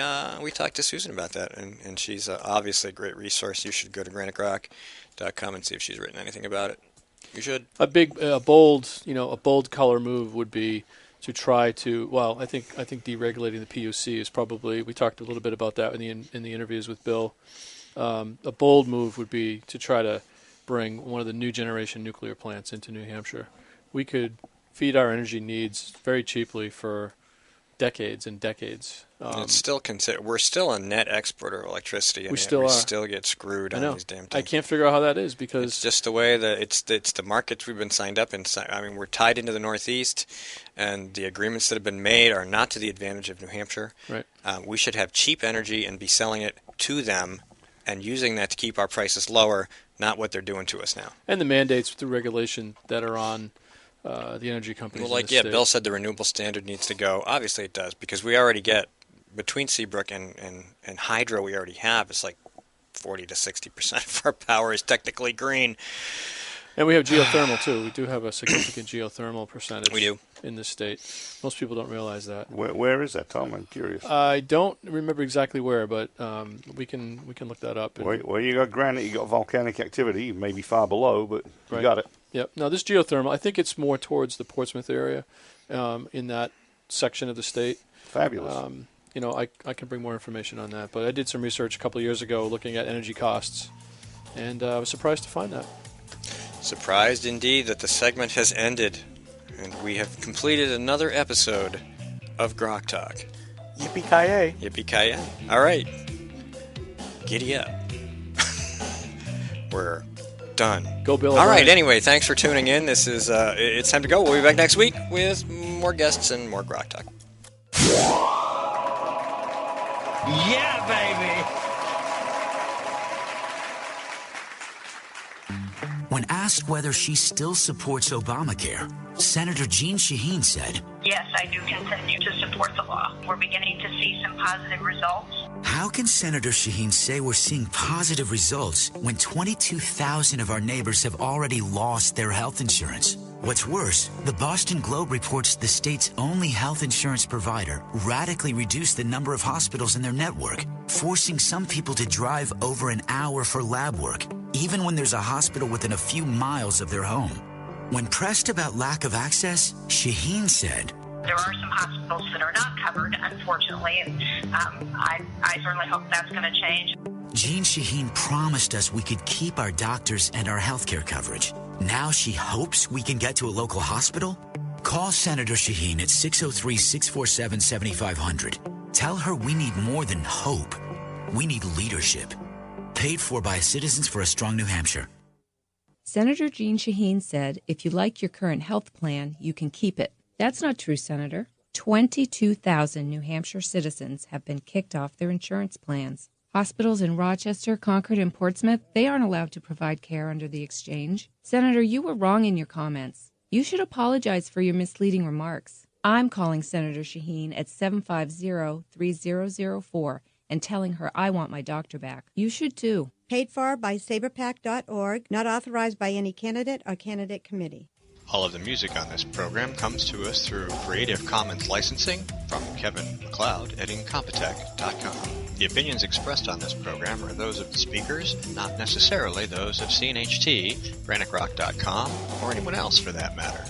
D: talked to Susan about that, and she's obviously a great resource. You should go to GraniteGrok.com and see if she's written anything about it. You should. A
G: bold color move would be to try to. Well, I think deregulating the PUC is probably. We talked a little bit about that in the interviews with Bill. A bold move would be to try to bring one of the new generation nuclear plants into New Hampshire. We could feed our energy needs very cheaply for decades and decades.
D: It's still we're still a net exporter of electricity, and we still get screwed on these damn things.
G: I can't figure out how that is because
D: it's just the way that it's the markets we've been signed up in. I mean, we're tied into the Northeast, and the agreements that have been made are not to the advantage of New Hampshire.
G: Right.
D: We should have cheap energy and be selling it to them, and using that to keep our prices lower, not what they're doing to us now.
G: And the mandates through regulation that are on the energy companies.
D: Well, Bill said the renewable standard needs to go. Obviously it does, because we already get, between Seabrook and hydro we already have, it's like 40 to 60% of our power is technically green.
G: And we have geothermal, too. We do have a significant geothermal percentage
D: we do.
G: In this state. Most people don't realize that.
F: Where is that, Tom? I'm curious.
G: I don't remember exactly where, but we can look that up.
F: Well, you got granite, you got volcanic activity, maybe far below, but you got it.
G: Yep. Now, this geothermal, I think it's more towards the Portsmouth area in that section of the state.
F: Fabulous.
G: I can bring more information on that, but I did some research a couple of years ago looking at energy costs, and I was surprised to find that.
D: Surprised indeed that the segment has ended, and we have completed another episode of GrokTalk.
E: Yippee-ki-yay.
D: Yippee-ki-yay. All right. Giddy up. We're done.
G: Go, Bill.
D: All right, anyway, thanks for tuning in. This is it's time to go. We'll be back next week with more guests and more GrokTalk.
S: Yeah, baby!
J: When asked whether she still supports Obamacare, Senator Jeanne Shaheen said,
K: Yes, I do continue to support the law. We're beginning to see some positive results.
J: How can Senator Shaheen say we're seeing positive results when 22,000 of our neighbors have already lost their health insurance? What's worse, the Boston Globe reports the state's only health insurance provider radically reduced the number of hospitals in their network, forcing some people to drive over an hour for lab work, even when there's a hospital within a few miles of their home. When pressed about lack of access, Shaheen said,
K: there are some hospitals that are not covered, unfortunately, and I certainly hope that's going to change.
J: Jean Shaheen promised us we could keep our doctors and our health care coverage. Now she hopes we can get to a local hospital? Call Senator Shaheen at 603-647-7500. Tell her we need more than hope. We need leadership. Paid for by Citizens for a Strong New Hampshire.
O: Senator Jean Shaheen said, if you like your current health plan, you can keep it. That's not true, Senator. 22,000 New Hampshire citizens have been kicked off their insurance plans. Hospitals in Rochester, Concord, and Portsmouth, they aren't allowed to provide care under the exchange. Senator, you were wrong in your comments. You should apologize for your misleading remarks. I'm calling Senator Shaheen at 750-3004 and telling her I want my doctor back. You should too.
P: Paid for by saberpack.org, not authorized by any candidate or candidate committee.
D: All of the music on this program comes to us through Creative Commons licensing from Kevin MacLeod at Incompetech.com. The opinions expressed on this program are those of the speakers and not necessarily those of CNHT, GrokTalk.com, or anyone else for that matter.